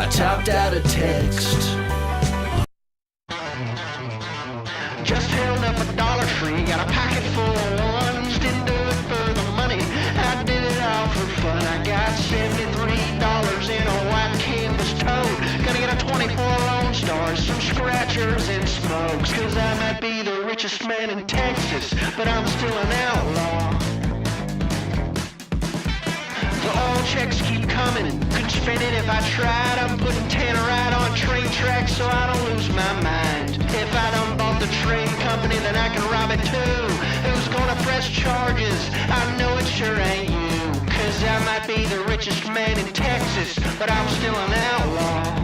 I typed out a text. Just held up a Dollar Tree, got a pocket full of ones. Didn't do it for the money, I did it all for fun. I got $73 in a white canvas tote. Gonna get a 24 Lone Stars, some scratchers and smokes. Cause I might be the richest man in Texas, but I'm still an outlaw. The oil checks keep coming, couldn't spend it if I tried. I'm putting tannerite on train tracks so I don't lose my mind. If I done bought the train company, then I can rob it too. Who's gonna press charges? I know it sure ain't you. Cause I might be the richest man in Texas, but I'm still an outlaw.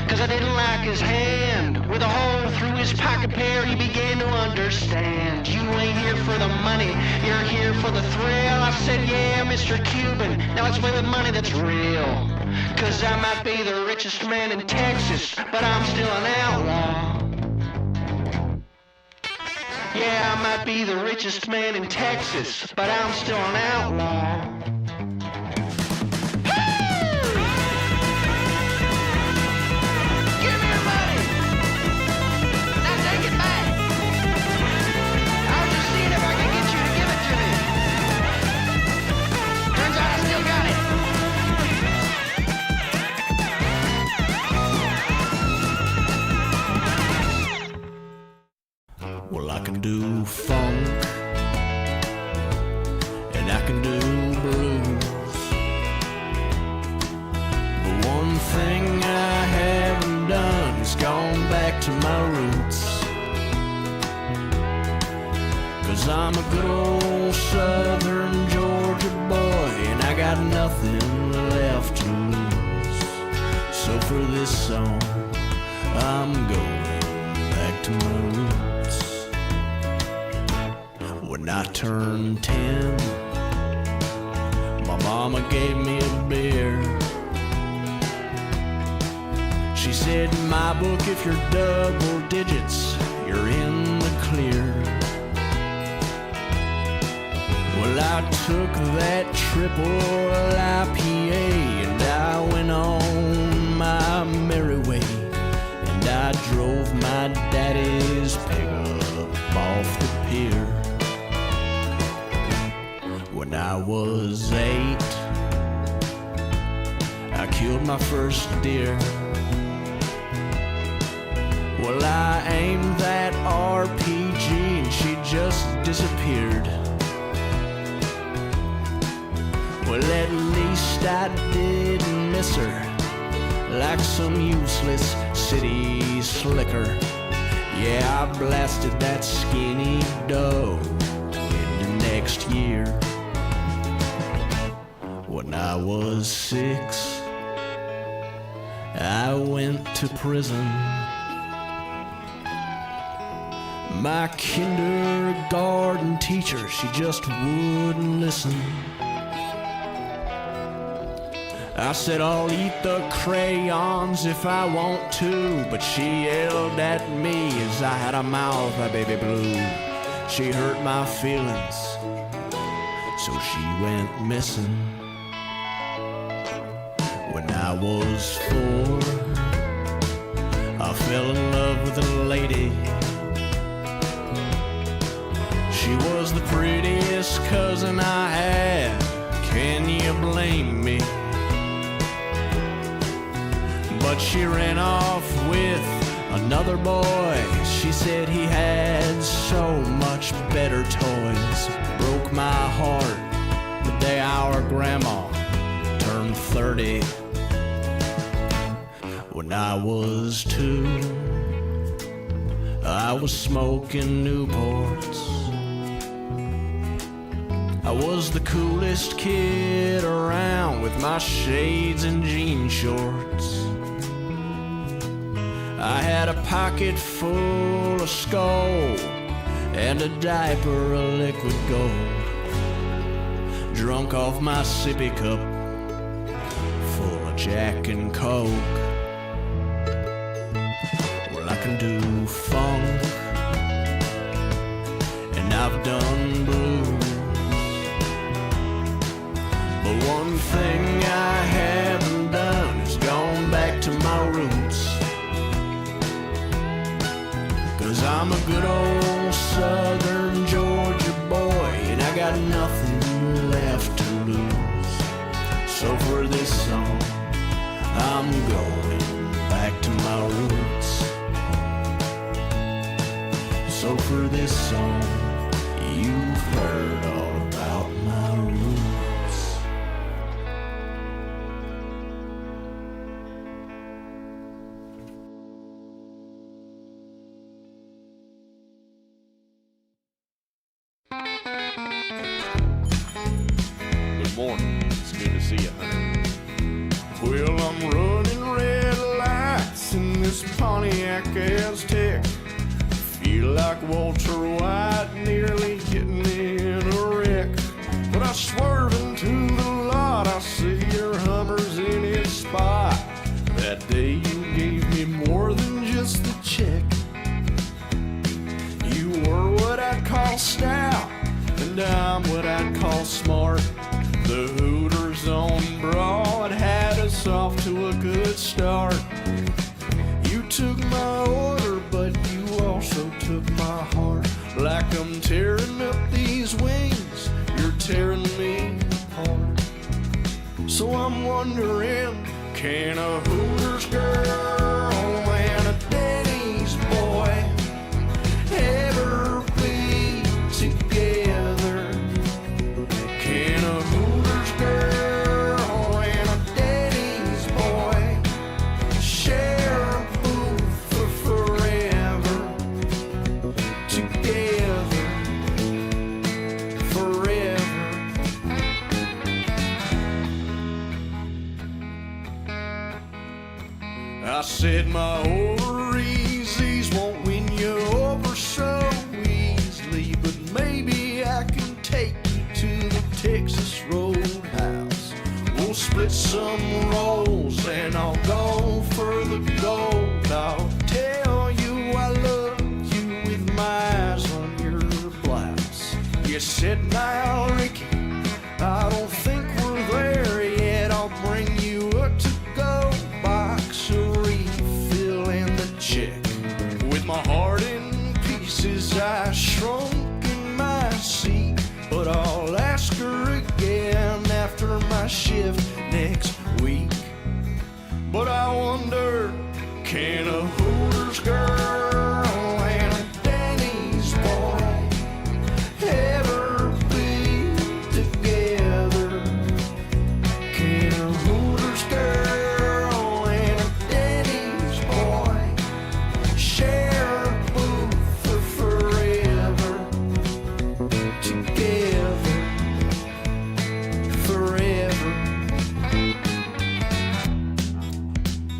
Cause I didn't like his hand. With a hole through his pocket pair, he began to understand. You ain't here for the money, you're here for the thrill. I said, yeah, Mr. Cuban, now let's play with money that's real. Cause I might be the richest man in Texas, but I'm still an outlaw. Yeah, I might be the richest man in Texas, but I'm still an outlaw. Well, I can do funk, and I can do blues, but one thing I haven't done is gone back to my roots. Cause I'm a good old southern Georgia boy, and I got nothing left to lose. So for this song, I'm going back to my roots. When I turned 10, my mama gave me a beer. She said, in my book, if you're double digits, you're in the clear. Well, I took that triple IPA and I went on my merry way. And I drove my daddy's pickup off the pier. When I was 8, I killed my first deer. Well, I aimed that RPG and she just disappeared. Well, at least I didn't miss her like some useless city slicker. Yeah, I blasted that skinny doe into next year. When I was 6, I went to prison. My kindergarten teacher, she just wouldn't listen. I said, I'll eat the crayons if I want to, but she yelled at me as I had a mouth of baby blue. She hurt my feelings, so she went missing. When I was 4, I fell in love with a lady. She was the prettiest cousin I had. Can you blame me? But she ran off with another boy. She said he had so much better toys. Broke my heart the day our grandma turned 30. When I was 2, I was smoking Newports. I was the coolest kid around with my shades and jean shorts. I had a pocket full of skull and a diaper of liquid gold, drunk off my sippy cup full of Jack and Coke. Well, I can do funk and I've done blues, but one thing I haven't done is gone back to my roots. 'Cause I'm a good old southern Georgia boy, and I got nothing left to lose. So for this song, I'm going back to my roots. So for this song, you've heard all about my roots. Good morning. It's good to see you, honey. Well, I'm running red lights in this Pontiac Aztec. Feel like Walter White nearly getting in a wreck. But I swerve into the lot, I see your Hummer's in its spot. That day you gave me more than just the check. You were what I'd call stout, and I'm what I'd call smart. The Hooters on Broad had us off to a good start. You took my order, but you also took my heart. Like I'm tearing up these wings, you're tearing me apart. So I'm wondering, can a Hooters girl and a Denny's boy ever be together? Can a Hooters girl and a Denny's boy share a booth for forever? Together, forever. I said my ovaries won't win you over so easily, but maybe I can take you to the Texas Roadhouse. We'll split some rolls and I'll go for the gold. I'll tell you I love you with my eyes on your blouse. You said, now Ricky, I don't think we're there yet. I'll bring you a to-go box, a refill and the check. With my heart in pieces, I shrunk in my seat, but I'll ask her again after my shift next week. But I wonder, can a Hooters girl and a Denny's boy ever be together? Can a Hooters girl and a Denny's boy share a booth for forever? Together, forever.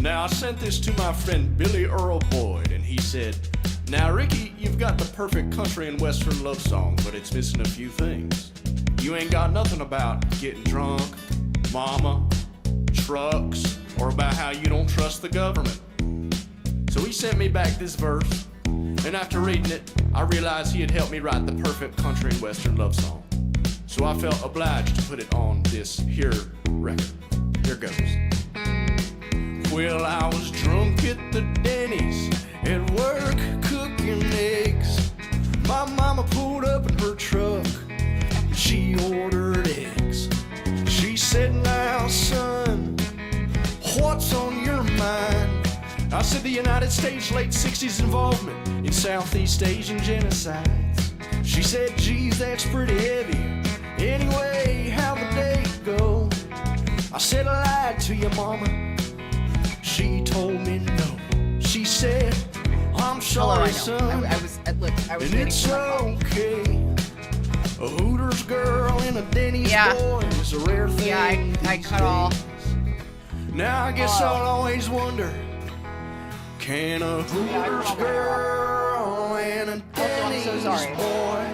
Now, I sent this to my friend Billy Earl Boyd, and he said, now, Ricky, you've got the perfect country and western love song, but it's missing a few things. You ain't got nothing about getting drunk, mama, trucks, or about how you don't trust the government. So he sent me back this verse, and after reading it, I realized he had helped me write the perfect country and western love song. So I felt obliged to put it on this here record. Here goes. Well, I was drunk at the Denny's at work cooking eggs. My mama pulled up in her truck, she ordered eggs. She said, now son, what's on your mind? I said the United States late 60s involvement in Southeast Asian genocides. She said, geez, that's pretty heavy. Anyway, how'd the day go? I said, I lied to you, mama. She told me no. She said, I'm sorry, son. I was and waiting it's for my coffee. okay. A Hooters girl and a Denny's boy is a rare thing. Yeah, I cut off. Now I guess I'll always wonder, can of Hoover's girl and a Denny's boy.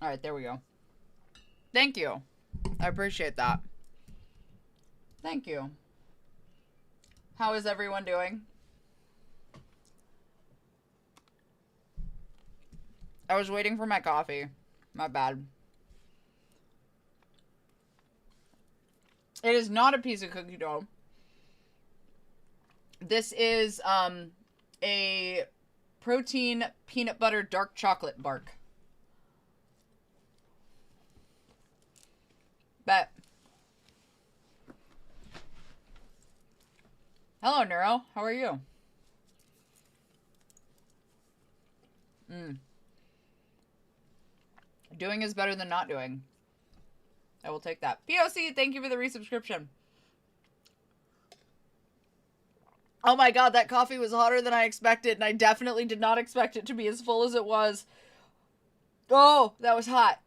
Alright, there we go. Thank you. I appreciate that. Thank you. How is everyone doing? I was waiting for my coffee. My bad. It is not a piece of cookie dough. This is a protein peanut butter dark chocolate bark. Bet. Hello, Neuro. How are you? Doing is better than not doing. I will take that. POC, thank you for the resubscription. Oh my god, that coffee was hotter than I expected, and I definitely did not expect it to be as full as it was. Oh, that was hot.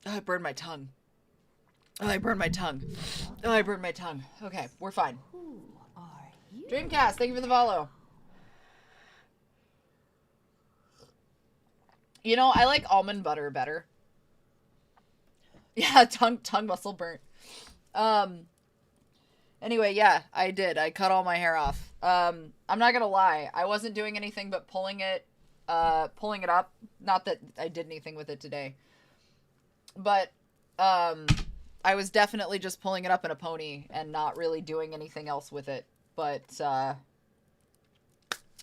Oh, I burned my tongue. Oh, I burned my tongue. Oh, I burned my tongue. Okay, we're fine. Who are you? Dreamcast, thank you for the follow. You know, I like almond butter better. Yeah, tongue muscle burnt. Anyway, yeah, I did. I cut all my hair off. I'm not gonna lie. I wasn't doing anything but pulling it up. Not that I did anything with it today. But, I was definitely just pulling it up in a pony and not really doing anything else with it. But,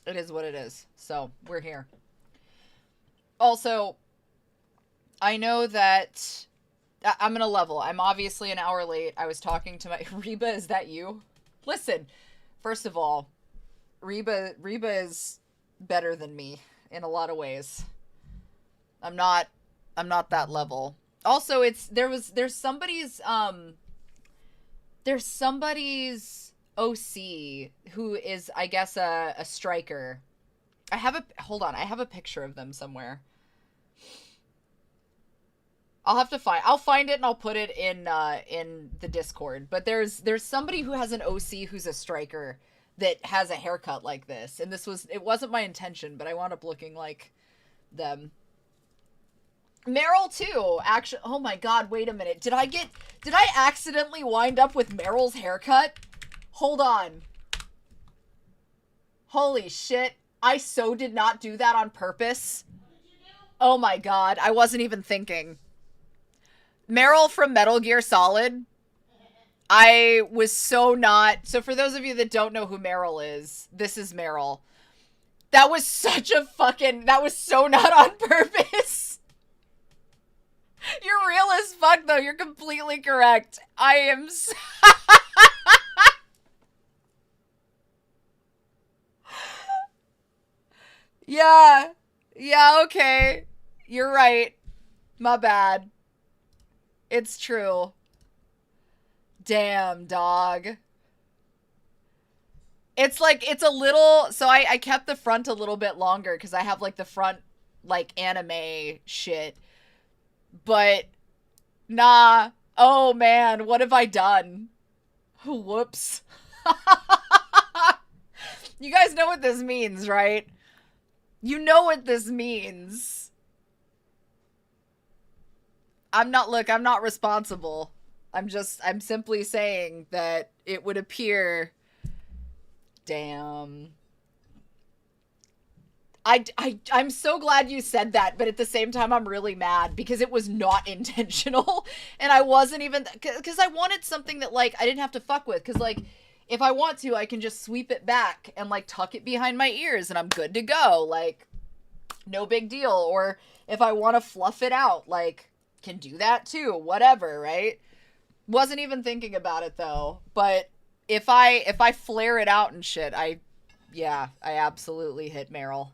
it is what it is. So, we're here. Also, I know that I'm gonna level. I'm obviously an hour late. I was talking to my... Reba, is that you? Listen, first of all, Reba is better than me in a lot of ways. I'm not that level. Also, there's somebody's OC who is, I guess, a striker. Hold on, I have a picture of them somewhere. I'll find it and I'll put it in the Discord. But there's somebody who has an OC who's a striker that has a haircut like this. And it wasn't my intention, but I wound up looking like them. Meryl too, actually. Oh my god, wait a minute. Did I accidentally wind up with Meryl's haircut? Hold on. Holy shit. I so did not do that on purpose. Oh my god, I wasn't even thinking. Meryl from Metal Gear Solid. I was so not... So for those of you that don't know who Meryl is, this is Meryl. That was such a fucking... That was so not on purpose. You're real as fuck, though. You're completely correct. I am... Yeah. Yeah, okay. You're right. My bad. It's true. Damn, dog. It's like, it's a little... So I kept the front a little bit longer because I have, like, the front, like, anime shit. But, nah. Oh, man. What have I done? Whoops. You guys know what this means, right? You know what this means. I'm not responsible. I'm simply saying that it would appear... Damn. I'm so glad you said that, but at the same time, I'm really mad because it was not intentional. And I wasn't even... Because I wanted something that, like, I didn't have to fuck with. Because, like, if I want to, I can just sweep it back and, like, tuck it behind my ears and I'm good to go. Like, no big deal. Or if I want to fluff it out, like, can do that too. Whatever, right? Wasn't even thinking about it, though. But if I flare it out and shit, I absolutely hit Meryl.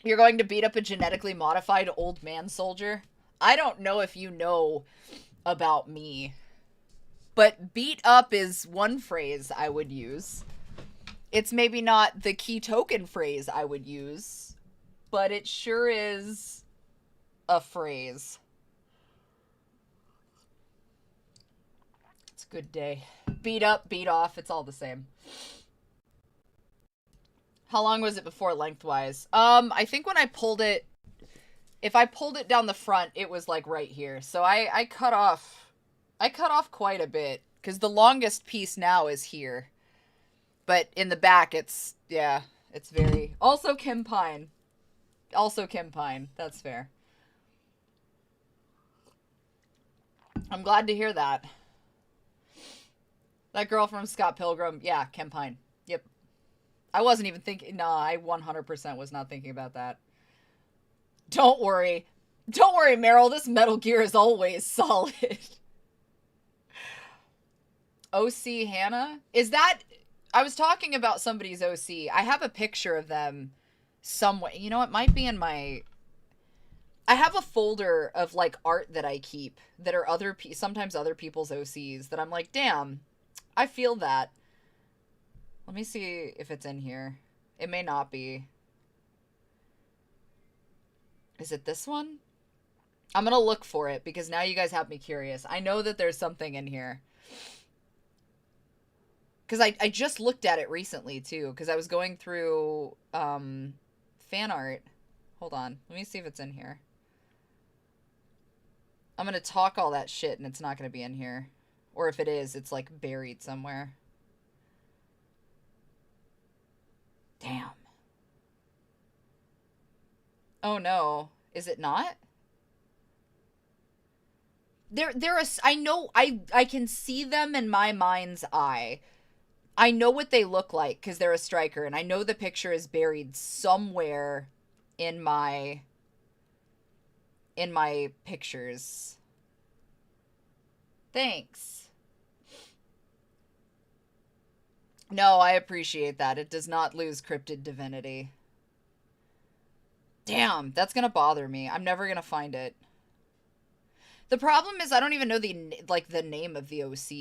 You're going to beat up a genetically modified old man soldier? I don't know if you know about me. But beat up is one phrase I would use. It's maybe not the key token phrase I would use, but it sure is a phrase. Good day. Beat up, beat off, it's all the same. How long was it before lengthwise? I think when I pulled it, if I pulled it down the front, it was like right here. So I cut off quite a bit, because the longest piece now is here. But in the back, it's, yeah, it's very, also Kim Pine. Also Kim Pine, that's fair. I'm glad to hear that. That girl from Scott Pilgrim, yeah, Kim Pine. Yep. I wasn't even thinking, no, I 100% was not thinking about that. Don't worry. Don't worry, Meryl, this Metal Gear is always solid. OC Hannah? Is that, I was talking about somebody's OC. I have a picture of them somewhere. You know, it might be in my, I have a folder of like art that I keep that are sometimes other people's OCs that I'm like, damn, I feel that. Let me see if it's in here. It may not be. Is it this one? I'm gonna look for it because now you guys have me curious. I know that there's something in here. Because I just looked at it recently, too. Because I was going through fan art. Hold on. Let me see if it's in here. I'm going to talk all that shit, and it's not going to be in here. Or if it is, it's, like, buried somewhere. Damn. Oh, no. Is it not? I know, I can see them in my mind's eye. I know what they look like because they're a striker, and I know the picture is buried somewhere in my pictures. Thanks. No, I appreciate that. It does not lose cryptid divinity. Damn, that's gonna bother me. I'm never gonna find it. The problem is I don't even know the name of the OC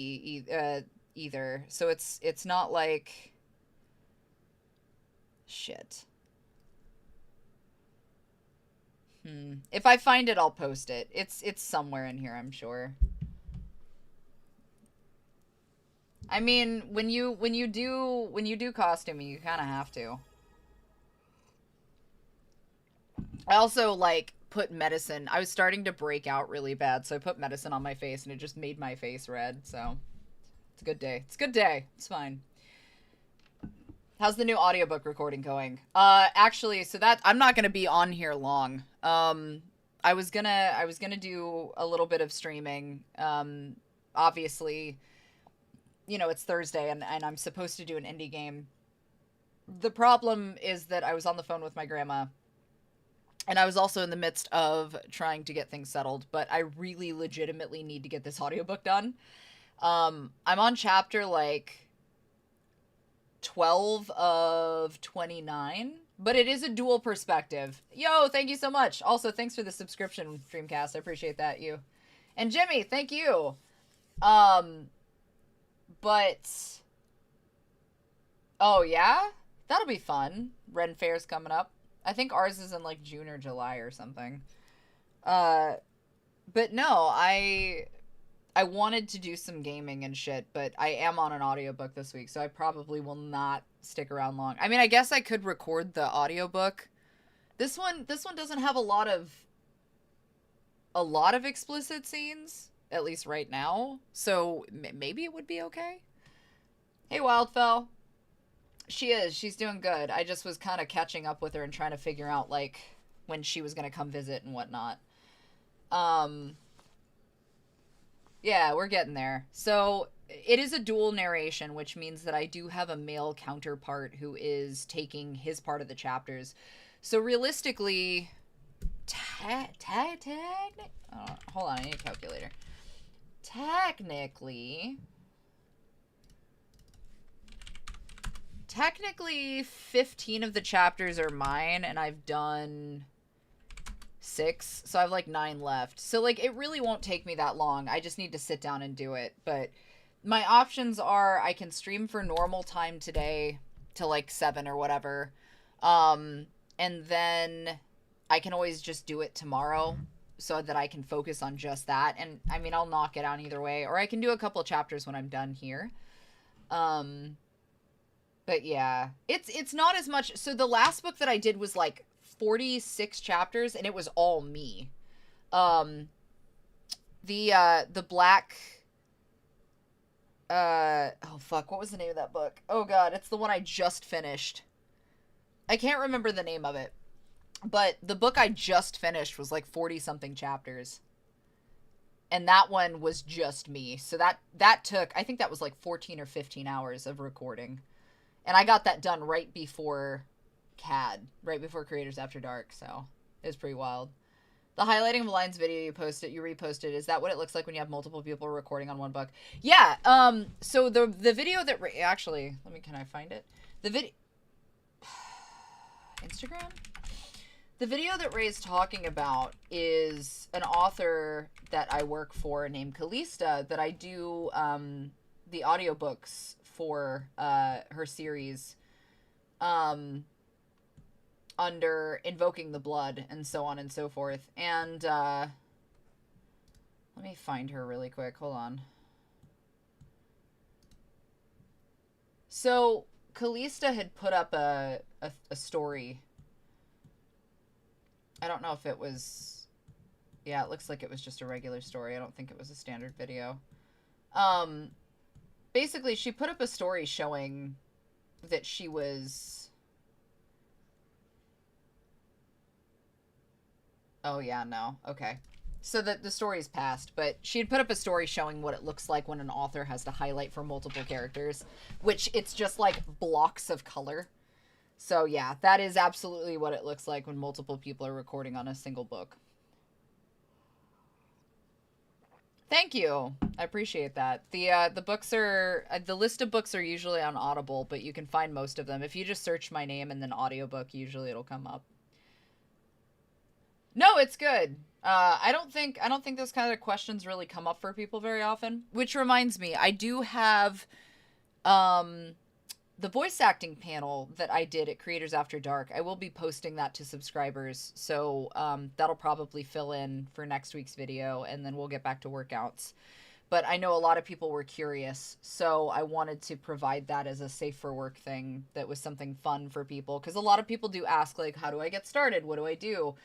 either. So it's not like shit. If I find it, I'll post it. It's somewhere in here, I'm sure. I mean, when you do costuming, you kind of have to. I also like put medicine. I was starting to break out really bad, so I put medicine on my face and it just made my face red. So it's a good day. It's a good day. It's fine. How's the new audiobook recording going? Actually, so that I'm not gonna be on here long. I was gonna do a little bit of streaming. Obviously, you know, it's Thursday and I'm supposed to do an indie game. The problem is that I was on the phone with my grandma, and I was also in the midst of trying to get things settled, but I really legitimately need to get this audiobook done. I'm on chapter, like, 12 of 29, but it is a dual perspective. Yo, thank you so much. Also, thanks for the subscription, Dreamcast. I appreciate that, you. And Jimmy, thank you. But, oh, yeah? That'll be fun. Ren Fair's coming up. I think ours is in, like, June or July or something. But no, I wanted to do some gaming and shit, but I am on an audiobook this week, so I probably will not stick around long. I mean, I guess I could record the audiobook. This one doesn't have a lot of explicit scenes, at least right now, so maybe it would be okay. Hey, Wildfell. She's doing good. I just was kind of catching up with her and trying to figure out, like, when she was going to come visit and whatnot. Yeah, we're getting there. So, it is a dual narration, which means that I do have a male counterpart who is taking his part of the chapters. So, realistically, hold on, I need a calculator. Technically, 15 of the chapters are mine, and I've done 6, so I have, like, 9 left. So, like, it really won't take me that long. I just need to sit down and do it. But my options are I can stream for normal time today to, like, 7 or whatever. And then I can always just do it tomorrow. so that I can focus on just that. And I mean, I'll knock it out either way, or I can do a couple chapters when I'm done here. But yeah, it's not as much. So the last book that I did was like 46 chapters, and it was all me. The black, oh fuck, what was the name of that book? Oh god, it's the one I just finished. I can't remember the name of it, but the book I just finished was like 40 something chapters. And that one was just me. So that took, I think that was like 14 or 15 hours of recording. And I got that done right before CAD, right before Creators After Dark, so it was pretty wild. The highlighting of lines video you reposted, is that what it looks like when you have multiple people recording on one book? Yeah, so the video that, actually, can I find it? The video, Instagram? The video that Ray's talking about is an author that I work for named Kalista that I do, the audiobooks for her series under Invoking the Blood and so on and so forth. And let me find her really quick. Hold on. So Kalista had put up a story. I don't know if it was... Yeah, it looks like it was just a regular story. I don't think it was a standard video. Basically, she put up a story showing that she was... Oh, yeah, no. Okay. So the story's passed, but she had put up a story showing what it looks like when an author has to highlight for multiple characters, which it's just like blocks of color. So, yeah, that is absolutely what it looks like when multiple people are recording on a single book. Thank you. I appreciate that. The books are... the list of books are usually on Audible, but you can find most of them. If you just search my name and then audiobook, usually it'll come up. No, it's good. I don't think those kind of questions really come up for people very often. Which reminds me, I do have the voice acting panel that I did at Creators After Dark. I will be posting that to subscribers, so that'll probably fill in for next week's video, and then we'll get back to workouts. But I know a lot of people were curious, so I wanted to provide that as a safe for work thing that was something fun for people, because a lot of people do ask, like, how do I get started? What do I do?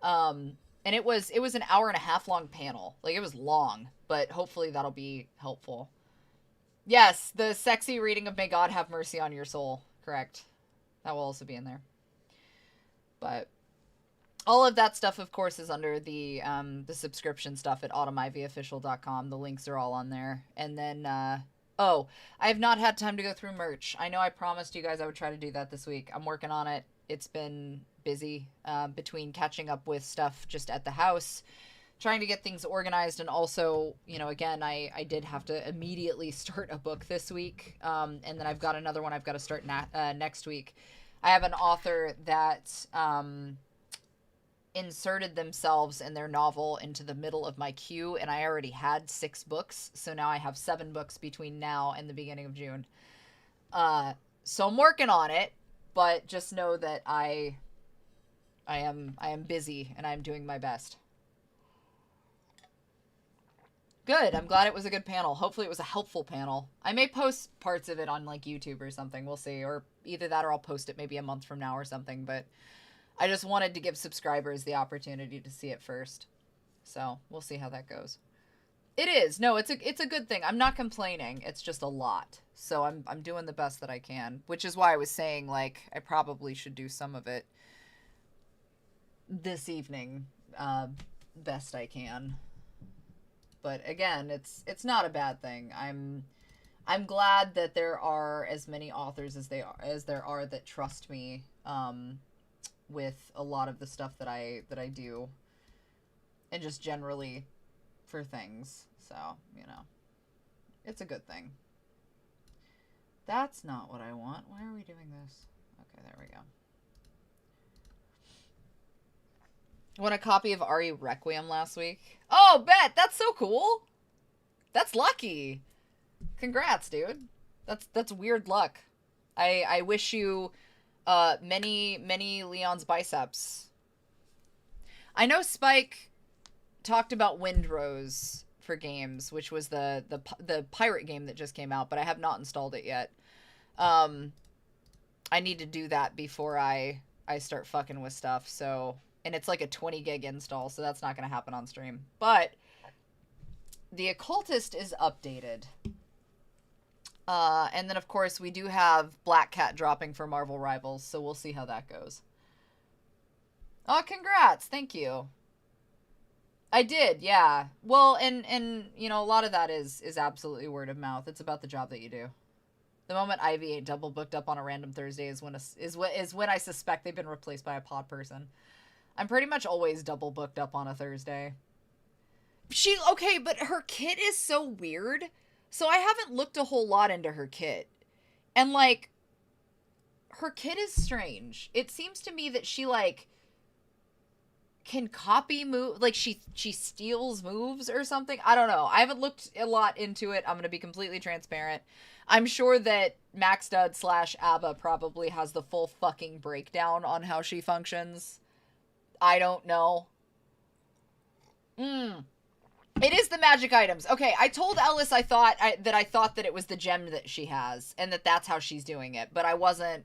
And it was an hour-and-a-half long panel. Like, it was long, but hopefully that'll be helpful. Yes, the sexy reading of May God Have Mercy on Your Soul. Correct. That will also be in there. But all of that stuff, of course, is under the subscription stuff at autumnivyofficial.com. The links are all on there. And then, oh, I have not had time to go through merch. I know I promised you guys I would try to do that this week. I'm working on it. It's been busy between catching up with stuff just at the house, trying to get things organized, and also, you know, again, I did have to immediately start a book this week, and then I've got another one I've got to start next week. I have an author that inserted themselves and their novel into the middle of my queue, and I already had 6 books, so now I have 7 books between now and the beginning of June. So I'm working on it, but just know that I am busy, and I'm doing my best. Good. I'm glad it was a good panel. Hopefully it was a helpful panel. I may post parts of it on, like, YouTube or something. We'll see. Or either that or I'll post it maybe a month from now or something. But I just wanted to give subscribers the opportunity to see it first. So we'll see how that goes. It is. No, it's a good thing. I'm not complaining. It's just a lot. So I'm doing the best that I can. Which is why I was saying, like, I probably should do some of it this evening best I can. But again, it's not a bad thing. I'm glad that there are as many authors as there are that trust me with a lot of the stuff that I do, and just generally for things. So, you know, it's a good thing. That's not what I want. Why are we doing this? Okay, there we go. Won a copy of RE Requiem last week. Oh, bet! That's so cool! That's lucky! Congrats, dude. That's weird luck. I wish you many Leon's biceps. I know Spike talked about Windrose for games, which was the pirate game that just came out, but I have not installed it yet. I need to do that before I start fucking with stuff. So, and it's like a 20 gig install, so that's not going to happen on stream. But the Occultist is updated. And then, of course, we do have Black Cat dropping for Marvel Rivals, so we'll see how that goes. Oh, congrats. Thank you. I did, yeah. Well, and you know, a lot of that is absolutely word of mouth. It's about the job that you do. The moment Ivy ain't double booked up on a random Thursday is when I suspect they've been replaced by a pod person. I'm pretty much always double booked up on a Thursday. Okay, but her kit is so weird. So I haven't looked a whole lot into her kit. And, like, her kit is strange. It seems to me that she, like, can copy move, like, she steals moves or something. I don't know. I haven't looked a lot into it. I'm going to be completely transparent. I'm sure that MaxDud/ABBA probably has the full fucking breakdown on how she functions. I don't know. It is the magic items. Okay, I told Ellis I thought that it was the gem that she has, and that's how she's doing it, but I wasn't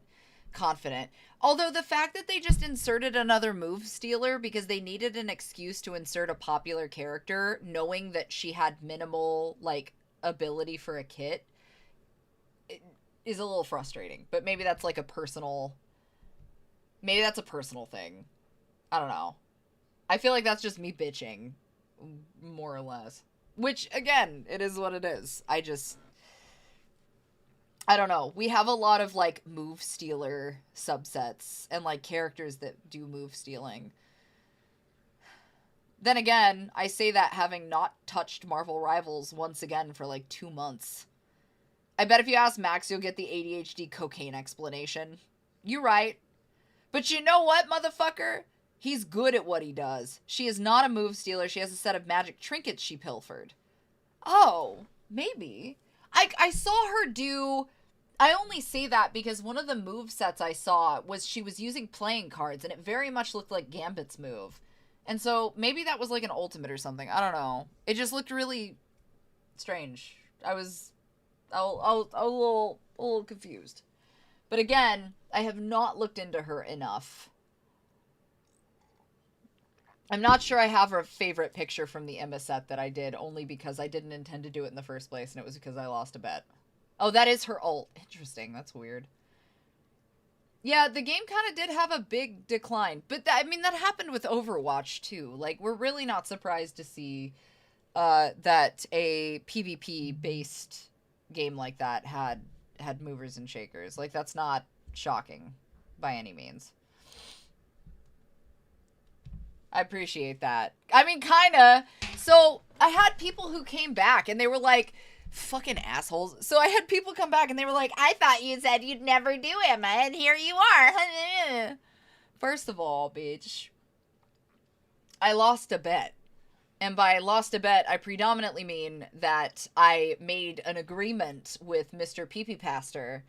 confident. Although the fact that they just inserted another move stealer because they needed an excuse to insert a popular character, knowing that she had minimal, like, ability for a kit, is a little frustrating. But maybe that's like a personal... Maybe that's a personal thing. I don't know. I feel like that's just me bitching, more or less. Which, again, it is what it is. I don't know. We have a lot of, like, move stealer subsets and, like, characters that do move stealing. Then again, I say that having not touched Marvel Rivals once again for, like, 2 months. I bet if you ask Max, you'll get the ADHD cocaine explanation. You're right. But you know what, motherfucker? He's good at what he does. She is not a move stealer. She has a set of magic trinkets she pilfered. Oh, maybe. I saw her do... I only say that because one of the move sets I saw was she was using playing cards, and it very much looked like Gambit's move. And so maybe that was like an ultimate or something. I don't know. It just looked really strange. I was a little confused. But again, I have not looked into her enough. I'm not sure I have her favorite picture from the Emma set that I did, only because I didn't intend to do it in the first place, and it was because I lost a bet. Oh, that is her ult. Interesting. That's weird. Yeah, the game kind of did have a big decline. But, that happened with Overwatch, too. Like, we're really not surprised to see that a PvP-based game like that had movers and shakers. Like, that's not shocking by any means. I appreciate that. I mean, kinda. So, I had people who came back, and they were like... Fucking assholes. So I had people come back and they were like, I thought you said you'd never do Emma, and here you are. First of all, bitch, I lost a bet. And by lost a bet, I predominantly mean that I made an agreement with Mr. Pee-Pee Pastor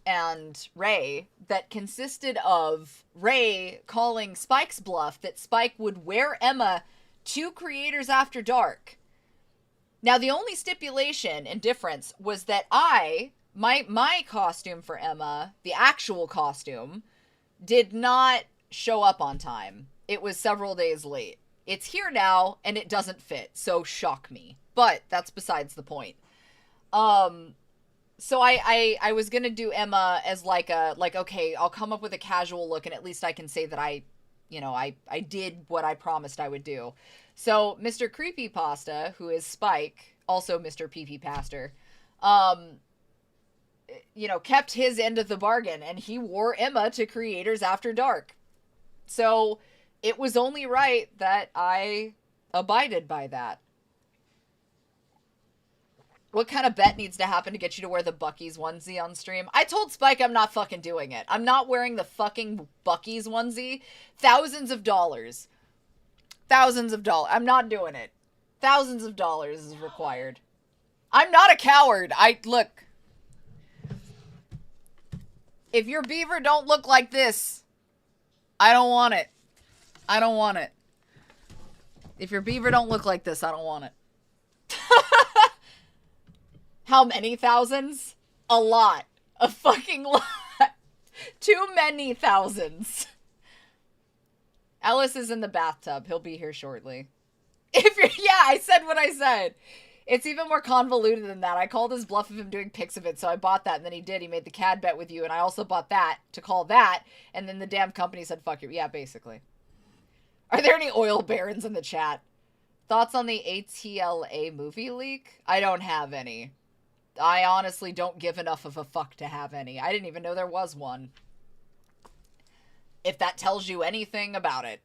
and Ray that consisted of Ray calling Spike's bluff that Spike would wear Emma to Creators After Dark. Now, the only stipulation and difference was that my costume for Emma, the actual costume, did not show up on time. It was several days late. It's here now, and it doesn't fit, so shock me. But that's besides the point. So I was gonna do Emma as okay, I'll come up with a casual look, and at least I can say that I did what I promised I would do. So, Mr. Creepypasta, who is Spike, also Mr. Pee-Pee Pastor, kept his end of the bargain, and he wore Emma to Creators After Dark. So, it was only right that I abided by that. What kind of bet needs to happen to get you to wear the Buc-ee's onesie on stream? I told Spike I'm not fucking doing it. I'm not wearing the fucking Buc-ee's onesie. Thousands of dollars. I'm not doing it. Thousands of dollars is required. I'm not a coward. Look. If your beaver don't look like this, I don't want it. If your beaver don't look like this, I don't want it. How many thousands? A lot. A fucking lot. Too many thousands. Ellis is in the bathtub. He'll be here shortly. If you're, yeah, I said what I said. It's even more convoluted than that. I called his bluff of him doing pics of it, so I bought that, and then he did. He made the CAD bet with you, and I also bought that to call that, and then the damn company said, fuck you. Yeah, basically. Are there any oil barons in the chat? Thoughts on the ATLA movie leak? I don't have any. I honestly don't give enough of a fuck to have any. I didn't even know there was one. If that tells you anything about it.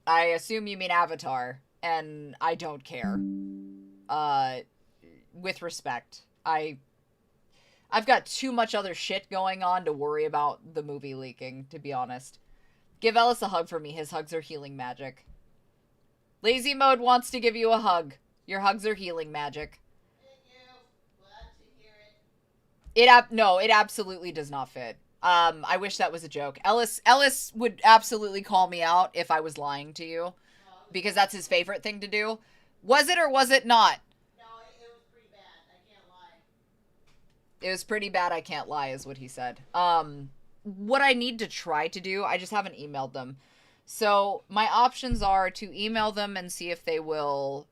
I assume you mean Avatar, and I don't care. With respect. I've got too much other shit going on to worry about the movie leaking, to be honest. Give Ellis a hug for me. His hugs are healing magic. Lazy Mode wants to give you a hug. Your hugs are healing magic. Thank you. Glad to hear it. No, it absolutely does not fit. I wish that was a joke. Ellis would absolutely call me out if I was lying to you. Because that's his favorite thing to do. Was it or was it not? No, it was pretty bad. I can't lie. It was pretty bad, I can't lie, is what he said. What I need to try to do, I just haven't emailed them. So, my options are to email them and see if they will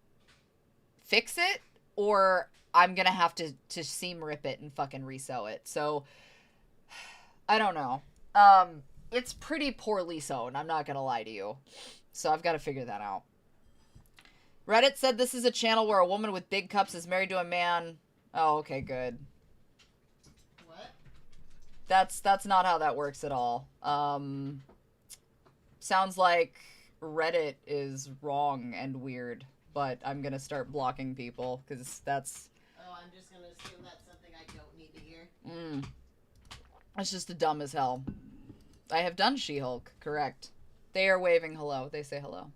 fix it, or I'm gonna have to seam rip it and fucking resell it. So, I don't know. It's pretty poorly sewn, I'm not gonna lie to you. So, I've got to figure that out. Reddit said this is a channel where a woman with big cups is married to a man. Oh, okay, good. What? That's not how that works at all. Sounds like Reddit is wrong and weird, but I'm gonna start blocking people, because that's... Oh, I'm just gonna assume that's something I don't need to hear. That's just dumb as hell. I have done She-Hulk, correct. They are waving hello. They say hello.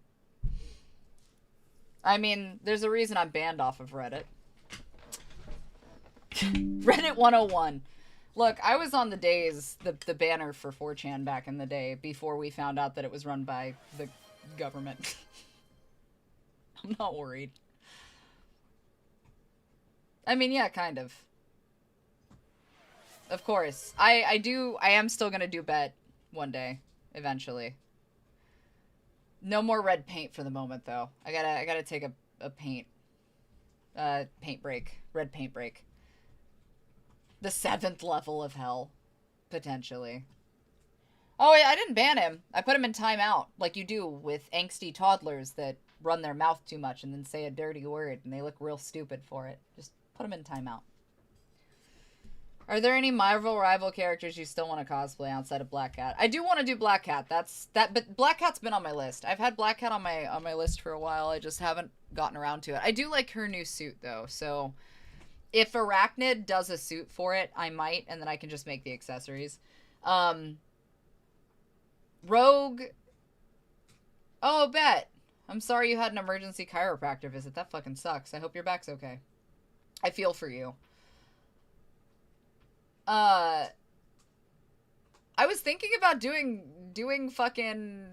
I mean, there's a reason I'm banned off of Reddit. Reddit 101. Look, I was on the days, the banner for 4chan back in the day, before we found out that it was run by the government. I'm not worried. I mean, yeah, kind of. Of course. I am still gonna do bet one day, eventually. No more red paint for the moment, though. I gotta take a paint break. Red paint break. The 7th level of hell. Potentially. Oh, I didn't ban him. I put him in timeout, like you do with angsty toddlers that run their mouth too much and then say a dirty word, and they look real stupid for it. Just put him in timeout. Are there any Marvel rival characters you still want to cosplay outside of Black Cat? I do want to do Black Cat. But Black Cat's been on my list. I've had Black Cat on my list for a while. I just haven't gotten around to it. I do like her new suit though, so if Arachnid does a suit for it, I might, and then I can just make the accessories. Rogue. Oh, Bet. I'm sorry you had an emergency chiropractor visit. That fucking sucks. I hope your back's okay. I feel for you. I was thinking about doing fucking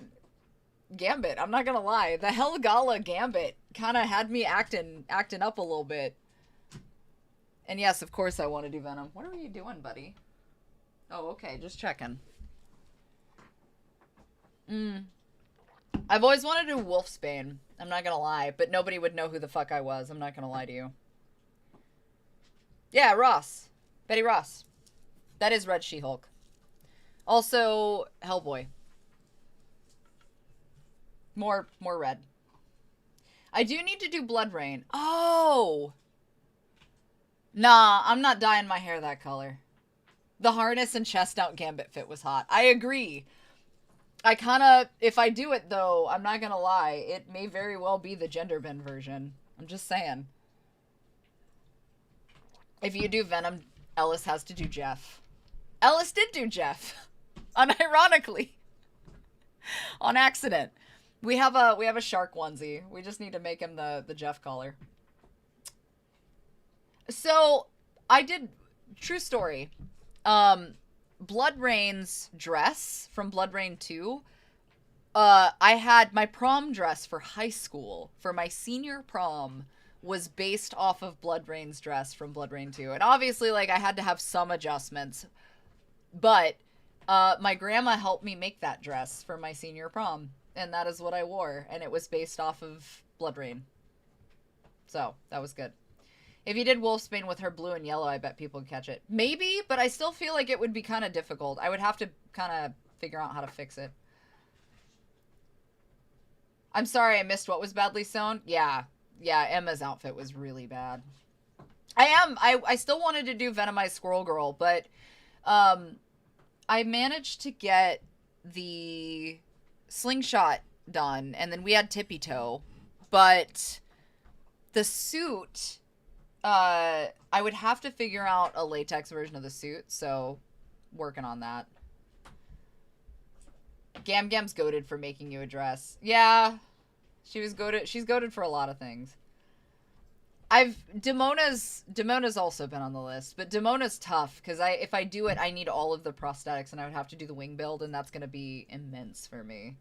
Gambit. I'm not gonna lie. The Helgala Gambit kind of had me acting up a little bit. And yes, of course I want to do Venom. What are you doing, buddy? Oh, okay. Just checking. I've always wanted to do Wolfsbane. I'm not gonna lie. But nobody would know who the fuck I was. I'm not gonna lie to you. Yeah, Ross. Betty Ross. That is Red She-Hulk. Also, Hellboy. More red. I do need to do Blood Rain. Oh! Nah, I'm not dyeing my hair that color. The harness and chest out Gambit fit was hot. I agree. I kinda... If I do it, though, I'm not gonna lie. It may very well be the gender bend version. I'm just saying. If you do Venom, Ellis has to do Jeff. Ellis did do Jeff. Unironically. On accident. We have a shark onesie. We just need to make him the Jeff collar. So, I did... True story. Blood Rain's dress from Blood Rain 2 I had my prom dress for high school, for my senior prom, was based off of Blood Rain's dress from Blood Rain 2. And obviously, like, I had to have some adjustments. But my grandma helped me make that dress for my senior prom. And that is what I wore. And it was based off of Blood Rain. So, that was good. If you did Wolfsbane with her blue and yellow, I bet people would catch it. Maybe, but I still feel like it would be kind of difficult. I would have to kind of figure out how to fix it. I'm sorry I missed what was badly sewn. Yeah, Emma's outfit was really bad. I still wanted to do Venomized Squirrel Girl, but I managed to get the slingshot done, and then we had tippy toe, but the suit, I would have to figure out a latex version of the suit, so working on that. Gam Gam's goated for making you a dress. Yeah, she was goated. She's goated for a lot of things. Demona's also been on the list, but Demona's tough because if I do it, I need all of the prosthetics, and I would have to do the wing build, and that's gonna be immense for me.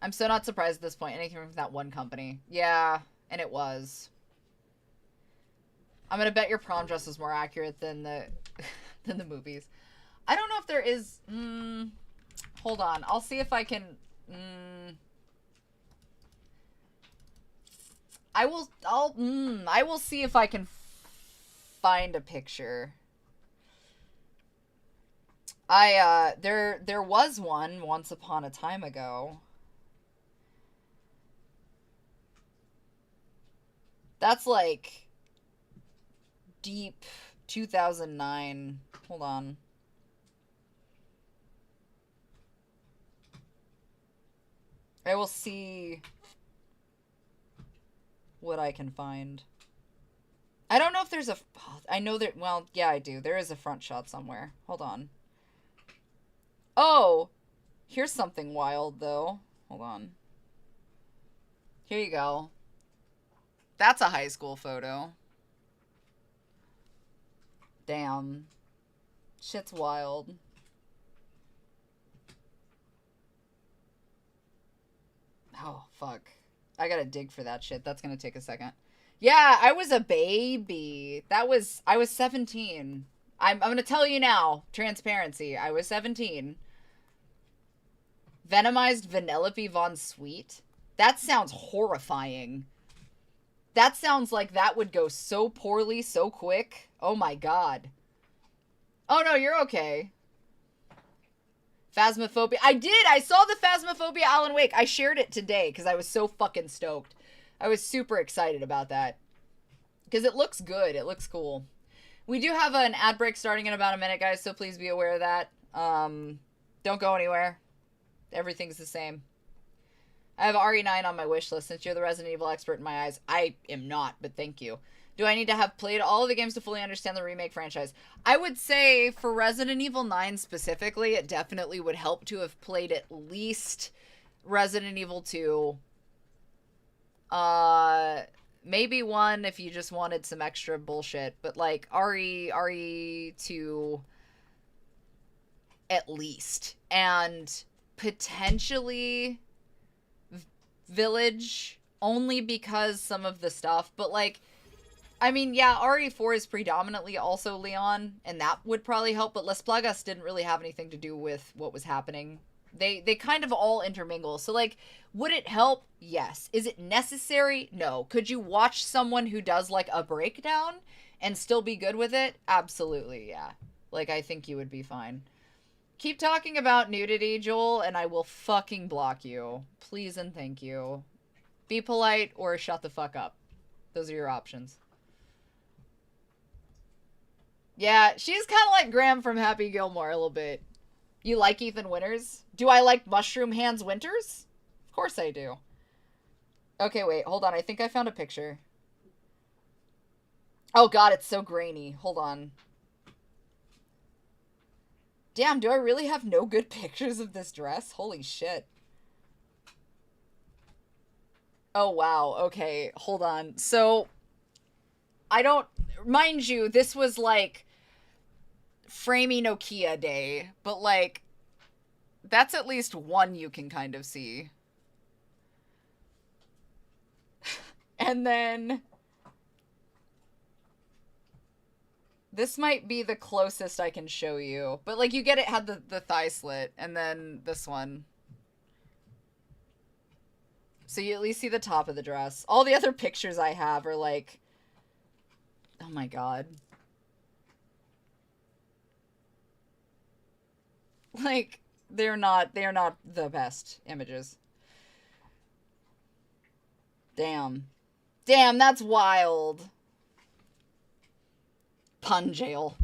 I'm so not surprised at this point. Anything from that one company. Yeah, and it was. I'm gonna bet your prom dress was more accurate than the than the movies. I don't know if there is. Hold on. I'll see if I can. I will see if I can find a picture. There was one once upon a time ago. That's like deep 2009. Hold on. I will see what I can find. I don't know if there's a... I know there... Well, yeah, I do. There is a front shot somewhere. Hold on. Oh! Here's something wild, though. Hold on. Here you go. That's a high school photo. Damn. Shit's wild. Oh, fuck. I gotta dig for that shit. That's gonna take a second. Yeah, I was a baby. I was 17. I'm gonna tell you now. Transparency. I was 17. Venomized Vanellope Von Sweet? That sounds horrifying. That sounds like that would go so poorly so quick. Oh my god. Oh no, you're okay. Phasmophobia. I did! I saw the Phasmophobia Alan Wake. I shared it today because I was so fucking stoked. I was super excited about that. Because it looks good. It looks cool. We do have an ad break starting in about a minute, guys, so please be aware of that. Don't go anywhere. Everything's the same. I have RE9 on my wish list since you're the Resident Evil expert in my eyes. I am not, but thank you. Do I need to have played all of the games to fully understand the remake franchise? I would say for Resident Evil 9 specifically, it definitely would help to have played at least Resident Evil 2. Maybe 1 if you just wanted some extra bullshit. But like RE2 at least. And potentially Village only because some of the stuff. But like... I mean, yeah, RE4 is predominantly also Leon, and that would probably help, but Las Plagas didn't really have anything to do with what was happening. They kind of all intermingle. So, like, would it help? Yes. Is it necessary? No. Could you watch someone who does, like, a breakdown and still be good with it? Absolutely, yeah. Like, I think you would be fine. Keep talking about nudity, Joel, and I will fucking block you. Please and thank you. Be polite or shut the fuck up. Those are your options. Yeah, she's kind of like Graham from Happy Gilmore a little bit. You like Ethan Winters? Do I like Mushroom Hands Winters? Of course I do. Okay, wait, hold on. I think I found a picture. Oh god, it's so grainy. Hold on. Damn, do I really have no good pictures of this dress? Holy shit. Oh wow, okay, hold on. So, I don't... Mind you, this was like framey Nokia day, but like That's at least one you can kind of see. And then this might be the closest I can show you. But, like, you get it had the thigh slit. And then this one. So you at least see the top of the dress. All the other pictures I have are, like... Oh, my God. Like, they're not the best images. Damn. Damn, that's wild. Pun jail.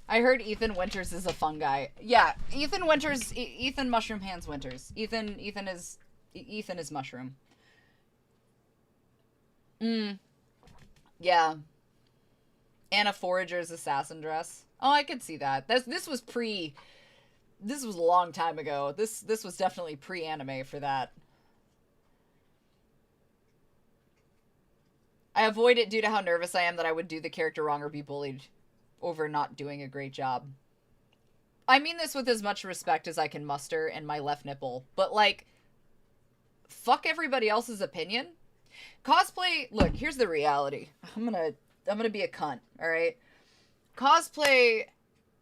I heard Ethan Winters is a fun guy. Yeah, Ethan Winters, Ethan Mushroom Hands Winters. Ethan is Mushroom. Yeah. Anna Forager's assassin dress. Oh, I could see that. This was a long time ago. This was definitely pre-anime for that. I avoid it due to how nervous I am that I would do the character wrong or be bullied over not doing a great job. I mean this with as much respect as I can muster in my left nipple, but, like, fuck everybody else's opinion. Cosplay, look, here's the reality. I'm gonna be a cunt, alright? Cosplay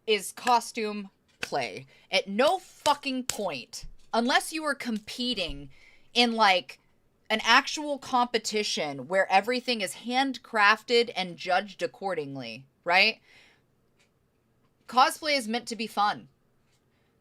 is costume play. At no fucking point, unless you are competing in, like, an actual competition where everything is handcrafted and judged accordingly, right? Cosplay is meant to be fun.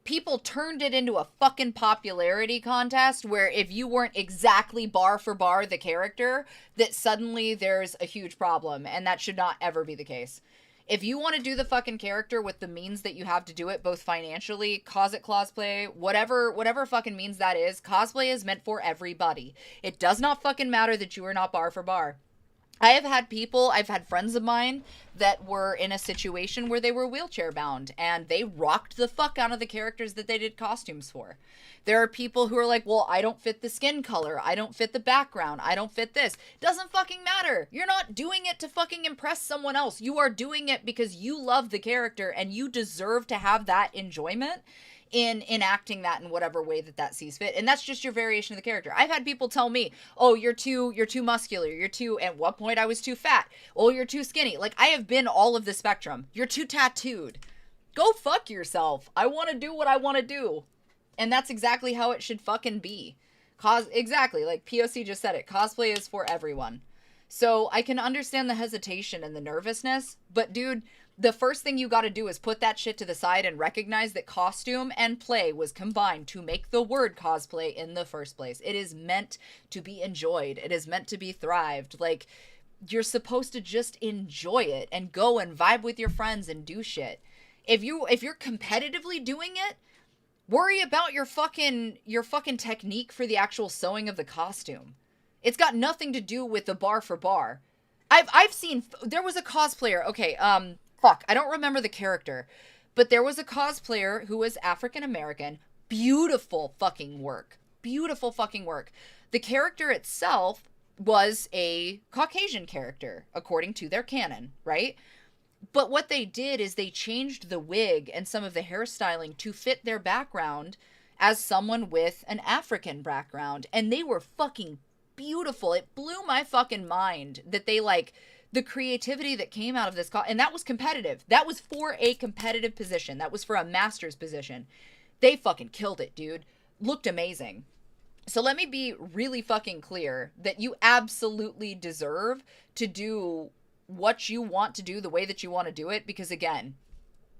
People turned it into a fucking popularity contest where if you weren't exactly bar for bar the character, that suddenly there's a huge problem, and that should not ever be the case. If you want to do the fucking character with the means that you have to do it, both financially, cosplay, whatever fucking means that is, cosplay is meant for everybody. It does not fucking matter that you are not bar for bar. I've had friends of mine that were in a situation where they were wheelchair bound and they rocked the fuck out of the characters that they did costumes for. There are people who are like, well, I don't fit the skin color. I don't fit the background. I don't fit this. Doesn't fucking matter. You're not doing it to fucking impress someone else. You are doing it because you love the character and you deserve to have that enjoyment in enacting that in whatever way that sees fit. And that's just your variation of the character. I've had people tell me, oh, you're too muscular. At one point I was too fat. Oh, you're too skinny. Like, I have been all of the spectrum. You're too tattooed. Go fuck yourself. I want to do what I want to do. And that's exactly how it should fucking be. Exactly, like POC just said it. Cosplay is for everyone. So I can understand the hesitation and the nervousness, but dude, the first thing you got to do is put that shit to the side and recognize that costume and play was combined to make the word cosplay in the first place. It is meant to be enjoyed. It is meant to be thrived. Like, you're supposed to just enjoy it and go and vibe with your friends and do shit. If you're competitively doing it, worry about your fucking technique for the actual sewing of the costume. It's got nothing to do with the bar for bar. I've seen, there was a cosplayer, okay, I don't remember the character, but there was a cosplayer who was African American. Beautiful fucking work. Beautiful fucking work. The character itself was a Caucasian character, according to their canon, right? But what they did is they changed the wig and some of the hairstyling to fit their background as someone with an African background. And they were fucking beautiful. It blew my fucking mind that they, like, the creativity that came out of this. And that was competitive. That was for a competitive position. That was for a master's position. They fucking killed it, dude. Looked amazing. So let me be really fucking clear that you absolutely deserve to do what you want to do the way that you want to do it, because again,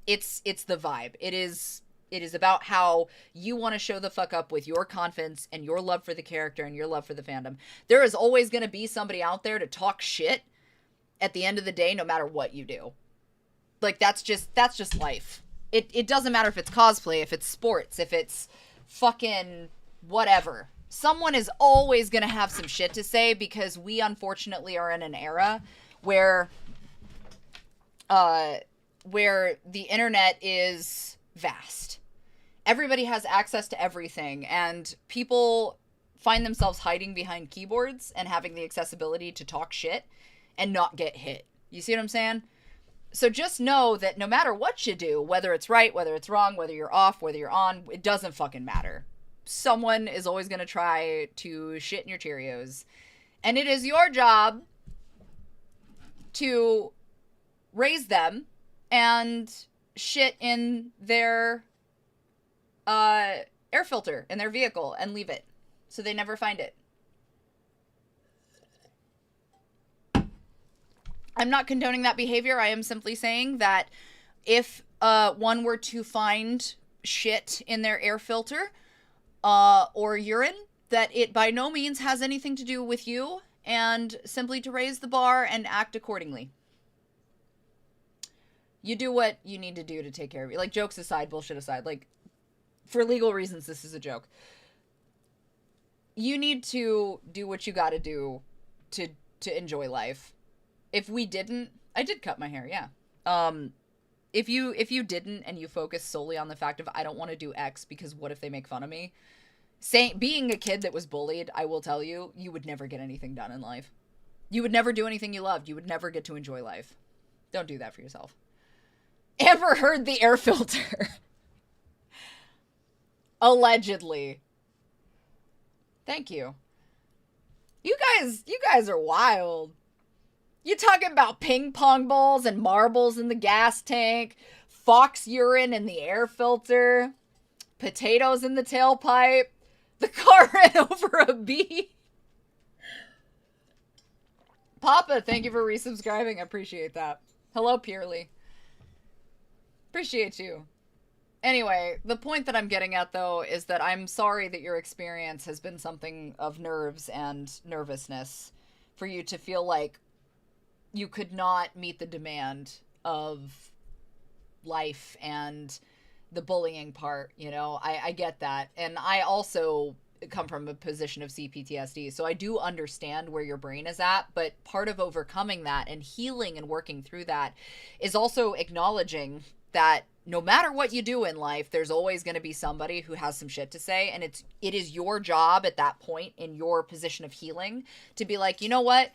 it's the vibe. It is about how you want to show the fuck up with your confidence and your love for the character and your love for the fandom. There is always going to be somebody out there to talk shit at the end of the day, no matter what you do. Like, that's just life. It doesn't matter if it's cosplay, if it's sports, if it's fucking whatever. Someone is always going to have some shit to say, because we unfortunately are in an era where the internet is vast. Everybody has access to everything, and people find themselves hiding behind keyboards and having the accessibility to talk shit and not get hit. You see what I'm saying? So just know that no matter what you do, whether it's right, whether it's wrong, whether you're off, whether you're on, it doesn't fucking matter. Someone is always going to try to shit in your Cheerios. And it is your job to raise them and shit in their air filter in their vehicle and leave it so they never find it. I'm not condoning that behavior. I am simply saying that if one were to find shit in their air filter or urine, that it by no means has anything to do with you, and simply to raise the bar and act accordingly. You do what you need to do to take care of you. Like, jokes aside, bullshit aside, like, for legal reasons, this is a joke. You need to do what you gotta do to enjoy life. If we didn't, I did cut my hair, yeah. If you didn't and you focus solely on the fact of I don't want to do X because what if they make fun of me? Being a kid that was bullied, I will tell you, you would never get anything done in life. You would never do anything you loved. You would never get to enjoy life. Don't do that for yourself. Amber Heard the air filter. Allegedly. Thank you. You guys are wild. You talking about ping pong balls and marbles in the gas tank, fox urine in the air filter, potatoes in the tailpipe, the car ran over a bee. Papa, thank you for resubscribing. I appreciate that. Hello, Purely. Appreciate you. Anyway, the point that I'm getting at, though, is that I'm sorry that your experience has been something of nerves and nervousness for you to feel like you could not meet the demand of life and the bullying part, you know? I get that. And I also come from a position of CPTSD, so I do understand where your brain is at, but part of overcoming that and healing and working through that is also acknowledging that no matter what you do in life, there's always going to be somebody who has some shit to say, and it is your job at that point in your position of healing to be like, you know what?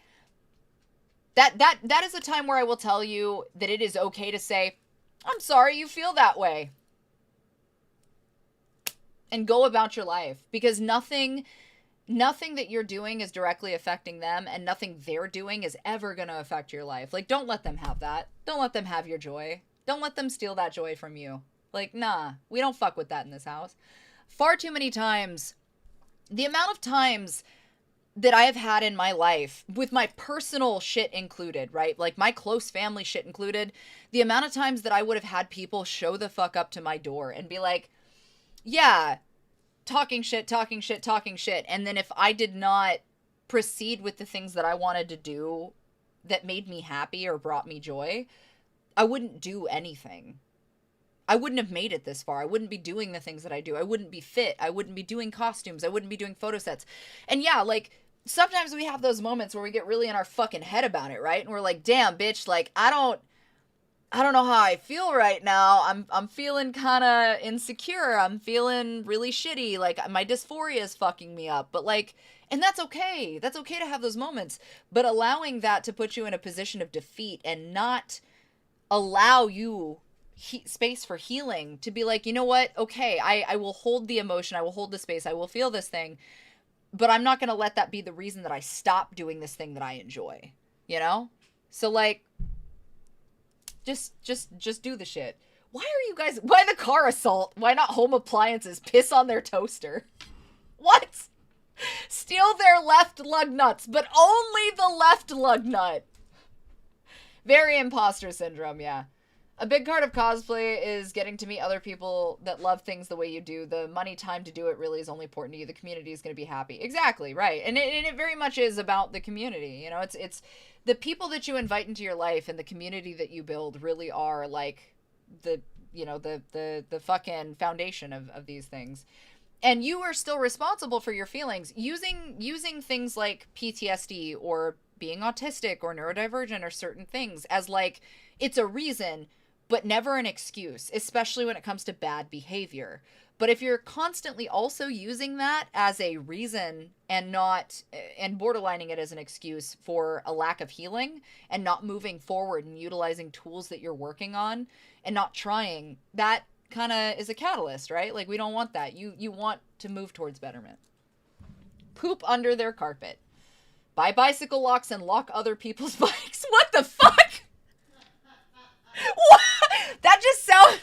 That is a time where I will tell you that it is okay to say, I'm sorry you feel that way. And go about your life. Because nothing that you're doing is directly affecting them, and nothing they're doing is ever going to affect your life. Like, don't let them have that. Don't let them have your joy. Don't let them steal that joy from you. Like, nah, we don't fuck with that in this house. Far too many times, the amount of times that I have had in my life, with my personal shit included, right? Like my close family shit included, the amount of times that I would have had people show the fuck up to my door and be like, yeah, talking shit. And then if I did not proceed with the things that I wanted to do that made me happy or brought me joy, I wouldn't do anything. I wouldn't have made it this far. I wouldn't be doing the things that I do. I wouldn't be fit. I wouldn't be doing costumes. I wouldn't be doing photosets. And yeah, like, sometimes we have those moments where we get really in our fucking head about it, right? And we're like, damn, bitch, like, I don't know how I feel right now. I'm feeling kind of insecure. I'm feeling really shitty. Like, my dysphoria is fucking me up. But, like, and that's okay. That's okay to have those moments. But allowing that to put you in a position of defeat and not allow you space for healing to be like, you know what? Okay, I will hold the emotion. I will hold the space. I will feel this thing. But I'm not going to let that be the reason that I stop doing this thing that I enjoy, you know? So, like, just do the shit. Why the car assault? Why not home appliances piss on their toaster? What? Steal their left lug nuts, but only the left lug nut. Very imposter syndrome, yeah. A big part of cosplay is getting to meet other people that love things the way you do. The money, time to do it really is only important to you. The community is going to be happy. Exactly, right. And it very much is about the community. You know, it's the people that you invite into your life and the community that you build really are like the fucking foundation of these things. And you are still responsible for your feelings. Using things like PTSD or being autistic or neurodivergent or certain things as like, it's a reason. but never an excuse, especially when it comes to bad behavior. But if you're constantly also using that as a reason and borderlining it as an excuse for a lack of healing and not moving forward and utilizing tools that you're working on and not trying, that kind of is a catalyst, right? Like, we don't want that. You want to move towards betterment. Poop under their carpet. Buy bicycle locks and lock other people's bikes. What the fuck? What? That just sounds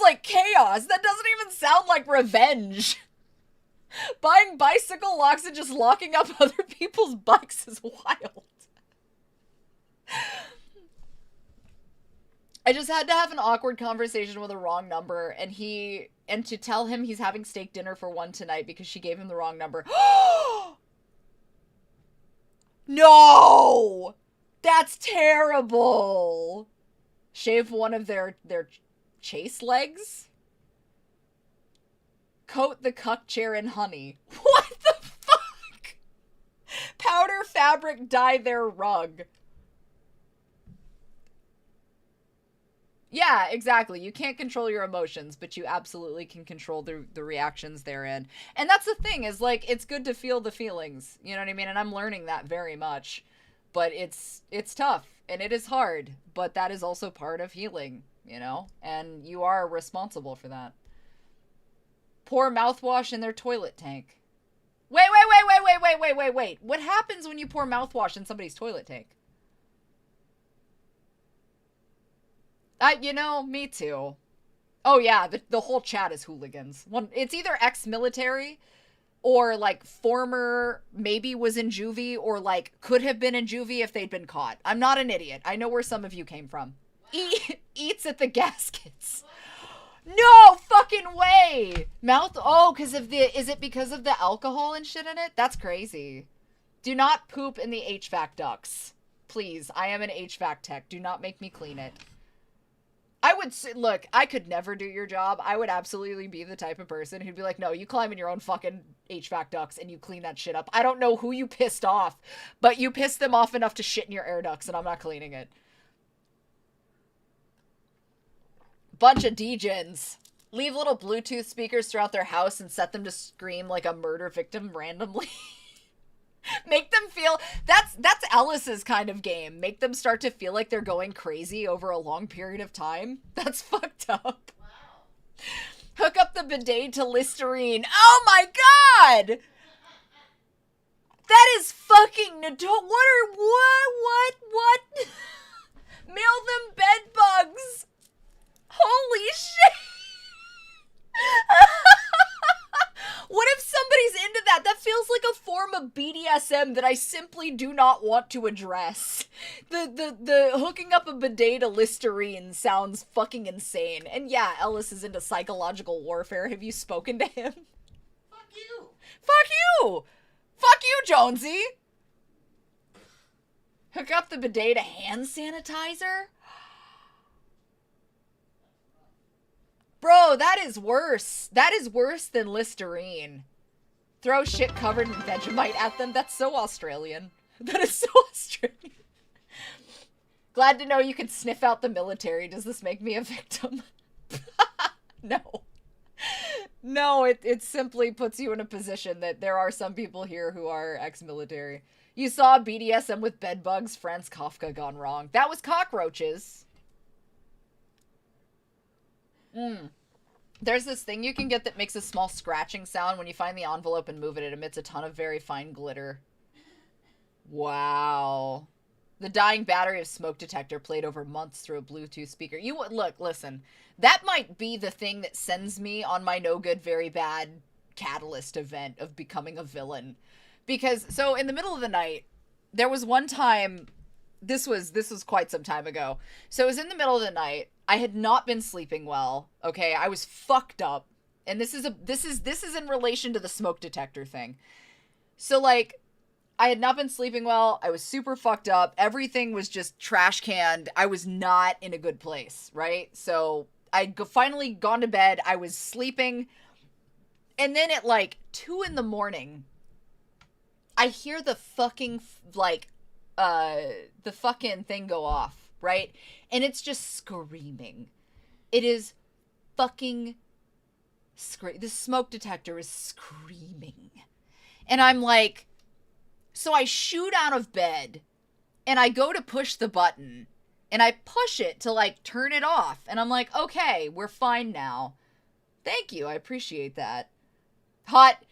like chaos. That doesn't even sound like revenge. Buying bicycle locks and just locking up other people's bikes is wild. I just had to have an awkward conversation with a wrong number, and to tell him he's having steak dinner for one tonight because she gave him the wrong number. No! That's terrible. Shave one of their chase legs? Coat the cuck chair in honey. What the fuck? Powder fabric dye their rug. Yeah, exactly. You can't control your emotions, but you absolutely can control the reactions therein. And that's the thing, is like, it's good to feel the feelings. You know what I mean? And I'm learning that very much. But it's tough, and it is hard, but that is also part of healing, you know? And you are responsible for that. Pour mouthwash in their toilet tank. Wait. What happens when you pour mouthwash in somebody's toilet tank? Me too. Oh yeah, the whole chat is hooligans. It's either ex-military or like former, maybe was in juvie, or like could have been in juvie if they'd been caught. I'm not an idiot. I know where some of you came from. Eats at the gaskets. No fucking way. Is it because of the alcohol and shit in it? That's crazy. Do not poop in the HVAC ducts. Please, I am an HVAC tech. Do not make me clean it. Look, I could never do your job. I would absolutely be the type of person who'd be like, no, you climb in your own fucking HVAC ducts and you clean that shit up. I don't know who you pissed off, but you pissed them off enough to shit in your air ducts, and I'm not cleaning it. Bunch of degens. Leave little Bluetooth speakers throughout their house and set them to scream like a murder victim randomly. Make them feel, that's Alice's kind of game. Make them start to feel like they're going crazy over a long period of time. That's fucked up. Wow. Hook up the bidet to Listerine. Oh my god! That is fucking what? Mail them bed bugs. Holy shit. What if somebody's into that? That feels like a form of BDSM that I simply do not want to address. The hooking up a bidet to Listerine sounds fucking insane. And yeah, Ellis is into psychological warfare. Have you spoken to him? Fuck you. Fuck you! Fuck you, Jonesy! Hook up the bidet to hand sanitizer? Bro, that is worse. That is worse than Listerine. Throw shit covered in Vegemite at them. That's so Australian. That is so Australian. Glad to know you can sniff out the military. Does this make me a victim? No. No, it simply puts you in a position that there are some people here who are ex-military. You saw BDSM with bedbugs, Franz Kafka gone wrong. That was cockroaches. There's this thing you can get that makes a small scratching sound when you find the envelope and move it. It emits a ton of very fine glitter. Wow. The dying battery of smoke detector played over months through a Bluetooth speaker. Listen. That might be the thing that sends me on my no good, very bad catalyst event of becoming a villain. Because, so in the middle of the night, there was one time, this was quite some time ago. So it was in the middle of the night. I had not been sleeping well. Okay, I was fucked up. And this is in relation to the smoke detector thing. So like, I had not been sleeping well. I was super fucked up. Everything was just trash canned. I was not in a good place, right? So I finally gone to bed. I was sleeping. And then at like 2 a.m, I hear the fucking, the fucking thing go off. right? And it's just screaming. It is fucking the smoke detector is screaming. And I'm like, so I shoot out of bed and I go to push the button and I push it to like turn it off. And I'm like, okay, we're fine now. Thank you. I appreciate that. Hot.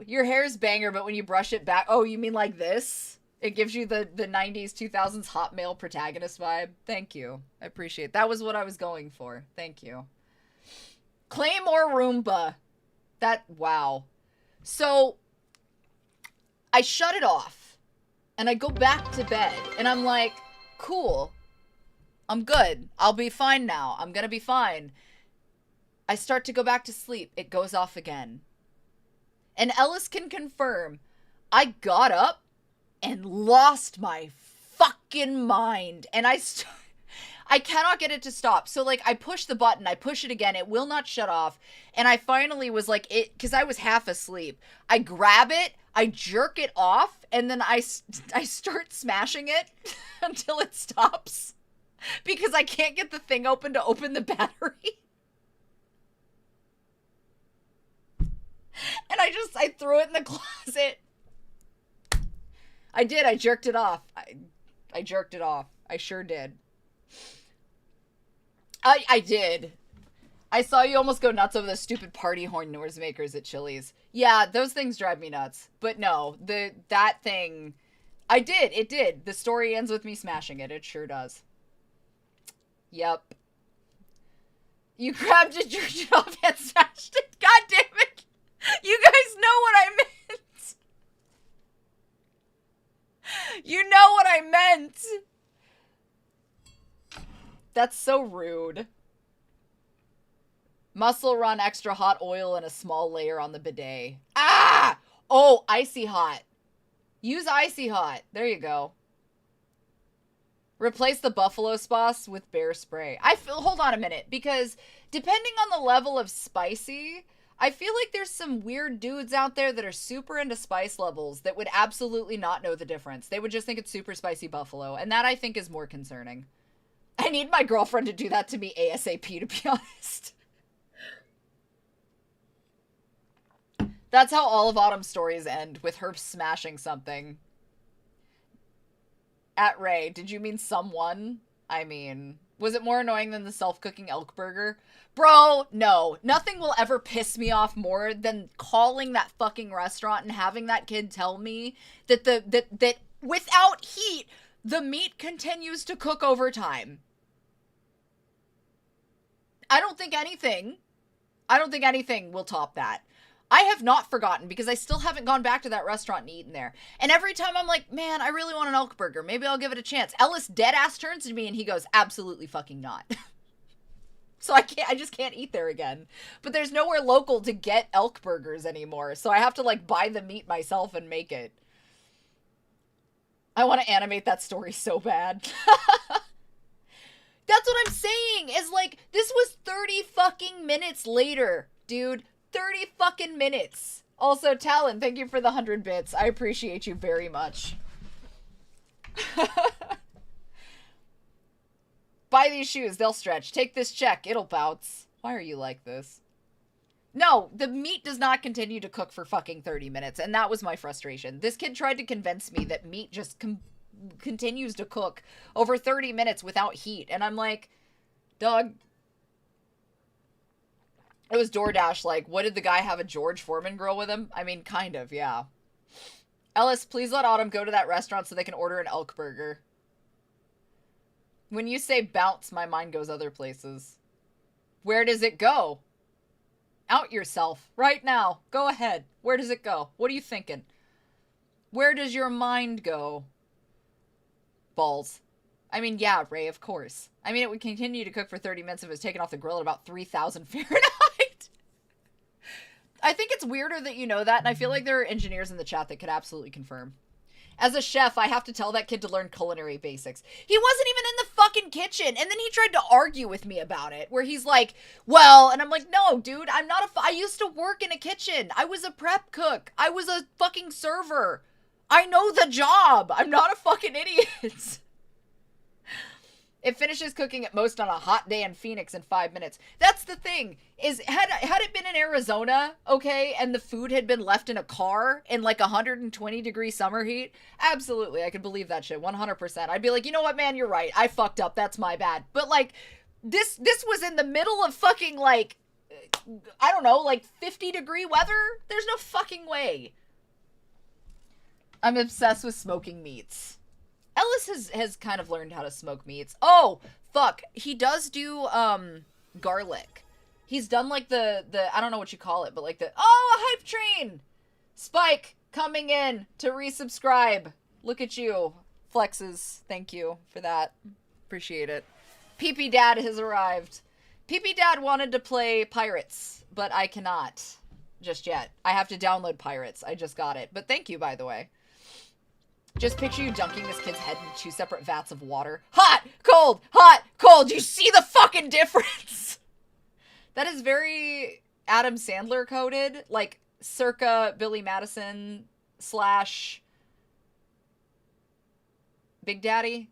Your hair's banger, but when you brush it back, oh, you mean like this? It gives you the 90s, 2000s hot male protagonist vibe. Thank you. I appreciate it. That was what I was going for. Thank you. Claymore Roomba. Wow. So, I shut it off, and I go back to bed, and I'm like, cool. I'm good. I'll be fine now. I'm gonna be fine. I start to go back to sleep. It goes off again. And Ellis can confirm, I got up and lost my fucking mind. And I cannot get it to stop. So, like, I push the button. I push it again. It will not shut off. And I finally was like, because I was half asleep. I grab it. I jerk it off. And then I start smashing it until it stops. Because I can't get the thing open to open the battery. And I threw it in the closet. I did. I jerked it off. I jerked it off. I sure did. I did. I saw you almost go nuts over the stupid party horn noisemakers at Chili's. Yeah, those things drive me nuts. But no, that thing, I did. It did. The story ends with me smashing it. It sure does. Yep. You grabbed it, jerked it off, and smashed it. God damn it. You guys know what I meant. You know what I meant. That's so rude. Muscle run extra hot oil and a small layer on the bidet. Ah! Oh, icy hot. Use icy hot. There you go. Replace the buffalo sauce with bear spray. Hold on a minute, because depending on the level of spicy, I feel like there's some weird dudes out there that are super into spice levels that would absolutely not know the difference. They would just think it's super spicy buffalo, and that I think is more concerning. I need my girlfriend to do that to me ASAP, to be honest. That's how all of Autumn's stories end, with her smashing something. At Ray, did you mean someone? I mean, was it more annoying than the self-cooking elk burger? Bro, no. Nothing will ever piss me off more than calling that fucking restaurant and having that kid tell me that that without heat, the meat continues to cook over time. I don't think anything will top that. I have not forgotten, because I still haven't gone back to that restaurant and eaten there. And every time I'm like, man, I really want an elk burger. Maybe I'll give it a chance. Ellis deadass turns to me and he goes, absolutely fucking not. So I just can't eat there again. But there's nowhere local to get elk burgers anymore. So I have to like buy the meat myself and make it. I want to animate that story so bad. That's what I'm saying, is like, this was 30 fucking minutes later, dude. 30 fucking minutes. Also, Talon, thank you for the 100 bits. I appreciate you very much. Buy these shoes. They'll stretch. Take this check. It'll bounce. Why are you like this? No, the meat does not continue to cook for fucking 30 minutes, and that was my frustration. This kid tried to convince me that meat just continues to cook over 30 minutes without heat, and I'm like, dog... It was DoorDash, like, what, did the guy have a George Foreman grill with him? I mean, kind of, yeah. Ellis, please let Autumn go to that restaurant so they can order an elk burger. When you say bounce, my mind goes other places. Where does it go? Out yourself, right now. Go ahead. Where does it go? What are you thinking? Where does your mind go? Balls. I mean, yeah, Ray, of course. I mean, it would continue to cook for 30 minutes if it was taken off the grill at about 3,000 Fahrenheit. I think it's weirder that you know that, and I feel like there are engineers in the chat that could absolutely confirm. As a chef, I have to tell that kid to learn culinary basics. He wasn't even in the fucking kitchen, and then he tried to argue with me about it, where he's like, well, and I'm like, no, dude, I'm not I used to work in a kitchen. I was a prep cook. I was a fucking server. I know the job. I'm not a fucking idiot. It finishes cooking at most on a hot day in Phoenix in 5 minutes. That's the thing, is had it been in Arizona, okay, and the food had been left in a car in like 120-degree summer heat, absolutely, I could believe that shit, 100%. I'd be like, you know what, man, you're right. I fucked up. That's my bad. But like, this was in the middle of fucking like, I don't know, like 50-degree weather? There's no fucking way. I'm obsessed with smoking meats. Ellis has kind of learned how to smoke meats. Oh, fuck. He does do, garlic. He's done, like, the I don't know what you call it, but, like, a hype train! Spike, coming in to resubscribe. Look at you. Flexes. Thank you for that. Appreciate it. PP Dad has arrived. PP Dad wanted to play Pirates, but I cannot just yet. I have to download Pirates. I just got it. But thank you, by the way. Just picture you dunking this kid's head in 2 separate vats of water. Hot! Cold! Hot! Cold! You see the fucking difference? That is very Adam Sandler coded. Like, circa Billy Madison / Big Daddy,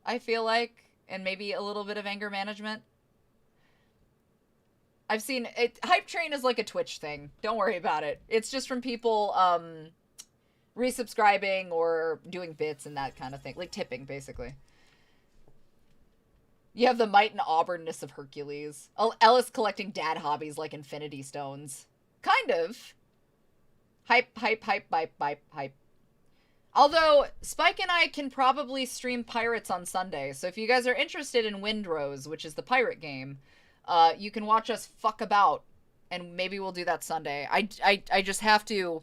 I feel like. And maybe a little bit of anger management. I've seen it. Hype Train is like a Twitch thing. Don't worry about it. It's just from people, resubscribing or doing bits and that kind of thing. Like tipping, basically. You have the might and auburnness of Hercules. Ellis collecting dad hobbies like Infinity Stones. Kind of. Hype. Although, Spike and I can probably stream Pirates on Sunday, so if you guys are interested in Windrose, which is the pirate game, you can watch us fuck about, and maybe we'll do that Sunday. I just have to...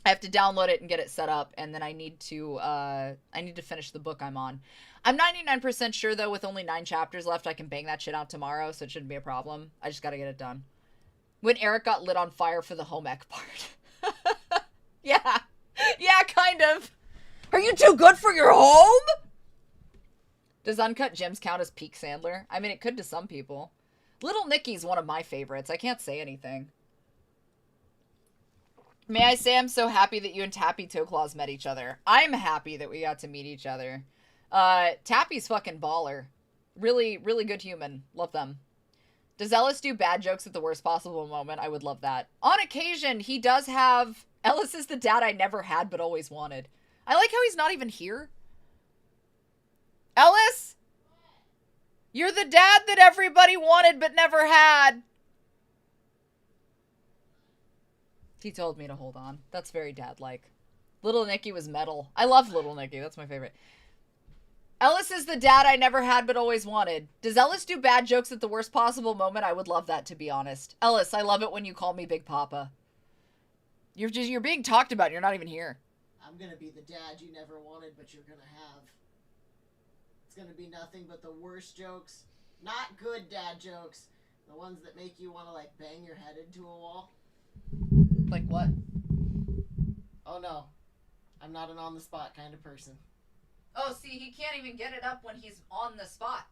I have to download it and get it set up, and then I need to finish the book I'm on. I'm 99% sure, though, with only 9 chapters left, I can bang that shit out tomorrow, so it shouldn't be a problem. I just gotta get it done. When Eric got lit on fire for the home ec part. Yeah. Yeah, kind of. Are you too good for your home? Does Uncut Gems count as peak Sandler? I mean, it could to some people. Little Nicky's one of my favorites. I can't say anything. May I say I'm so happy that you and Tappy Toe Claws met each other. I'm happy that we got to meet each other. Tappy's fucking baller. Really, really good human. Love them. Does Ellis do bad jokes at the worst possible moment? I would love that. On occasion, he does have... Ellis is the dad I never had but always wanted. I like how he's not even here. Ellis? You're the dad that everybody wanted but never had. He told me to hold on. That's very dad-like. Little Nicky was metal. I love Little Nicky. That's my favorite. Ellis is the dad I never had but always wanted. Does Ellis do bad jokes at the worst possible moment? I would love that, to be honest. Ellis, I love it when you call me Big Papa. You're being talked about. You're not even here. I'm gonna be the dad you never wanted, but you're gonna have. It's gonna be nothing but the worst jokes. Not good dad jokes. The ones that make you want to, like, bang your head into a wall. Like what? Oh no. I'm not an on-the-spot kind of person. Oh, see, he can't even get it up when he's on the spot.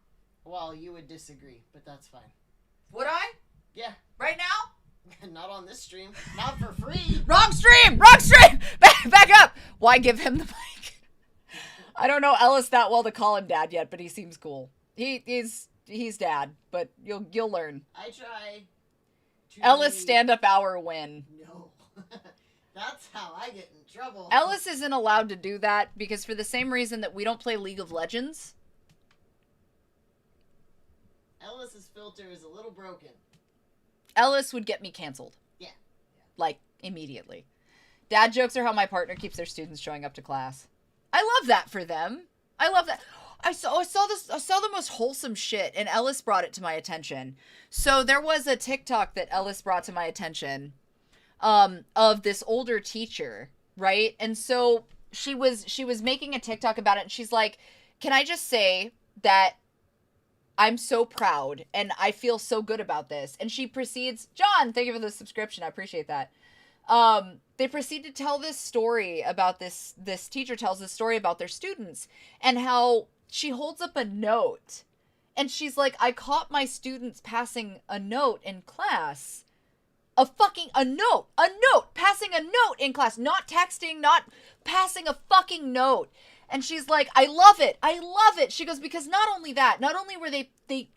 Well, you would disagree, but that's fine. Would I? Yeah. Right now? Not on this stream. Not for free. Wrong stream! Wrong stream! Back up! Why give him the mic? I don't know Ellis that well to call him dad yet, but he seems cool. He's dad, but you'll learn. I try to... Ellis stand-up hour win. No. That's how I get in trouble. Ellis isn't allowed to do that because for the same reason that we don't play League of Legends. Ellis's filter is a little broken. Ellis would get me canceled. Yeah. Like, immediately. Dad jokes are how my partner keeps their students showing up to class. I love that for them. I love that. I saw the most wholesome shit, and Ellis brought it to my attention. So there was a TikTok that Ellis brought to my attention of this older teacher, right? And so she was making a TikTok about it, and she's like, can I just say that I'm so proud, and I feel so good about this. And she proceeds, John, thank you for the subscription. I appreciate that. They proceed to tell this story about this teacher tells this story about their students and how she holds up a note and she's like, I caught my students passing a note in class. Passing a note in class, not texting, not passing a fucking note. And she's like, I love it. I love it. She goes, because not only that, not only were they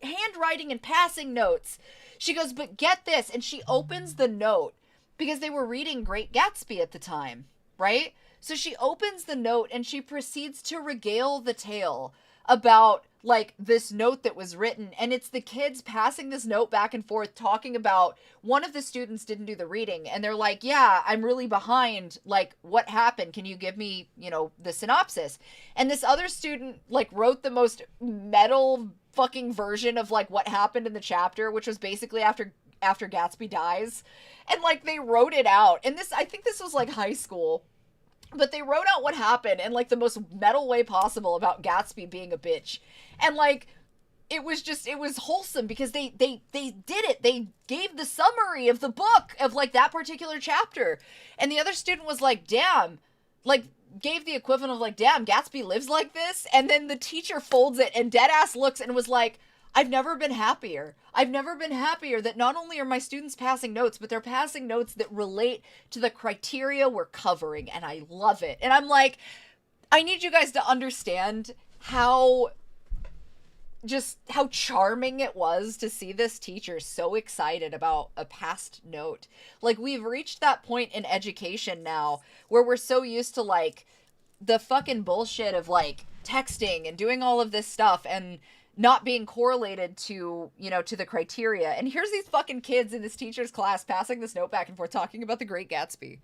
handwriting and passing notes, she goes, but get this. And she opens the note because they were reading Great Gatsby at the time, right? So she opens the note and she proceeds to regale the tale about like this note that was written, and it's the kids passing this note back and forth talking about one of the students didn't do the reading, and they're like, yeah, I'm really behind, like what happened, can you give me, you know, the synopsis? And this other student like wrote the most metal fucking version of like what happened in the chapter, which was basically after Gatsby dies, and like they wrote it out. And this, I think this was like high school, but they wrote out what happened in like the most metal way possible about Gatsby being a bitch. And like it was wholesome because they did it. They gave the summary of the book of like that particular chapter. And the other student was like, damn, like gave the equivalent of like, damn, Gatsby lives like this. And then the teacher folds it and deadass looks and was like, I've never been happier. I've never been happier that not only are my students passing notes, but they're passing notes that relate to the criteria we're covering. And I love it. And I'm like, I need you guys to understand how charming it was to see this teacher so excited about a past note. Like, we've reached that point in education now where we're so used to like the fucking bullshit of like texting and doing all of this stuff and not being correlated to, you know, to the criteria. And here's these fucking kids in this teacher's class passing this note back and forth talking about the Great Gatsby.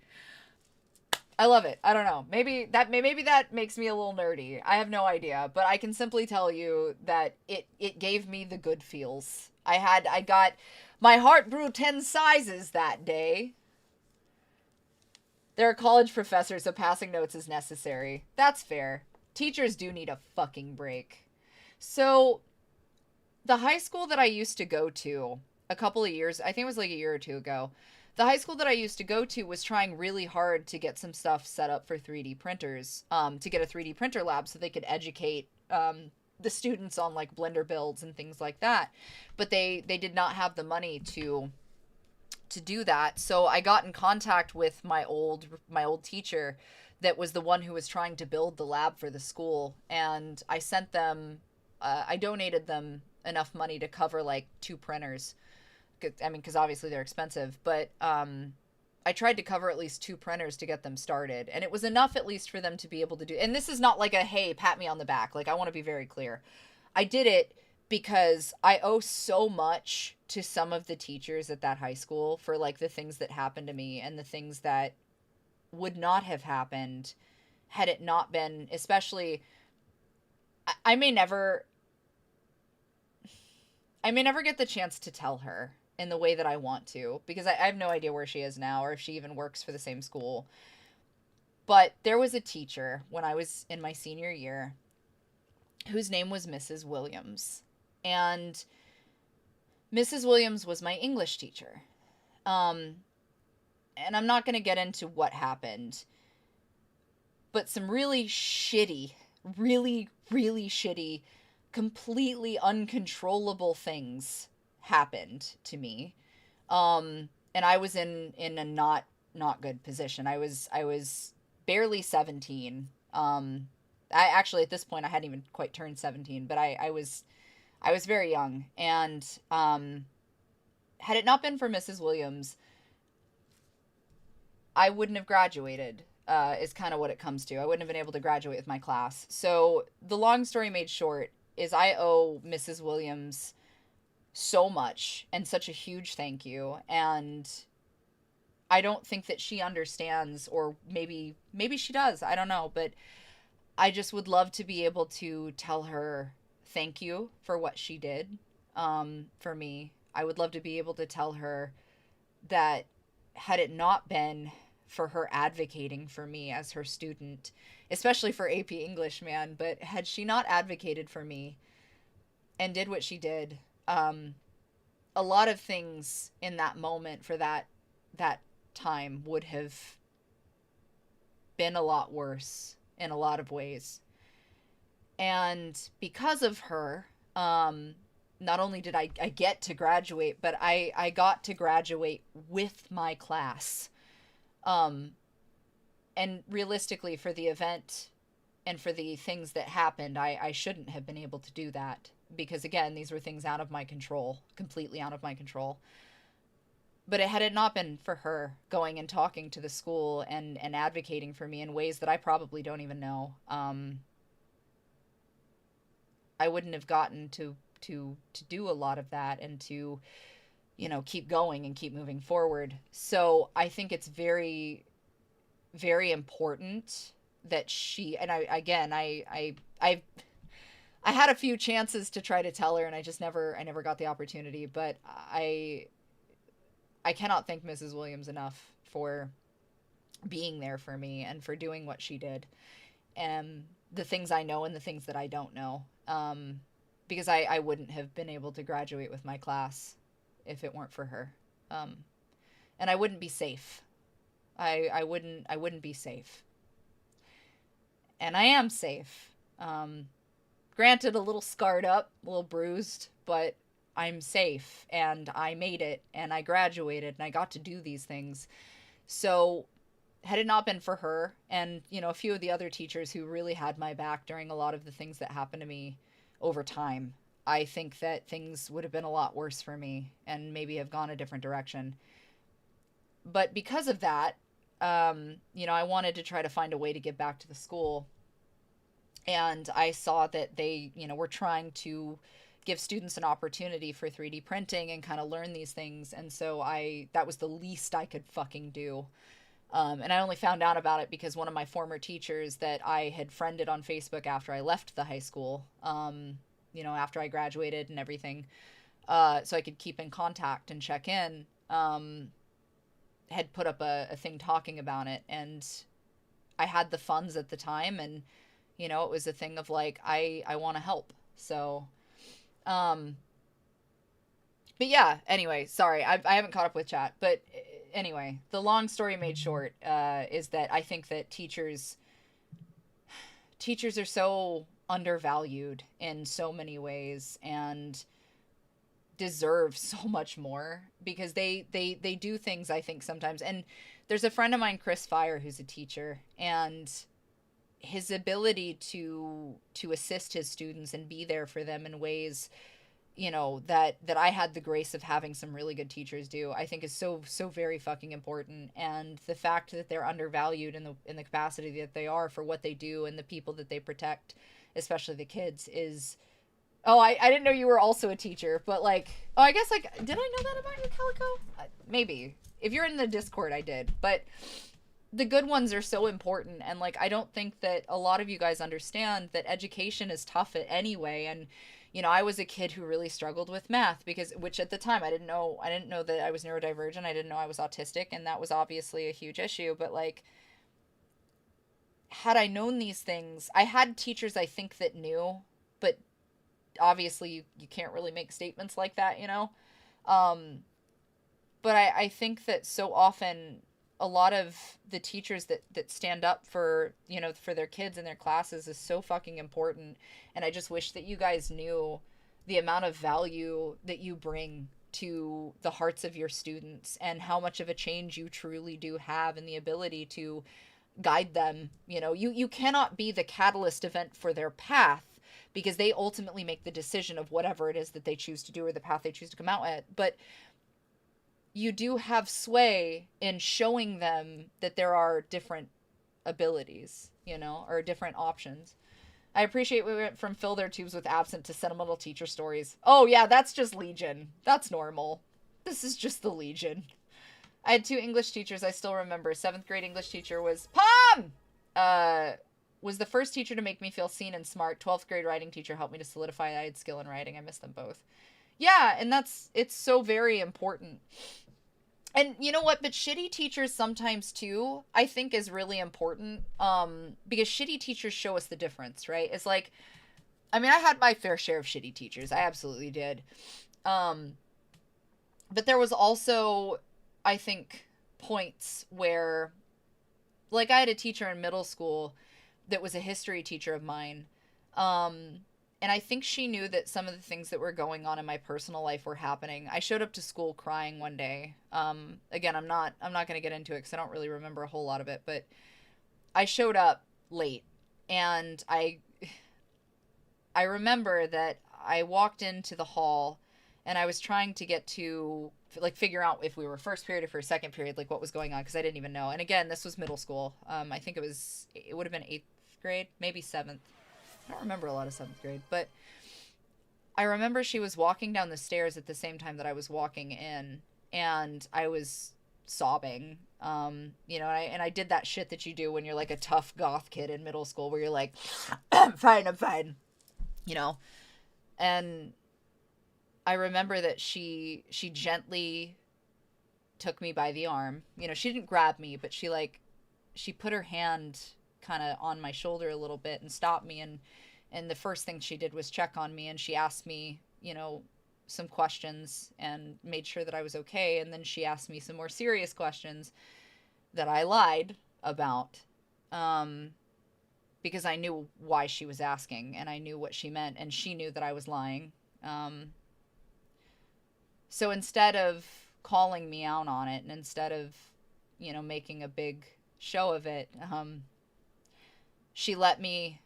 I love it. I don't know. Maybe that makes me a little nerdy. I have no idea, but I can simply tell you that it gave me the good feels. My heart grew 10 sizes that day. There are college professors, so passing notes is necessary. That's fair. Teachers do need a fucking break. So, the high school that I used to go to a couple of years, I think it was like a year or two ago, the high school that I used to go to was trying really hard to get some stuff set up for 3D printers, to get a 3D printer lab so they could educate the students on like Blender builds and things like that. But they did not have the money to do that. So I got in contact with my old teacher that was the one who was trying to build the lab for the school, and I sent them I donated them enough money to cover like 2 printers. I mean, because obviously they're expensive, but I tried to cover at least 2 printers to get them started, and it was enough at least for them to be able to do. And this is not like a, hey, pat me on the back. Like, I want to be very clear. I did it because I owe so much to some of the teachers at that high school for like the things that happened to me and the things that would not have happened had it not been, especially, I may never get the chance to tell her in the way that I want to, because I have no idea where she is now or if she even works for the same school. But there was a teacher when I was in my senior year whose name was Mrs. Williams. And Mrs. Williams was my English teacher. And I'm not going to get into what happened, but some really shitty, really, really shitty, completely uncontrollable things happened to me. And I was in a not good position. I was barely 17. I actually, at this point, I hadn't even quite turned 17, but I was very young. And had it not been for Mrs. Williams, I wouldn't have graduated, is kind of what it comes to. I wouldn't have been able to graduate with my class. So the long story made short is I owe Mrs. Williams so much and such a huge thank you. And I don't think that she understands, or maybe she does. I don't know. But I just would love to be able to tell her thank you for what she did for me. I would love to be able to tell her that had it not been for her advocating for me as her student, especially for AP English, man, but had she not advocated for me and did what she did, a lot of things in that moment for that time would have been a lot worse in a lot of ways. And because of her, not only did I get to graduate, but I got to graduate with my class. And realistically, for the event and for the things that happened, I shouldn't have been able to do that, because again, these were things out of my control, completely out of my control. But had it not been for her going and talking to the school and advocating for me in ways that I probably don't even know, I wouldn't have gotten to do a lot of that, and to, you know, keep going and keep moving forward. So I think it's very, very important that she, and I had a few chances to try to tell her, and I never got the opportunity, but I cannot thank Mrs. Williams enough for being there for me and for doing what she did, and the things I know and the things that I don't know, because I wouldn't have been able to graduate with my class if it weren't for her, and I wouldn't be safe. I wouldn't be safe, and I am safe. Granted, a little scarred up, a little bruised, but I'm safe, and I made it, and I graduated, and I got to do these things. So had it not been for her and, you know, a few of the other teachers who really had my back during a lot of the things that happened to me over time, I think that things would have been a lot worse for me and maybe have gone a different direction. But because of that, you know, I wanted to try to find a way to give back to the school. And I saw that they, you know, were trying to give students an opportunity for 3D printing and kind of learn these things. And so that was the least I could fucking do. And I only found out about it because one of my former teachers that I had friended on Facebook after I left the high school, you know, after I graduated and everything, so I could keep in contact and check in, had put up a thing talking about it. And I had the funds at the time, and, you know, it was a thing of like, I want to help. So, but yeah, anyway, sorry, I haven't caught up with chat, but anyway, the long story made short, is that I think that teachers are so undervalued in so many ways, and deserve so much more, because they do things, I think, sometimes. And there's a friend of mine, Chris Fire, who's a teacher, and his ability to assist his students and be there for them in ways, you know, that I had the grace of having some really good teachers do, I think is so very fucking important. And the fact that they're undervalued in the capacity that they are for what they do and the people that they protect, especially the kids, is... Oh, I didn't know you were also a teacher, but like, oh, I guess, like, did I know that about you, Calico? Maybe. If you're in the Discord, I did. But the good ones are so important, and like, I don't think that a lot of you guys understand that education is tough anyway. And, you know, I was a kid who really struggled with math, which at the time I didn't know that I was neurodivergent. I didn't know I was autistic, and that was obviously a huge issue. But like, had I known these things, I had teachers I think that knew, but obviously you can't really make statements like that, you know? But I think that so often a lot of the teachers that stand up for, you know, for their kids and their classes is so fucking important. And I just wish that you guys knew the amount of value that you bring to the hearts of your students, and how much of a change you truly do have, and the ability to guide them. You know, you cannot be the catalyst event for their path, because they ultimately make the decision of whatever it is that they choose to do or the path they choose to come out at. But you do have sway in showing them that there are different abilities, you know, or different options. I appreciate we went from fill their tubes with absent to sentimental teacher stories. Oh yeah, that's just Legion. That's normal. This is just the Legion. I had 2 English teachers I still remember. 7th grade English teacher was Pom! Was the first teacher to make me feel seen and smart. 12th grade writing teacher helped me to solidify I had skill in writing. I miss them both. Yeah, and it's so very important. And you know what? But shitty teachers sometimes too, I think, is really important. Because shitty teachers show us the difference, right? It's like, I mean, I had my fair share of shitty teachers. I absolutely did. But there was also, I think, points where, like, I had a teacher in middle school that was a history teacher of mine. And I think she knew that some of the things that were going on in my personal life were happening. I showed up to school crying one day. Again, I'm not going to get into it because I don't really remember a whole lot of it, but I showed up late And I remember that I walked into the hall and I was trying to get to, like, figure out if we were first period or for second period, like what was going on, because I didn't even know. And again, this was middle school. I think it would have been 8th grade, maybe 7th. I don't remember a lot of 7th grade, but I remember she was walking down the stairs at the same time that I was walking in, and I was sobbing. You know, and I did that shit that you do when you're like a tough goth kid in middle school, where you're like, I'm fine, you know. And I remember that she gently took me by the arm. You know, she didn't grab me, but she put her hand kind of on my shoulder a little bit and stopped me, and the first thing she did was check on me, and she asked me, you know, some questions and made sure that I was okay. And then she asked me some more serious questions that I lied about, because I knew why she was asking, and I knew what she meant, and she knew that I was lying. So instead of calling me out on it, and instead of, you know, making a big show of it, she let me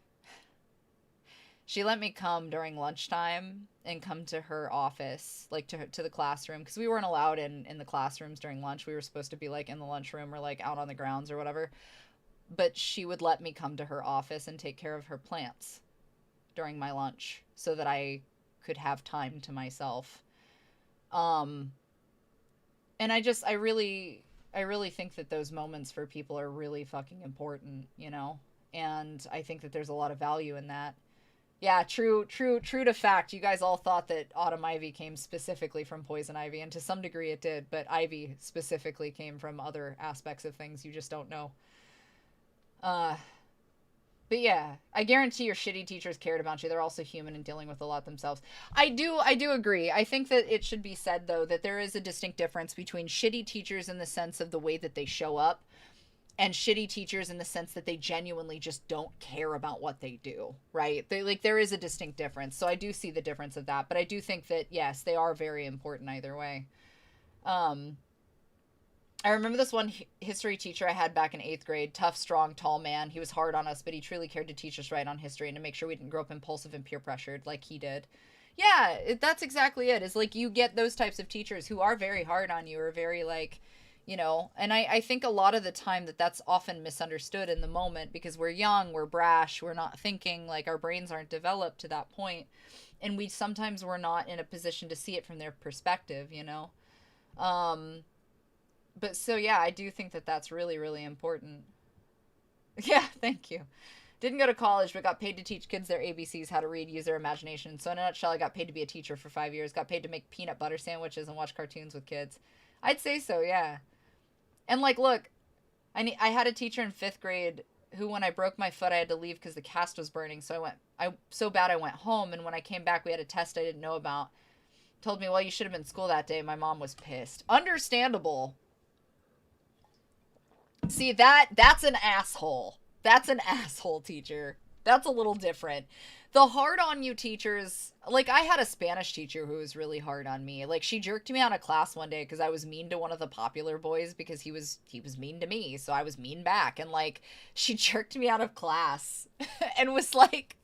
come during lunchtime and come to her office, like to the classroom, because we weren't allowed in the classrooms during lunch. We were supposed to be like in the lunchroom or like out on the grounds or whatever. But she would let me come to her office and take care of her plants during my lunch so that I could have time to myself. And I really think that those moments for people are really fucking important, you know? And I think that there's a lot of value in that. Yeah, true to fact. You guys all thought that autumn ivy came specifically from poison ivy, and to some degree it did, but ivy specifically came from other aspects of things you just don't know. But yeah, I guarantee your shitty teachers cared about you. They're also human and dealing with a lot themselves. I do agree. I think that it should be said, though, that there is a distinct difference between shitty teachers in the sense of the way that they show up, and shitty teachers in the sense that they genuinely just don't care about what they do, right? There is a distinct difference. So I do see the difference of that, but I do think that, yes, they are very important either way. I remember this one history teacher I had back in 8th grade, tough, strong, tall man. He was hard on us, but he truly cared to teach us right on history and to make sure we didn't grow up impulsive and peer pressured like he did. Yeah, that's exactly it. It's like you get those types of teachers who are very hard on you, or very like, you know, and I think a lot of the time that's often misunderstood in the moment, because we're young, we're brash, we're not thinking, like our brains aren't developed to that point, and we're not in a position to see it from their perspective, you know. But so yeah, I do think that that's really, really important. Yeah, thank you. Didn't go to college, but got paid to teach kids their ABCs, how to read, use their imagination. So in a nutshell, I got paid to be a teacher for 5 years, got paid to make peanut butter sandwiches and watch cartoons with kids. I'd say so, yeah. And like, look, I had a teacher in 5th grade who, when I broke my foot, I had to leave because the cast was burning. So so bad I went home, and when I came back, we had a test I didn't know about. Told me, well, you should have been in school that day. My mom was pissed. Understandable. See, that's an asshole. That's an asshole teacher. That's a little different. The hard on you teachers, like I had a Spanish teacher who was really hard on me. Like she jerked me out of class one day because I was mean to one of the popular boys because he was mean to me. So I was mean back, and like she jerked me out of class and was like,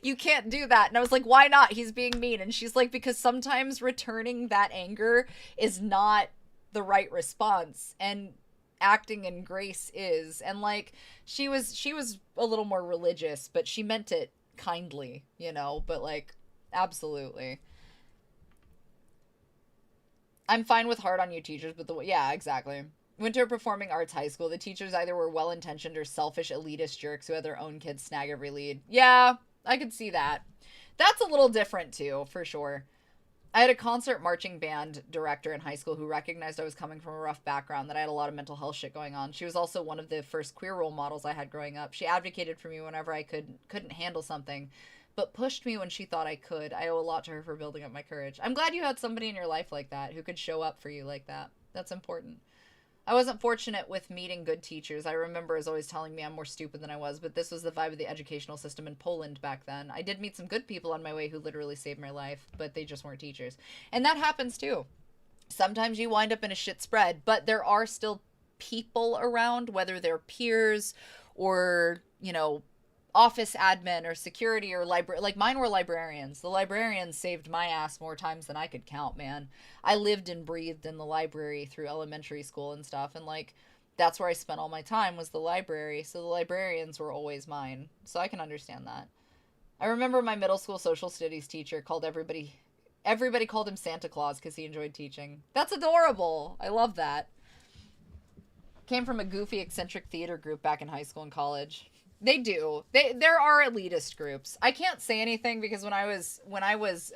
you can't do that. And I was like, why not? He's being mean. And she's like, because sometimes returning that anger is not the right response, and acting in grace is. And like she was a little more religious, but she meant it kindly, you know. But like, absolutely, I'm fine with hard on you teachers, but yeah, exactly. Went to a performing arts high school. The teachers either were well-intentioned or selfish elitist jerks who had their own kids snag every lead. Yeah, I could see that. That's a little different too, for sure. I had a concert marching band director in high school who recognized I was coming from a rough background, that I had a lot of mental health shit going on. She was also one of the first queer role models I had growing up. She advocated for me whenever I couldn't handle something, but pushed me when she thought I could. I owe a lot to her for building up my courage. I'm glad you had somebody in your life like that who could show up for you like that. That's important. I wasn't fortunate with meeting good teachers. I remember as always telling me I'm more stupid than I was, but this was the vibe of the educational system in Poland back then. I did meet some good people on my way who literally saved my life, but they just weren't teachers. And that happens too. Sometimes you wind up in a shit spread, but there are still people around, whether they're peers or, you know, office admin or security or library. Like, mine were librarians. The librarians saved my ass more times than I could count, man. I lived and breathed in the library through elementary school and stuff, and, like, that's where I spent all my time, was the library. So the librarians were always mine. So I can understand that. I remember my middle school social studies teacher called everybody called him Santa Claus because he enjoyed teaching. That's adorable. I love that. Came from a goofy, eccentric theater group back in high school and college. They do. There are elitist groups. I can't say anything because when I was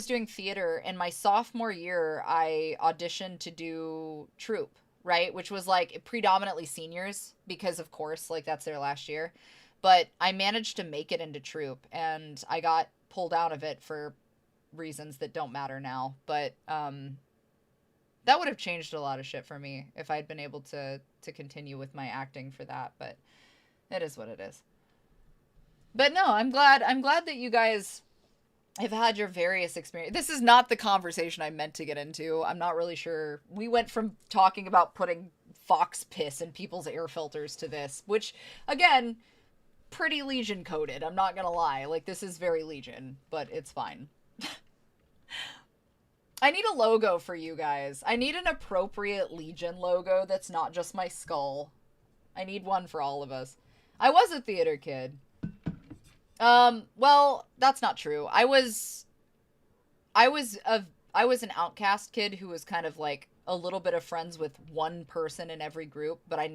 doing theater in my sophomore year, I auditioned to do troupe, right? Which was like predominantly seniors because, of course, like, that's their last year. But I managed to make it into troupe, and I got pulled out of it for reasons that don't matter now. But that would have changed a lot of shit for me if I'd been able to continue with my acting for that. But it is what it is. But no, I'm glad that you guys have had your various experiences. This is not the conversation I meant to get into. I'm not really sure. We went from talking about putting fox piss in people's air filters to this, which, again, pretty Legion coded. I'm not gonna lie. Like, this is very Legion, but it's fine. I need a logo for you guys. I need an appropriate Legion logo that's not just my skull. I need one for all of us. I was a theater kid. Well, that's not true. I was an outcast kid who was kind of like a little bit of friends with one person in every group, but I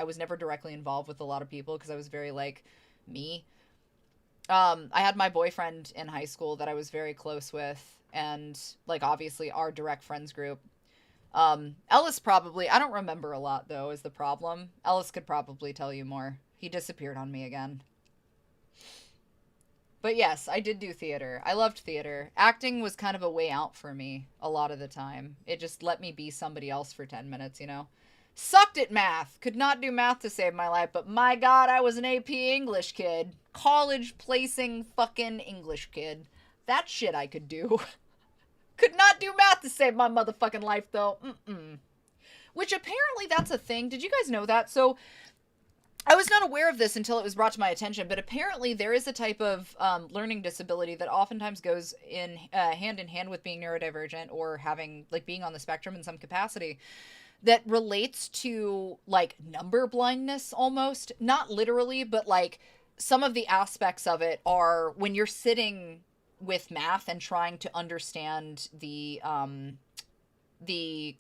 was never directly involved with a lot of people because I was very, like, me. I had my boyfriend in high school that I was very close with, and, like, obviously our direct friends group. Ellis probably, I don't remember a lot, though, is the problem. Ellis could probably tell you more. He disappeared on me again. But yes, I did do theater. I loved theater. Acting was kind of a way out for me a lot of the time. It just let me be somebody else for 10 minutes, you know? Sucked at math. Could not do math to save my life, but my God, I was an AP English kid. College placing fucking English kid. That shit I could do. Could not do math to save my motherfucking life, though. Which apparently that's a thing. Did you guys know that? So I was not aware of this until it was brought to my attention, but apparently there is a type of learning disability that oftentimes goes in hand with being neurodivergent or having, like, being on the spectrum in some capacity that relates to, like, number blindness almost. Not literally, but, like, some of the aspects of it are when you're sitting with math and trying to understand the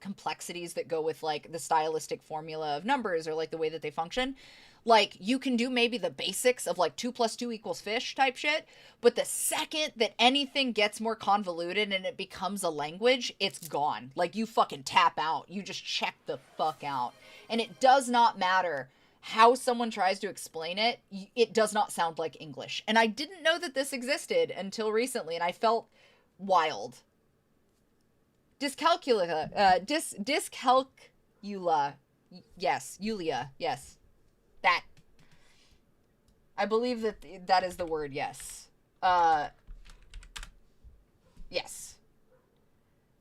complexities that go with, like, the stylistic formula of numbers or, like, the way that they function. Like, you can do maybe the basics of, like, 2 + 2 = fish type shit, but the second that anything gets more convoluted and it becomes a language, it's gone. Like, you fucking tap out. You just check the fuck out. And it does not matter how someone tries to explain it, it does not sound like English. And I didn't know that this existed until recently, and I felt wild. Dyscalculia. Yes. Yulia. Yes. That. I believe that is the word, yes. Yes.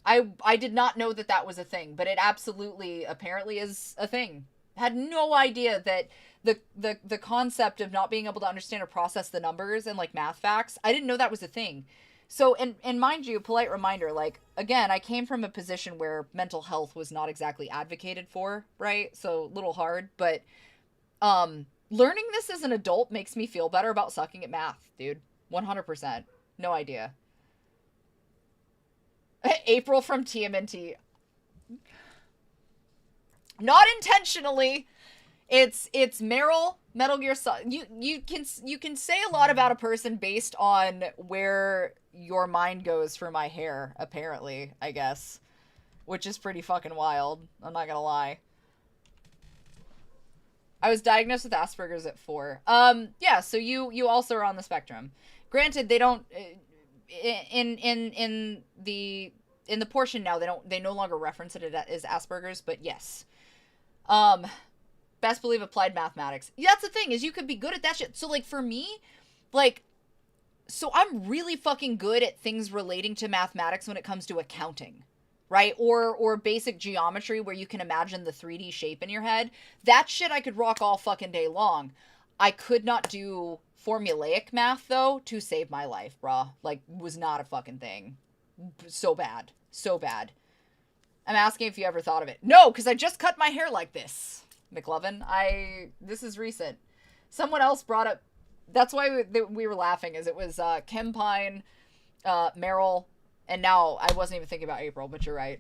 I did not know that was a thing, but it absolutely, apparently, is a thing. Had no idea that the concept of not being able to understand or process the numbers and, like, math facts, I didn't know that was a thing. So, and mind you, polite reminder, like, again, I came from a position where mental health was not exactly advocated for, right? So, a little hard, but learning this as an adult makes me feel better about sucking at math, dude. 100%. No idea. April from TMNT. Not intentionally. It's Meryl, Metal Gear Solid. You can say a lot about a person based on where your mind goes for my hair, apparently, I guess. Which is pretty fucking wild. I'm not gonna lie. I was diagnosed with Asperger's at 4. Yeah, so you also are on the spectrum. Granted, they don't in the portion now, they no longer reference it as Asperger's, but yes. Best believe applied mathematics. Yeah, that's the thing, is you could be good at that shit. So, like, for me, like, so I'm really fucking good at things relating to mathematics when it comes to accounting, right? Or basic geometry where you can imagine the 3D shape in your head. That shit I could rock all fucking day long. I could not do formulaic math, though, to save my life, brah. Like, was not a fucking thing. So bad. So bad. I'm asking if you ever thought of it. No, because I just cut my hair like this, McLovin. This is recent. Someone else brought up, that's why we were laughing, is it was Kim Pine, Meryl, and now I wasn't even thinking about April, but you're right.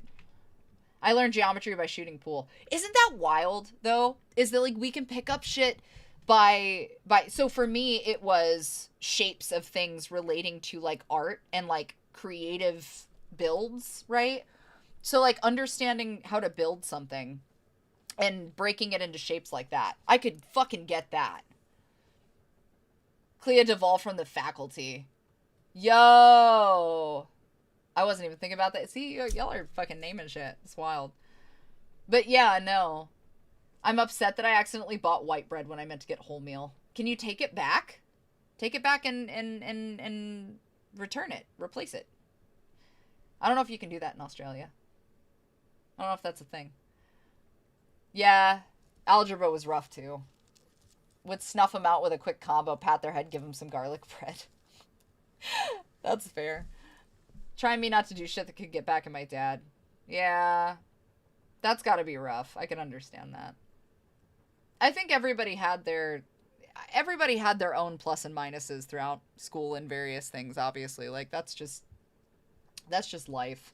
I learned geometry by shooting pool. Isn't that wild, though? Is that, like, we can pick up shit by so for me it was shapes of things relating to like art and like creative builds, right? So like understanding how to build something and breaking it into shapes like that, I could fucking get that. Clea Duvall from the faculty. Yo, I wasn't even thinking about that. See, y'all are fucking naming shit. It's wild. But yeah, no, I'm upset that I accidentally bought white bread when I meant to get wholemeal. Can you take it back? Take it back and return it. Replace it. I don't know if you can do that in Australia. I don't know if that's a thing. Yeah, algebra was rough too. Would snuff them out with a quick combo, pat their head, give them some garlic bread. That's fair. Trying me not to do shit that could get back at my dad. Yeah, that's gotta be rough. I can understand that. I think everybody had their own plus and minuses throughout school and various things, obviously. Like, that's just life.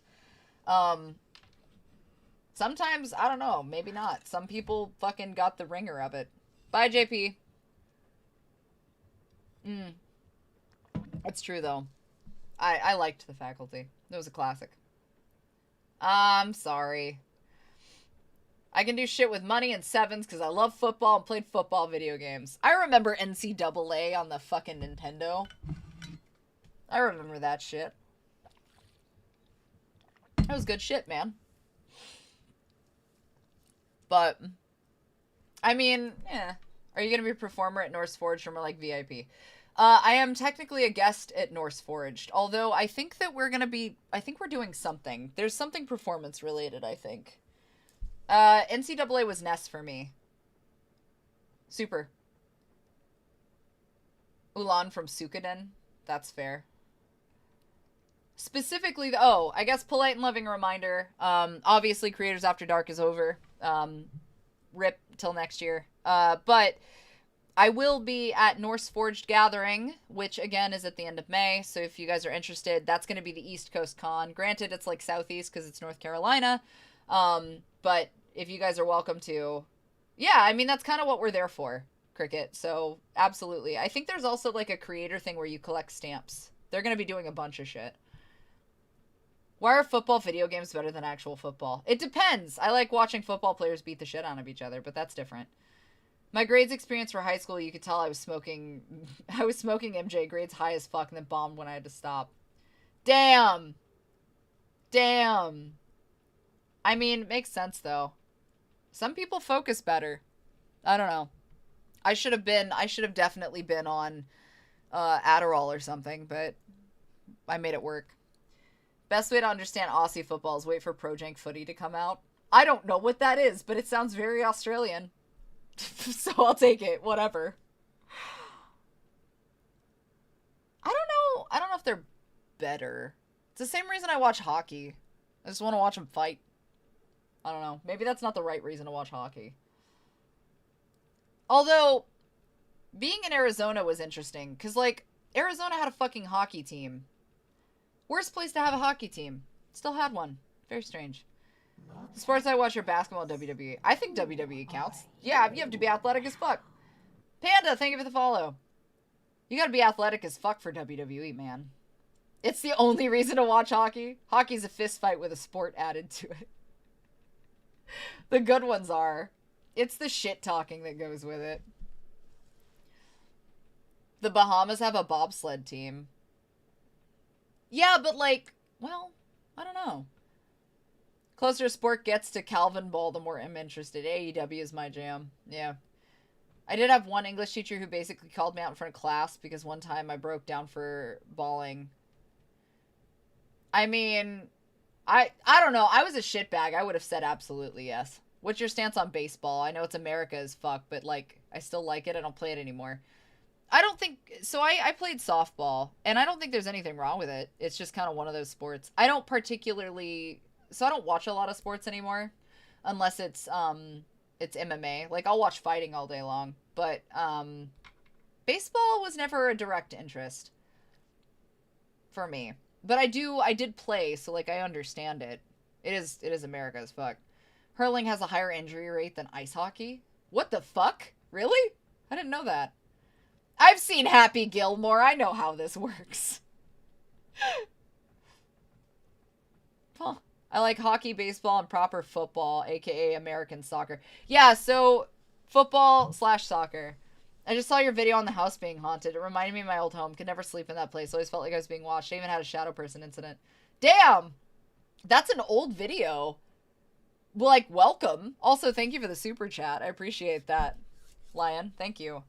Sometimes, I don't know, maybe not. Some people fucking got the ringer of it. Bye, JP. It's true, though. I liked the faculty. It was a classic. I'm sorry. I can do shit with money and sevens because I love football and played football video games. I remember NCAA on the fucking Nintendo. I remember that shit. That was good shit, man. But, I mean, yeah. Are you going to be a performer at Norse Forged or more like VIP? I am technically a guest at Norse Forged, although I think that we're going to be, I think we're doing something. There's something performance related, I think. NCAA was Ness for me. Super. Ulan from Suikoden. That's fair. Specifically, I guess polite and loving reminder. Obviously, Creators After Dark is over. Rip till next year. But I will be at Norse Forged Gathering, which again is at the end of May. So if you guys are interested, that's going to be the East Coast Con. Granted, it's like Southeast because it's North Carolina. But if you guys are welcome to, yeah, I mean, that's kind of what we're there for, Cricket. So absolutely. I think there's also like a creator thing where you collect stamps. They're going to be doing a bunch of shit. Why are football video games better than actual football? It depends. I like watching football players beat the shit out of each other, but that's different. My grades experience for high school, you could tell I was smoking MJ, grades high as fuck, and then bombed when I had to stop. Damn. I mean, it makes sense, though. Some people focus better. I don't know. I should have definitely been on Adderall or something, but I made it work. Best way to understand Aussie football is wait for Projank Footy to come out. I don't know what that is, but it sounds very Australian. So I'll take it. Whatever. I don't know if they're better. It's the same reason I watch hockey. I just want to watch them fight. I don't know. Maybe that's not the right reason to watch hockey. Although, being in Arizona was interesting. Because, like, Arizona had a fucking hockey team. Worst place to have a hockey team. Still had one. Very strange. The sports I watch are basketball and WWE. I think WWE counts. Yeah, you have to be athletic as fuck. Panda, thank you for the follow. You gotta be athletic as fuck for WWE, man. It's the only reason to watch hockey. Hockey's a fist fight with a sport added to it. The good ones are. It's the shit talking that goes with it. The Bahamas have a bobsled team. Yeah, but like, well, I don't know. Closer a sport gets to Calvin Ball, the more I'm interested. AEW is my jam. Yeah. I did have one English teacher who basically called me out in front of class because one time I broke down for bawling. I mean, I don't know. I was a shitbag. I would have said absolutely yes. What's your stance on baseball? I know it's America as fuck, but, like, I still like it. I don't play it anymore. I don't think... So I played softball, and I don't think there's anything wrong with it. It's just kind of one of those sports. I don't particularly... So I don't watch a lot of sports anymore, unless it's MMA. Like, I'll watch fighting all day long, but baseball was never a direct interest for me. But I did play, so, like, I understand it. It is America as fuck. Hurling has a higher injury rate than ice hockey? What the fuck? Really? I didn't know that. I've seen Happy Gilmore. I know how this works. Huh. I like hockey, baseball, and proper football, aka American soccer. Yeah, so football/soccer. I just saw your video on the house being haunted. It reminded me of my old home. Could never sleep in that place. Always felt like I was being watched. I even had a shadow person incident. Damn! That's an old video. Well, like, welcome. Also, thank you for the super chat. I appreciate that, Lion. Thank you.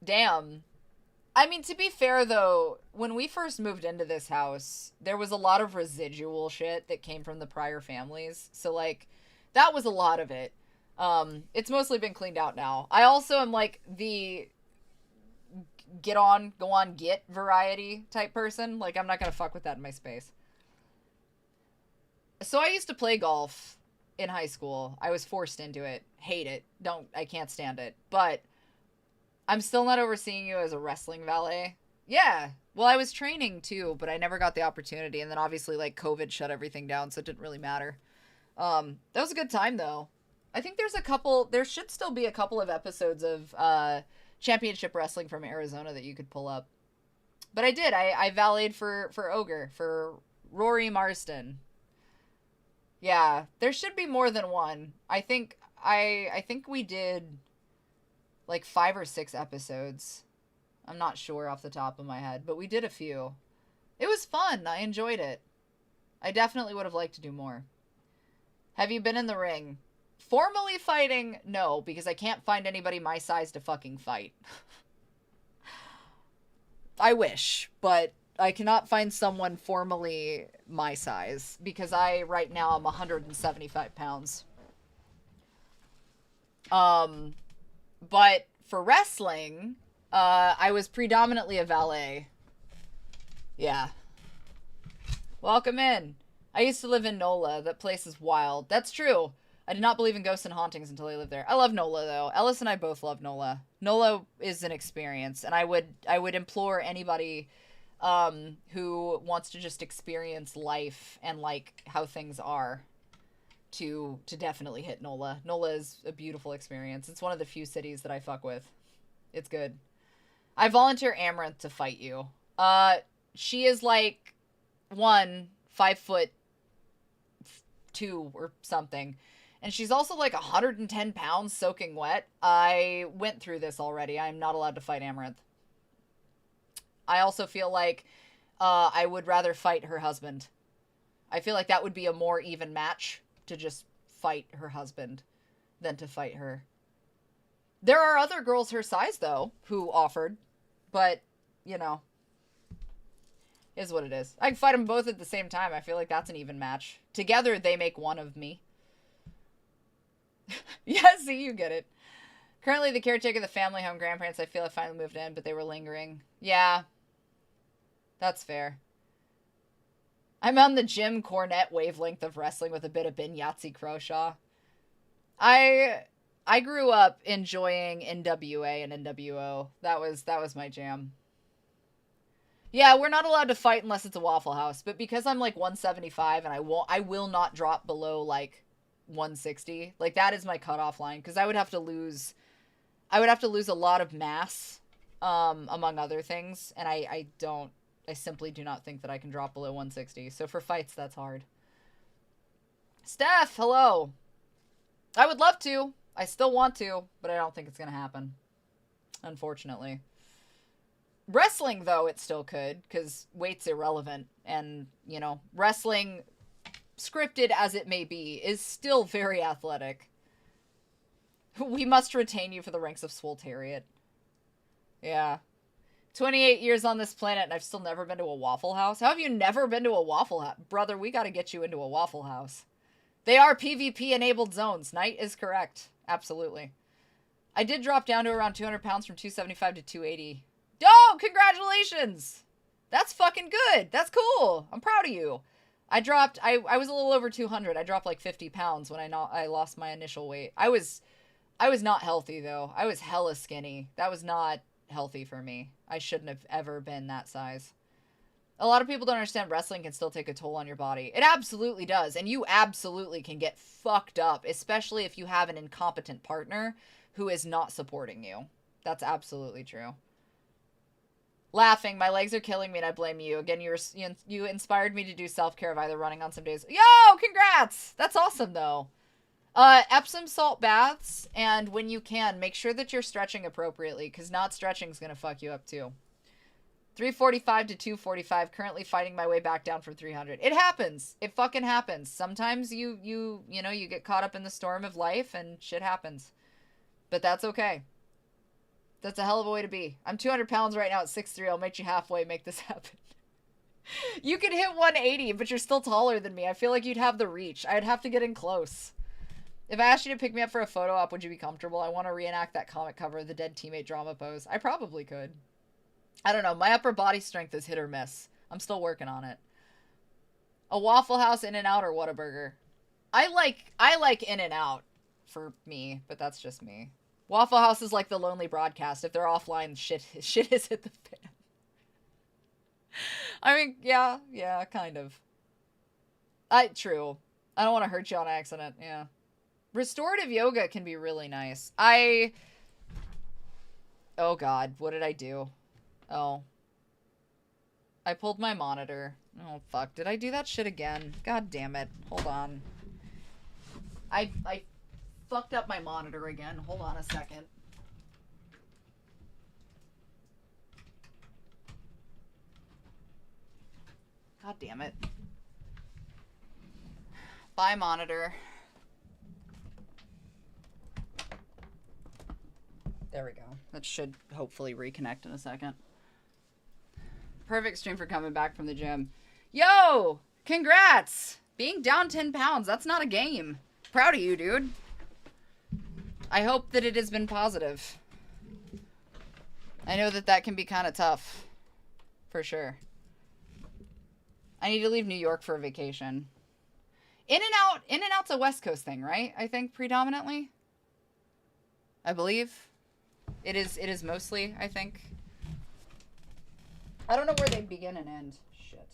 Damn. I mean, to be fair, though, when we first moved into this house, there was a lot of residual shit that came from the prior families. So, like, that was a lot of it. It's mostly been cleaned out now. I also am, like, the go on, get variety type person. Like, I'm not gonna fuck with that in my space. So I used to play golf in high school. I was forced into it. Hate it. I can't stand it. But I'm still not overseeing you as a wrestling valet. Yeah. Well, I was training too, but I never got the opportunity. And then obviously, like, COVID shut everything down, so it didn't really matter. That was a good time, though. I think there should still be a couple of episodes of championship wrestling from Arizona that you could pull up. But I did. I valeted for Ogre, for Rory Marston. Yeah, there should be more than one. I think we did like 5 or 6 episodes. I'm not sure off the top of my head, but we did a few. It was fun. I enjoyed it. I definitely would have liked to do more. Have you been in the ring? Formally fighting? No, because I can't find anybody my size to fucking fight. I wish, but I cannot find someone formally my size because right now I'm 175 pounds. But for wrestling, I was predominantly a valet. Yeah. Welcome in. I used to live in NOLA. That place is wild. That's true. I did not believe in ghosts and hauntings until I lived there. I love NOLA, though. Ellis and I both love NOLA. NOLA is an experience, and I would implore anybody who wants to just experience life and, like, how things are to definitely hit NOLA. NOLA is a beautiful experience. It's one of the few cities that I fuck with. It's good. I volunteer Amaranth to fight you. She is, like, 5'2" or something. And she's also like 110 pounds soaking wet. I went through this already. I'm not allowed to fight Amaranth. I also feel like I would rather fight her husband. I feel like that would be a more even match to just fight her husband than to fight her. There are other girls her size, though, who offered. But, you know, is what it is. I can fight them both at the same time. I feel like that's an even match. Together, they make one of me. Yeah, see, you get it. Currently the caretaker of the family home. Grandparents, I feel, have finally moved in, but they were lingering. Yeah. That's fair. I'm on the Jim Cornette wavelength of wrestling with a bit of Ben Yahtzee Croshaw. I grew up enjoying NWA and NWO. That was my jam. Yeah, we're not allowed to fight unless it's a Waffle House, but because I'm like 175 and I will not drop below like 160. Like, that is my cutoff line, because I would have to lose a lot of mass, among other things, and I simply do not think that I can drop below 160. So for fights, that's hard. Steph, hello. I would love to. I still want to, but I don't think it's gonna happen, unfortunately. Wrestling, though, it still could, because weight's irrelevant, and, you know, wrestling, scripted as it may be, is still very athletic. We must retain you for the ranks of Swoltariat. Yeah. 28 years on this planet, and I've still never been to a Waffle House? How have you never been to a Waffle House? Brother, we gotta get you into a Waffle House. They are PvP enabled zones. Knight is correct. Absolutely. I did drop down to around 200 pounds from 275 to 280. Oh, congratulations! That's fucking good. That's cool. I'm proud of you. I was a little over 200. I dropped like 50 pounds when I lost my initial weight. I was not healthy though. I was hella skinny. That was not healthy for me. I shouldn't have ever been that size. A lot of people don't understand wrestling can still take a toll on your body. It absolutely does. And you absolutely can get fucked up, especially if you have an incompetent partner who is not supporting you. That's absolutely true. Laughing, my legs are killing me and I blame you. Again, you inspired me to do self-care of either running on some days. Yo, congrats! That's awesome though. Epsom salt baths, and when you can, make sure that you're stretching appropriately, because not stretching is going to fuck you up too. 345 to 245, currently fighting my way back down from 300. It happens. It fucking happens. Sometimes you get caught up in the storm of life and shit happens. But that's okay. That's a hell of a way to be. I'm 200 pounds right now at 6'3". I'll meet you halfway, make this happen. You could hit 180, but you're still taller than me. I feel like you'd have the reach. I'd have to get in close. If I asked you to pick me up for a photo op, would you be comfortable? I want to reenact that comic cover of the dead teammate drama pose. I probably could. I don't know. My upper body strength is hit or miss. I'm still working on it. A Waffle House, In-N-Out, or Whataburger? I like In-N-Out for me, but that's just me. Waffle House is like the Lonely Broadcast. If they're offline, shit has hit the fan. I mean, yeah, kind of. True. I don't want to hurt you on accident, yeah. Restorative yoga can be really nice. Oh god, what did I do? Oh. I pulled my monitor. Oh, fuck. Did I do that shit again? God damn it. Hold on. I fucked up my monitor again. Hold on a second. God damn it. Bye, monitor. There we go. That should hopefully reconnect in a second. Perfect stream for coming back from the gym. Yo! Congrats! Being down 10 pounds, that's not a game. Proud of you, dude. I hope that it has been positive. I know that can be kind of tough. For sure. I need to leave New York for a vacation. In-N-Out's a West Coast thing, right? I think predominantly. I believe. It is mostly, I think. I don't know where they begin and end. Shit.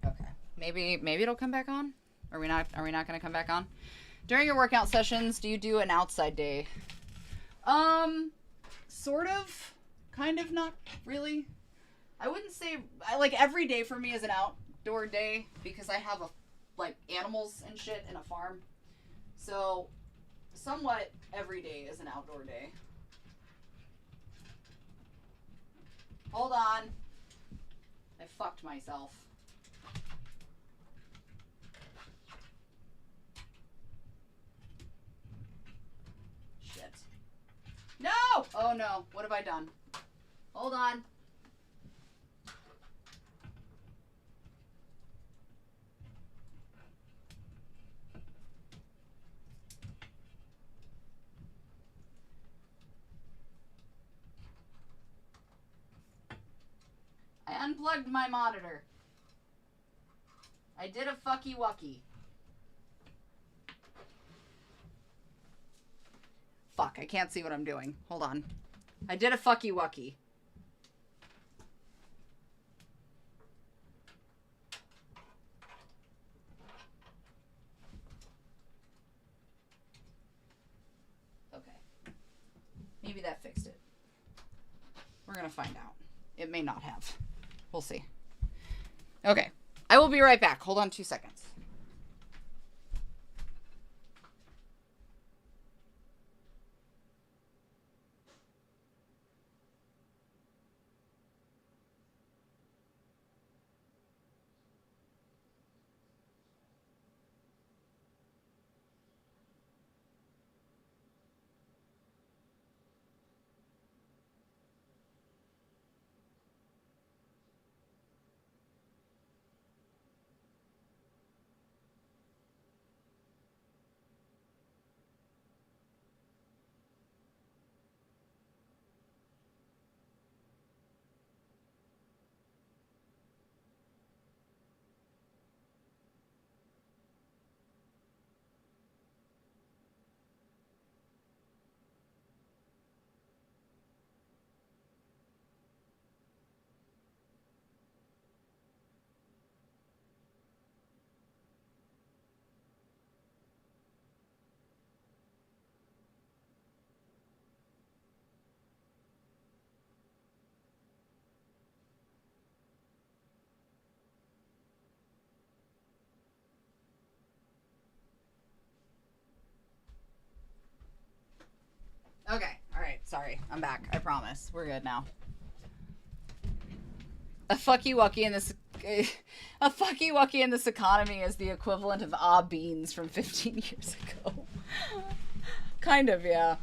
Okay. Maybe it'll come back on? Are we not gonna come back on? During your workout sessions, do you do an outside day? Sort of. Kind of, not really. I wouldn't say, like, every day for me is an outdoor day because I have animals and shit in a farm. So, somewhat every day is an outdoor day. Hold on. I fucked myself. Shit. No! Oh no. What have I done? Hold on. I unplugged my monitor. I did a fucky wucky. Fuck, I can't see what I'm doing. Hold on. I did a fucky wucky. Okay. Maybe that fixed it. We're gonna find out. It may not have. We'll see. Okay. I will be right back. Hold on 2 seconds. sorry. I'm back. I promise. We're good now. A fucky wucky in this economy is the equivalent of beans from 15 years ago. Kind of, yeah.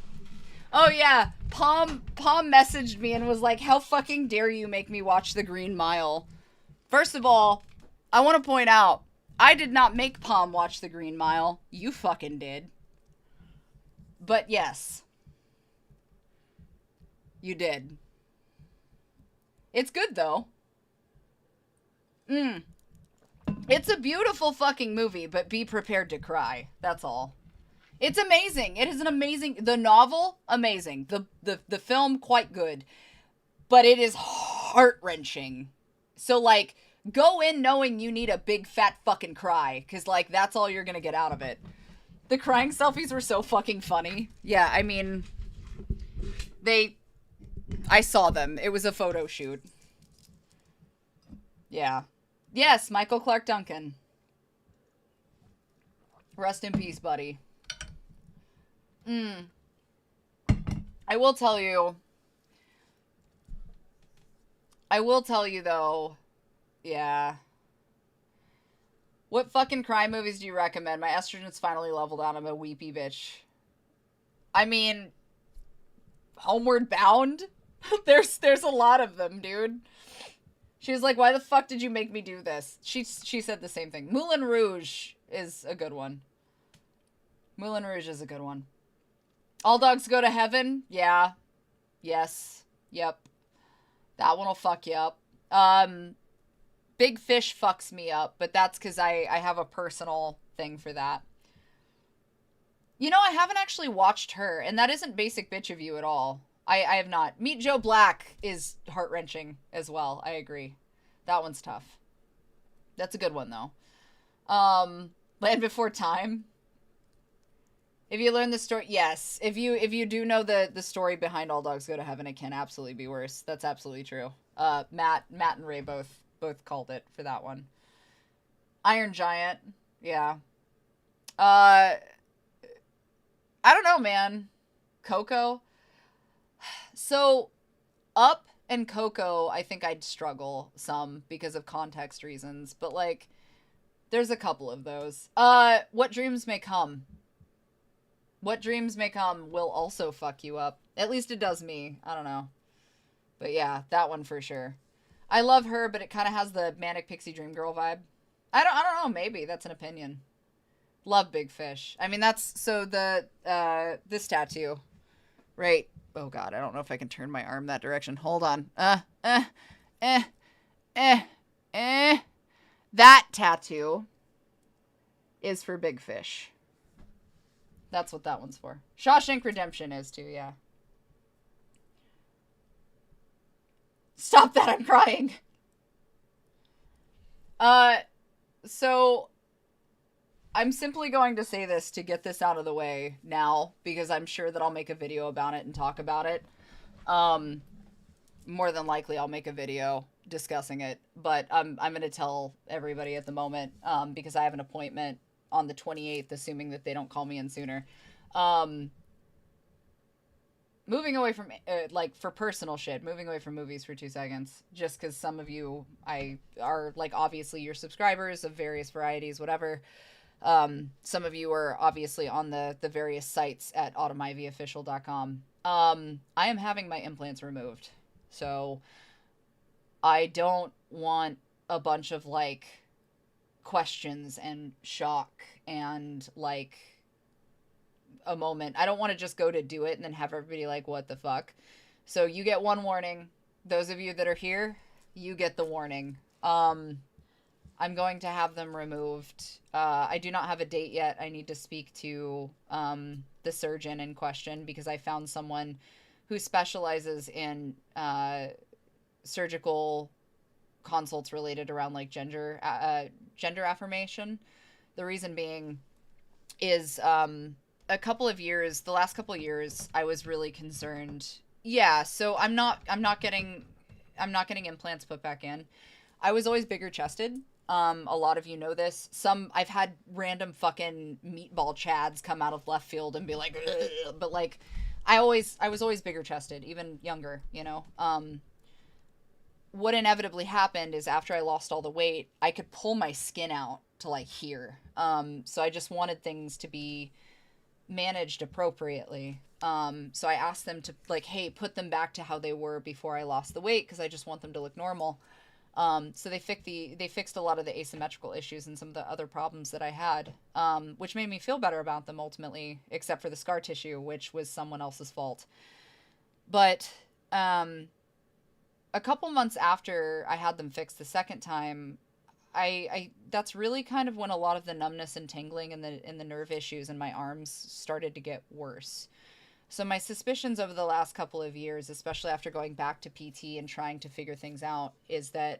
Oh yeah, Palm messaged me and was like, "How fucking dare you make me watch The Green Mile?" First of all, I want to point out, I did not make Palm watch The Green Mile. You fucking did. But yes. You did. It's good though. It's a beautiful fucking movie, but be prepared to cry. That's all. It's amazing. It is an amazing... The novel, amazing. The film, quite good. But it is heart-wrenching. So, like, go in knowing you need a big fat fucking cry. Because, like, that's all you're gonna get out of it. The crying selfies were so fucking funny. Yeah, I mean... I saw them. It was a photo shoot. Yeah. Yes, Michael Clark Duncan. Rest in peace, buddy. I will tell you, though, yeah. What fucking crime movies do you recommend? My estrogen's finally leveled out. I'm a weepy bitch. I mean, Homeward Bound? There's a lot of them, dude. She was like, why the fuck did you make me do this? She said the same thing. Moulin Rouge is a good one. Moulin Rouge is a good one. All Dogs Go to Heaven? Yeah. Yes. Yep. That one will fuck you up. Big Fish fucks me up, but that's because I have a personal thing for that. You know, I haven't actually watched her, and that isn't basic bitch of you at all. I have not. Meet Joe Black is heart-wrenching as well. I agree. That one's tough. That's a good one, though. Land Before Time. If you learn the story, yes. If you do know the story behind All Dogs Go to Heaven, it can absolutely be worse. That's absolutely true. Matt and Ray both called it for that one. Iron Giant. Yeah. I don't know, man. Coco. So, Up and Coco, I think I'd struggle some because of context reasons, but, like, there's a couple of those. What Dreams May Come. What Dreams May Come will also fuck you up. At least it does me. I don't know. But yeah, that one for sure. I love her, but it kind of has the Manic Pixie Dream Girl vibe. I don't know, maybe. That's an opinion. Love Big Fish. I mean, that's, so this tattoo. Right. Oh god, I don't know if I can turn my arm that direction. Hold on. That tattoo is for Big Fish. That's what that one's for. Shawshank Redemption is too, yeah. Stop that, I'm crying. So I'm simply going to say this to get this out of the way now, because I'm sure that I'll make a video about it and talk about it. More than likely I'll make a video discussing it, but I'm going to tell everybody at the moment, because I have an appointment on the 28th, assuming that they don't call me in sooner. Moving away from, like, for personal shit, moving away from movies for 2 seconds, just because some of you are, like, obviously your subscribers of various varieties, whatever. Some of you are obviously on the various sites at autumnivyofficial.com. I am having my implants removed. So I don't want a bunch of, like, questions and shock and, like, a moment. I don't want to just go to do it and then have everybody like, what the fuck? So you get one warning. Those of you that are here, you get the warning. I'm going to have them removed. I do not have a date yet. I need to speak to the surgeon in question, because I found someone who specializes in surgical consults related around, like, gender affirmation. The reason being is the last couple of years, I was really concerned. Yeah, so I'm not getting implants put back in. I was always bigger chested. A lot of you know this. I've had random fucking meatball chads come out of left field and be like, ugh, but, like, I was always bigger chested, even younger, you know. What inevitably happened is after I lost all the weight, I could pull my skin out to like here. So I just wanted things to be managed appropriately. So I asked them to like, hey, put them back to how they were before I lost the weight, because I just want them to look normal. So they fixed a lot of the asymmetrical issues and some of the other problems that I had, which made me feel better about them ultimately, except for the scar tissue, which was someone else's fault. But a couple months after I had them fixed the second time, I that's really kind of when a lot of the numbness and tingling and the nerve issues in my arms started to get worse. So my suspicions over the last couple of years, especially after going back to PT and trying to figure things out, is that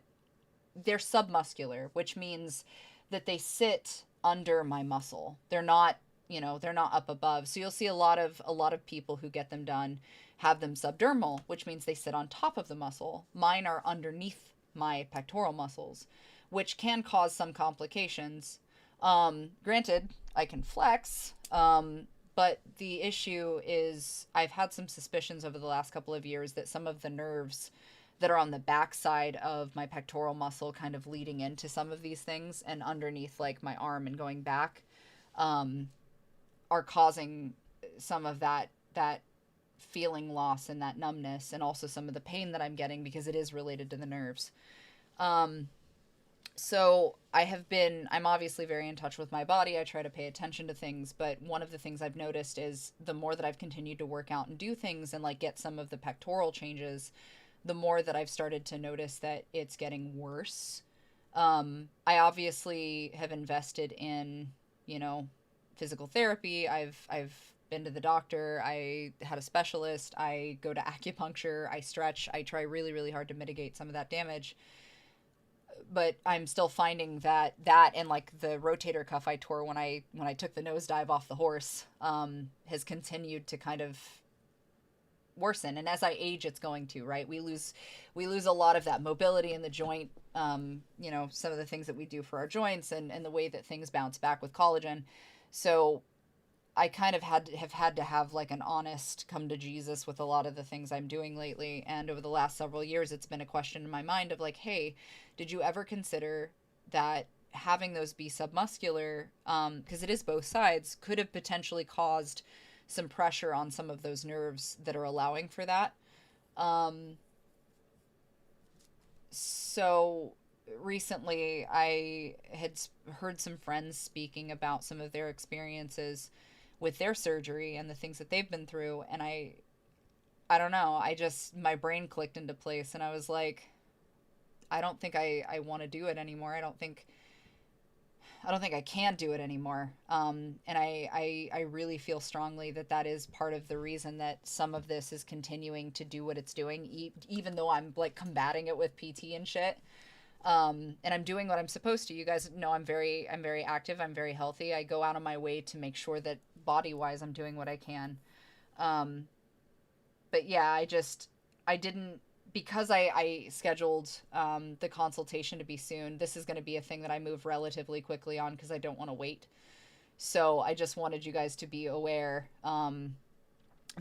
they're submuscular, which means that they sit under my muscle. They're not, they're not up above. So you'll see a lot of people who get them done have them subdermal, which means they sit on top of the muscle. Mine are underneath my pectoral muscles, which can cause some complications. Granted, I can flex, but the issue is I've had some suspicions over the last couple of years that some of the nerves that are on the backside of my pectoral muscle kind of leading into some of these things and underneath like my arm and going back are causing some of that feeling loss and that numbness, and also some of the pain that I'm getting because it is related to the nerves. So I'm obviously very in touch with my body. I try to pay attention to things, but one of the things I've noticed is the more that I've continued to work out and do things and like get some of the pectoral changes, the more that I've started to notice that it's getting worse. I obviously have invested in, physical therapy. I've been to the doctor. I had a specialist. I go to acupuncture. I stretch. I try really, really hard to mitigate some of that damage. But I'm still finding that and like the rotator cuff I tore when I took the nosedive off the horse has continued to kind of worsen. And as I age, it's going to, right? We lose a lot of that mobility in the joint, some of the things that we do for our joints and the way that things bounce back with collagen. So I kind of have had to have like an honest come to Jesus with a lot of the things I'm doing lately. And over the last several years, it's been a question in my mind of like, hey, did you ever consider that having those be submuscular, because it is both sides, could have potentially caused some pressure on some of those nerves that are allowing for that? So recently I had heard some friends speaking about some of their experiences with their surgery and the things that they've been through, and I don't know, my brain clicked into place and I was like, I don't think I want to do it anymore. I don't think I can do it anymore. And I really feel strongly that is part of the reason that some of this is continuing to do what it's doing, even though I'm like combating it with PT and shit. And I'm doing what I'm supposed to. You guys know I'm very active. I'm very healthy. I go out of my way to make sure that body-wise I'm doing what I can. But yeah, I didn't, because I scheduled the consultation to be soon. This is going to be a thing that I move relatively quickly on because I don't want to wait. So I just wanted you guys to be aware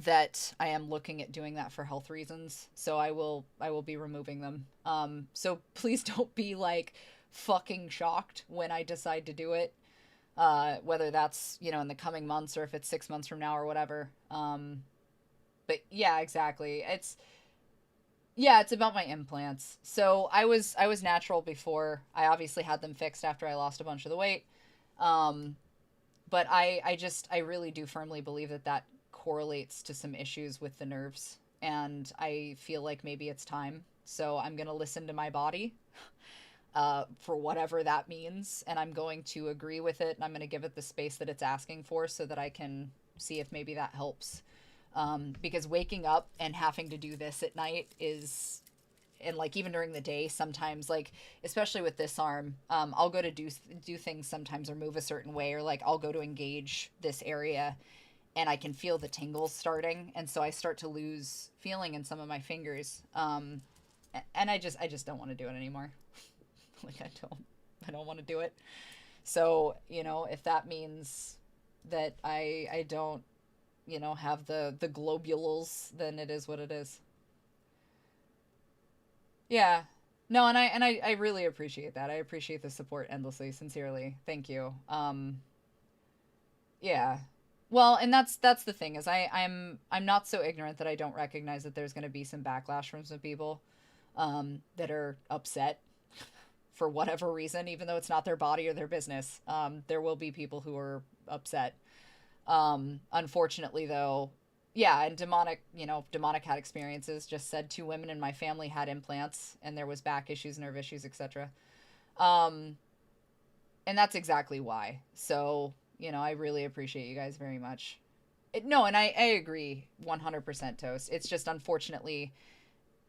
that I am looking at doing that for health reasons. So I will be removing them. So please don't be like fucking shocked when I decide to do it. Whether that's, in the coming months or if it's 6 months from now or whatever. But yeah, exactly. It's about my implants. So I was natural before. I obviously had them fixed after I lost a bunch of the weight. But I really do firmly believe that correlates to some issues with the nerves. And I feel like maybe it's time. So I'm going to listen to my body for whatever that means. And I'm going to agree with it. And I'm going to give it the space that it's asking for so that I can see if maybe that helps. Because waking up and having to do this at night and like even during the day sometimes, like especially with this arm, I'll go to do things sometimes or move a certain way, or like I'll go to engage this area and I can feel the tingles starting, and so I start to lose feeling in some of my fingers, and I just don't want to do it anymore. Like I don't want to do it. So if that means that I don't you know, have the globules, then it is what it is. Yeah. No, and I really appreciate that. I appreciate the support endlessly, sincerely. Thank you. Yeah. Well, and that's the thing is I'm not so ignorant that I don't recognize that there's going to be some backlash from some people that are upset for whatever reason, even though it's not their body or their business. There will be people who are upset. Unfortunately, though, yeah, and demonic had experiences. Just said 2 women in my family had implants, and there was back issues, nerve issues, etc. And that's exactly why. So, you know, I really appreciate you guys very much. No, and I agree 100% Toast. It's just unfortunately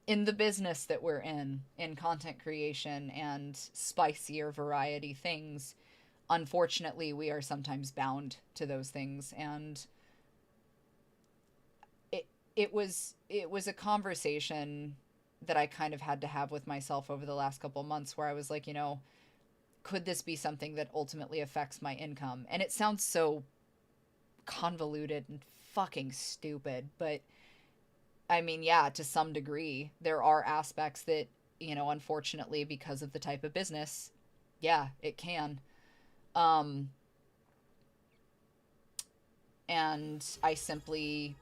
in the business that we're in content creation and spicier variety things, unfortunately, we are sometimes bound to those things. And it was a conversation that I kind of had to have with myself over the last couple of months where I was like, you know, could this be something that ultimately affects my income? And it sounds so convoluted and fucking stupid, but I mean, yeah, to some degree, there are aspects that, you know, unfortunately, because of the type of business, yeah, it can. And I simply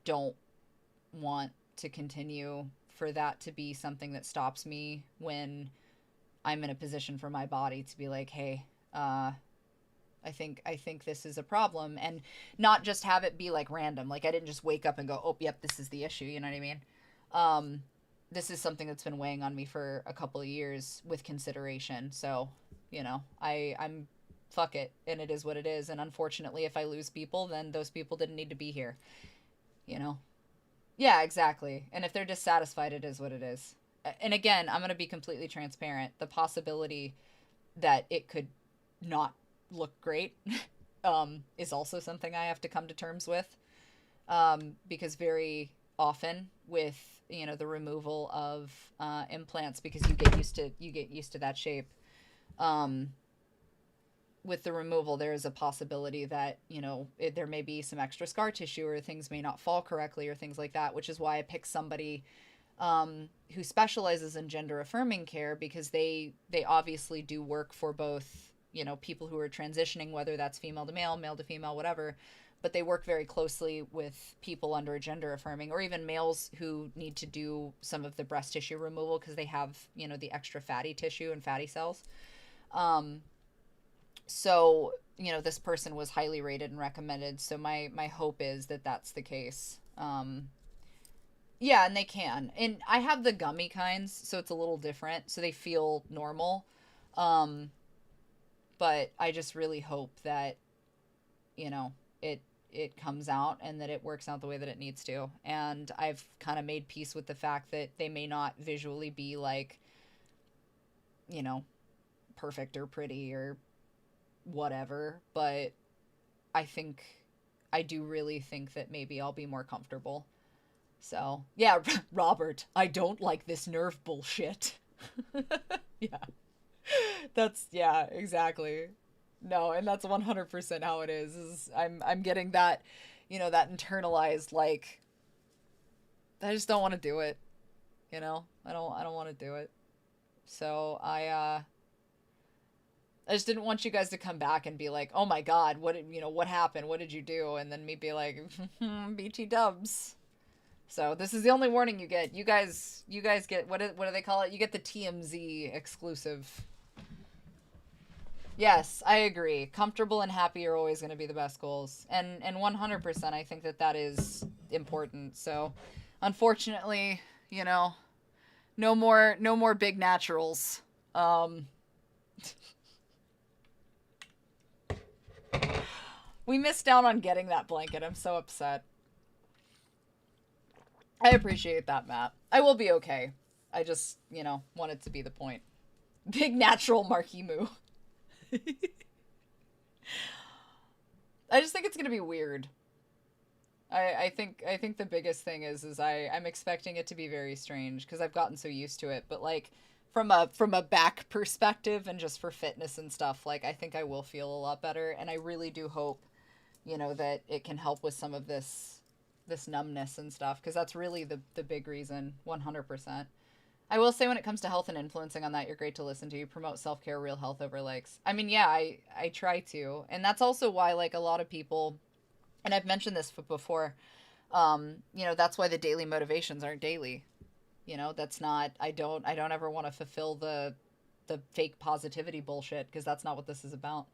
don't want to continue for that to be something that stops me when I'm in a position for my body to be like, hey, I think this is a problem, and not just have it be like random. Like I didn't just wake up and go, oh, yep, this is the issue. You know what I mean? This is something that's been weighing on me for a couple of years with consideration. So, you know, I'm fuck it, and it is what it is. And unfortunately, if I lose people, then those people didn't need to be here. You know? Yeah, exactly. And if they're dissatisfied, it is what it is. And again, I'm going to be completely transparent. The possibility that it could not look great is also something I have to come to terms with, because very often with, you know, the removal of implants, because you get used to that shape, with the removal there is a possibility that, you know, there may be some extra scar tissue or things may not fall correctly or things like that, which is why I picked somebody who specializes in gender affirming care, because they obviously do work for both, you know, people who are transitioning, whether that's female to male, male to female, whatever, but they work very closely with people under gender affirming, or even males who need to do some of the breast tissue removal because they have, you know, the extra fatty tissue and fatty cells. So, you know, this person was highly rated and recommended. So my hope is that that's the case. Yeah, and they can. And I have the gummy kinds, so it's a little different. So they feel normal. But I just really hope that, you know, it comes out and that it works out the way that it needs to. And I've kind of made peace with the fact that they may not visually be like, you know, perfect or pretty or whatever, but I do really think that maybe I'll be more comfortable. So, yeah, Robert, I don't like this nerve bullshit. Yeah. Yeah, exactly. No, and that's 100% how it is I'm getting that, you know, that internalized, like, I just don't want to do it. You know? I don't want to do it. So, I just didn't want you guys to come back and be like, "Oh my god, what happened? What did you do?" And then me be like, "BT dubs." So this is the only warning you get. You guys get what do they call it? You get the TMZ exclusive. Yes, I agree. Comfortable and happy are always going to be the best goals, and 100%, I think that is important. So, unfortunately, you know, no more big naturals. We missed out on getting that blanket. I'm so upset. I appreciate that, Matt. I will be okay. I just, you know, want it to be the point. Big natural Marky Moo. I just think it's gonna be weird. I think the biggest thing is I'm expecting it to be very strange because I've gotten so used to it. But like from a back perspective and just for fitness and stuff, like I think I will feel a lot better, and I really do hope you know, that it can help with some of this numbness and stuff, because that's really the big reason. 100%. I will say, when it comes to health and influencing on that, you're great to listen to. You promote self-care, real health over likes. I mean, yeah, I try to. And that's also why, like, a lot of people, and I've mentioned this before, you know, that's why the daily motivations aren't daily. You know, that's not, I don't ever want to fulfill the fake positivity bullshit, because that's not what this is about.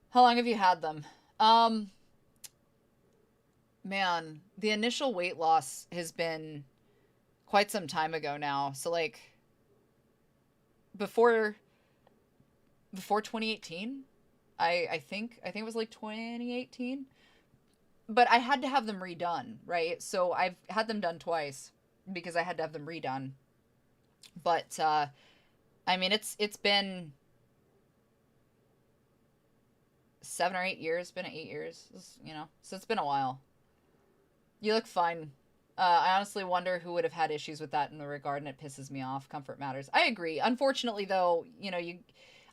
How long have you had them? Man, the initial weight loss has been quite some time ago now. So, like, before 2018, I think it was like 2018. But I had to have them redone, right? So I've had them done twice because I had to have them redone. But I mean, it's been 7 or 8 years. Been 8 years, you know. So it's been a while. You look fine. I honestly wonder who would have had issues with that in the regard, and it pisses me off. Comfort matters. I agree. Unfortunately, though, you know,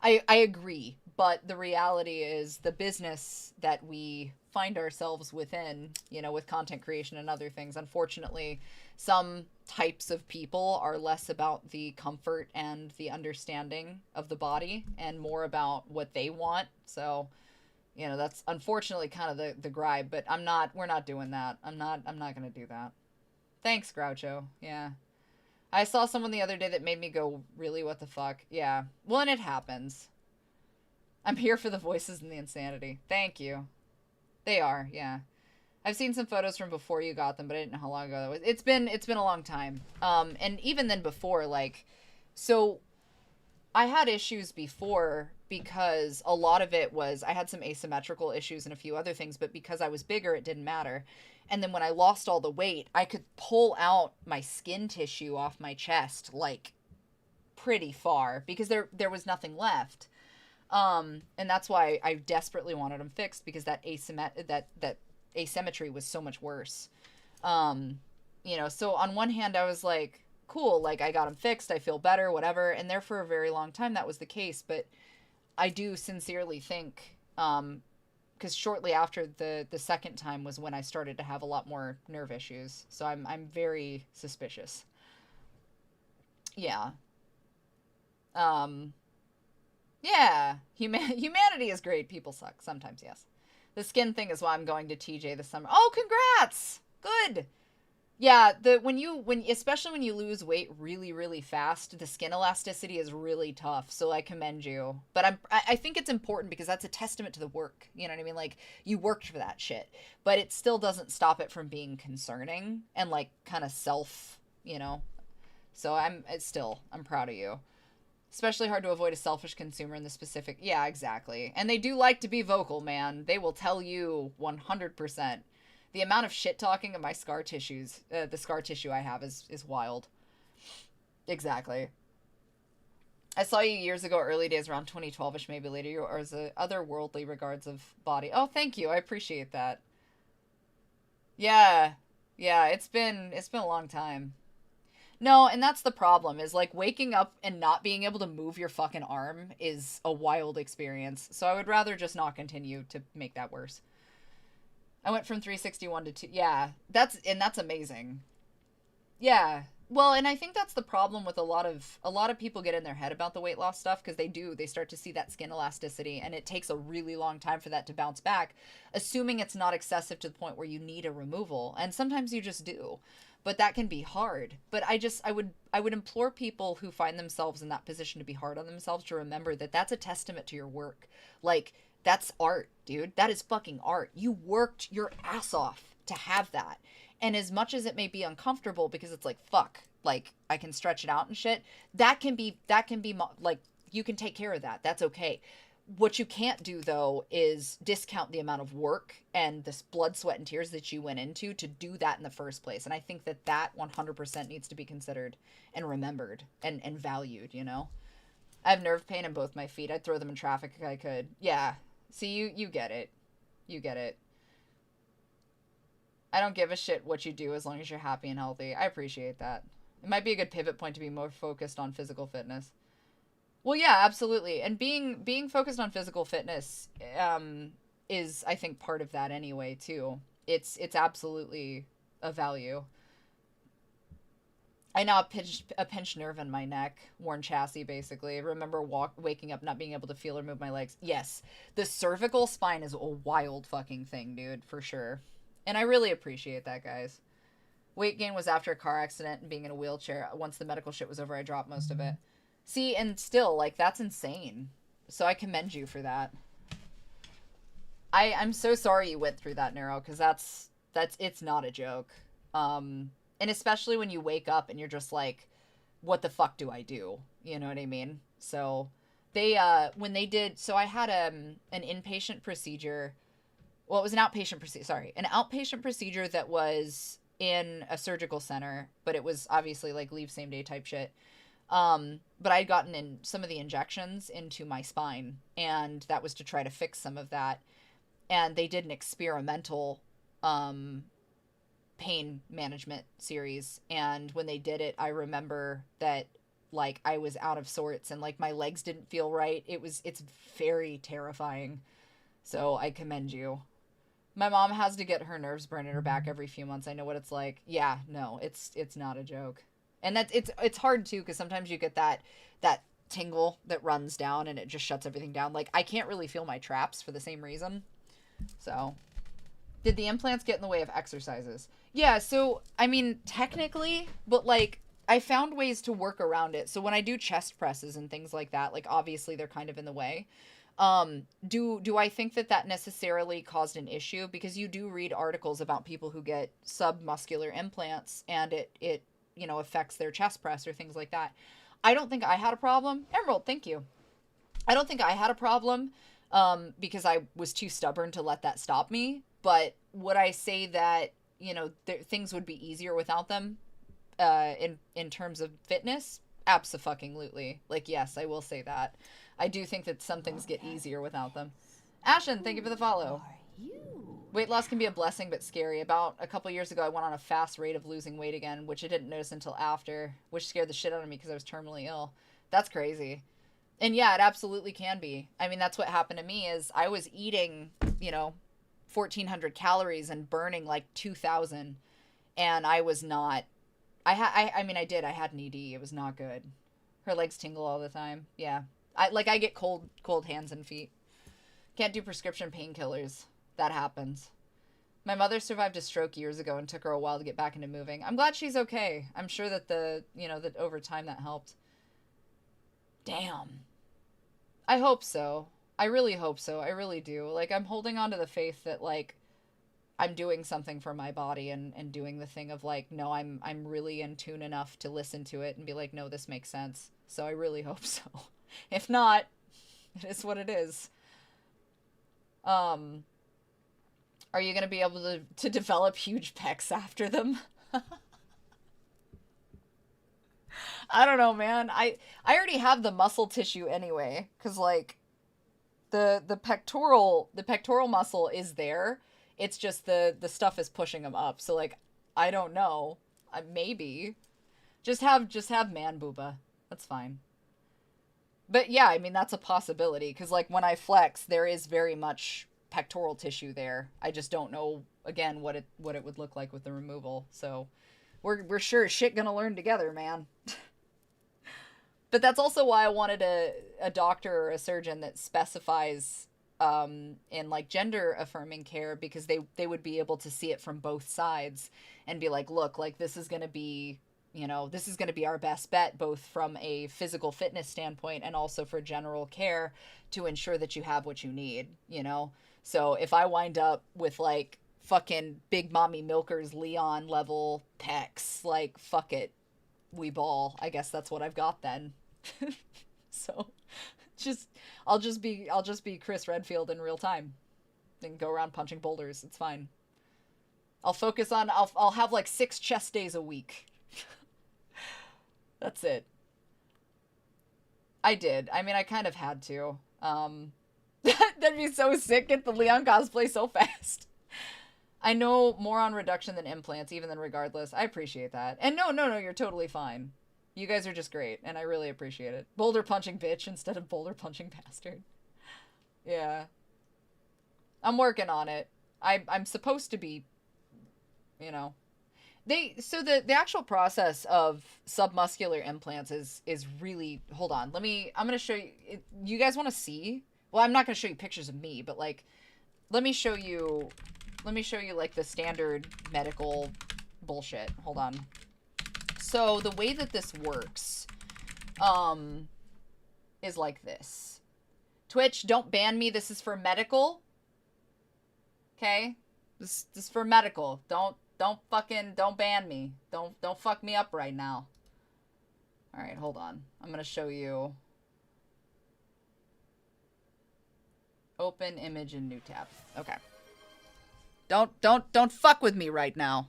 I agree. But the reality is, the business that we find ourselves within, you know, with content creation and other things, unfortunately, some types of people are less about the comfort and the understanding of the body and more about what they want. So, you know, that's unfortunately kind of the gripe, but we're not doing that. I'm not going to do that. Thanks, Groucho. Yeah. I saw someone the other day that made me go, really, what the fuck? Yeah. Well, and it happens. I'm here for the voices and the insanity. Thank you. They are, yeah. I've seen some photos from before you got them, but I didn't know how long ago that was. It's been a long time. And even then before, like, so I had issues before because a lot of it was, I had some asymmetrical issues and a few other things, but because I was bigger, it didn't matter. And then when I lost all the weight, I could pull out my skin tissue off my chest, like, pretty far, because there was nothing left. And that's why I desperately wanted them fixed, because that asymmetry was so much worse. You know, so on one hand, I was like, cool, like, I got them fixed, I feel better, whatever. And there for a very long time, that was the case. But I do sincerely think, because shortly after the second time was when I started to have a lot more nerve issues. So I'm very suspicious. Yeah. Yeah. Humanity is great. People suck. Sometimes, yes. The skin thing is why I'm going to TJ this summer. Oh, congrats! Good. Yeah, especially when you lose weight really, really fast, the skin elasticity is really tough. So I commend you. But I think it's important because that's a testament to the work. You know what I mean? Like, you worked for that shit. But it still doesn't stop it from being concerning and, like, kind of self, you know. So I'm proud of you. Especially hard to avoid a selfish consumer in the specific. Yeah, exactly. And they do like to be vocal, man. They will tell you 100%. The amount of shit talking of my scar tissues, the scar tissue I have is wild. Exactly. I saw you years ago, early days, around 2012ish, maybe later. You are as otherworldly regards of body. Oh, thank you. I appreciate that. Yeah. Yeah, it's been a long time. No, and that's the problem, is, like, waking up and not being able to move your fucking arm is a wild experience. So I would rather just not continue to make that worse. I went from 361 to 2. Yeah, that's amazing. Yeah. Well, and I think that's the problem with a lot of people get in their head about the weight loss stuff, because they start to see that skin elasticity, and it takes a really long time for that to bounce back, assuming it's not excessive to the point where you need a removal. And sometimes you just do. But that can be hard. But I would implore people who find themselves in that position to be hard on themselves to remember that that's a testament to your work. Like, that's art, dude. That is fucking art. You worked your ass off to have that. And as much as it may be uncomfortable, because it's like, fuck, like, I can stretch it out and shit, that can be like, you can take care of that. That's okay. What you can't do, though, is discount the amount of work and this blood, sweat, and tears that you went into to do that in the first place. And I think that 100% needs to be considered and remembered and valued, you know? I have nerve pain in both my feet. I'd throw them in traffic if I could. Yeah. See, you get it. You get it. I don't give a shit what you do as long as you're happy and healthy. I appreciate that. It might be a good pivot point to be more focused on physical fitness. Well, yeah, absolutely. And being focused on physical fitness is I think part of that anyway too. It's absolutely a value. I now have a pinched nerve in my neck, worn chassis basically. I remember waking up not being able to feel or move my legs. Yes, the cervical spine is a wild fucking thing, dude, for sure. And I really appreciate that, guys. Weight gain was after a car accident and being in a wheelchair. Once the medical shit was over, I dropped most of it. See, and still, like, that's insane. So I commend you for that. I'm so sorry you went through that, Neuro, because it's not a joke. And especially when you wake up and you're just like, what the fuck do I do? You know what I mean? So they, when they did, so I had, an inpatient procedure. Well, it was an outpatient procedure, sorry. An outpatient procedure that was in a surgical center, but it was obviously like leave same day type shit. But I'd gotten in some of the injections into my spine, and that was to try to fix some of that. And they did an experimental, pain management series, and when they did it, I remember that like I was out of sorts and like my legs didn't feel right. It's very terrifying. So I commend you. My mom has to get her nerves burned in her back every few months. I know what it's like. Yeah, no, it's not a joke. And that's it's hard too, because sometimes you get that tingle that runs down and it just shuts everything down. Like I can't really feel my traps for the same reason. So did the implants get in the way of exercises? Yeah, so, I mean, technically, but, like, I found ways to work around it. So when I do chest presses and things like that, like, obviously they're kind of in the way. Do I think that necessarily caused an issue? Because you do read articles about people who get submuscular implants and it you know, affects their chest press or things like that. I don't think I had a problem. Emerald, thank you. I don't think I had a problem, because I was too stubborn to let that stop me. But would I say that, you know, things would be easier without them, in terms of fitness? Abso-fucking-lutely. Like, yes, I will say that. I do think that some things get easier without them. Ashen, thank you for the follow. Weight loss can be a blessing, but scary. About a couple years ago, I went on a fast rate of losing weight again, which I didn't notice until after, which scared the shit out of me because I was terminally ill. That's crazy. And yeah, it absolutely can be. I mean, that's what happened to me is I was eating, you know, 1,400 calories and burning like 2,000, and I was not. I had an ED. It was not good. Her legs tingle all the time. Yeah, I get cold hands and feet. Can't do prescription painkillers. That happens. My mother survived a stroke years ago and took her a while to get back into moving. I'm glad she's okay. I'm sure that that over time that helped. Damn. I hope so. I really hope so. I really do. Like, I'm holding on to the faith that, like, I'm doing something for my body and doing the thing of, like, no, I'm really in tune enough to listen to it and be like, no, this makes sense. So I really hope so. If not, it is what it is. Are you going to be able to develop huge pecs after them? I don't know, man. I already have the muscle tissue anyway, because, like, the pectoral muscle is there. It's just the stuff is pushing them up. So, like, I don't know. Maybe. Just have man booba. That's fine. But yeah, I mean, that's a possibility. Because, like, when I flex, there is very much pectoral tissue there. I just don't know, again, what it would look like with the removal. So we're sure as shit gonna learn together, man. But that's also why I wanted a doctor or a surgeon that specifies in, like, gender affirming care, because they would be able to see it from both sides and be like, look, like, this is going to be, you know, this is going to be our best bet, both from a physical fitness standpoint and also for general care to ensure that you have what you need, you know? So if I wind up with, like, fucking Big Mommy Milker's Leon level pecs, like, fuck it. We ball. I guess that's what I've got then. So I'll just be Chris Redfield in real time and go around punching boulders. It's fine. I'll focus on, I'll have like 6 chest days a week. That's it. I did. I mean, I kind of had to. That'd be so sick. Get the Leon cosplay so fast. I know more on reduction than implants, even then regardless. I appreciate that. And no, you're totally fine. You guys are just great, and I really appreciate it. Boulder punching bitch instead of boulder punching bastard. Yeah. I'm working on it. I'm supposed to be, you know. So the actual process of submuscular implants is really, hold on. I'm going to show you, you guys want to see? Well, I'm not going to show you pictures of me, but like, let me show you like the standard medical bullshit. Hold on. So the way that this works, is like this. Twitch, don't ban me. This is for medical. Okay? This is for medical. Don't ban me. Don't fuck me up right now. All right, hold on. I'm going to show you. Open image in new tab. Okay. Don't fuck with me right now.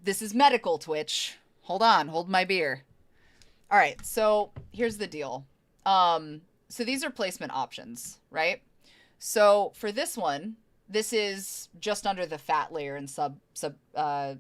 This is medical, Twitch. Hold on, hold my beer. All right, so here's the deal. So these are placement options, right? So for this one, this is just under the fat layer and subdermal,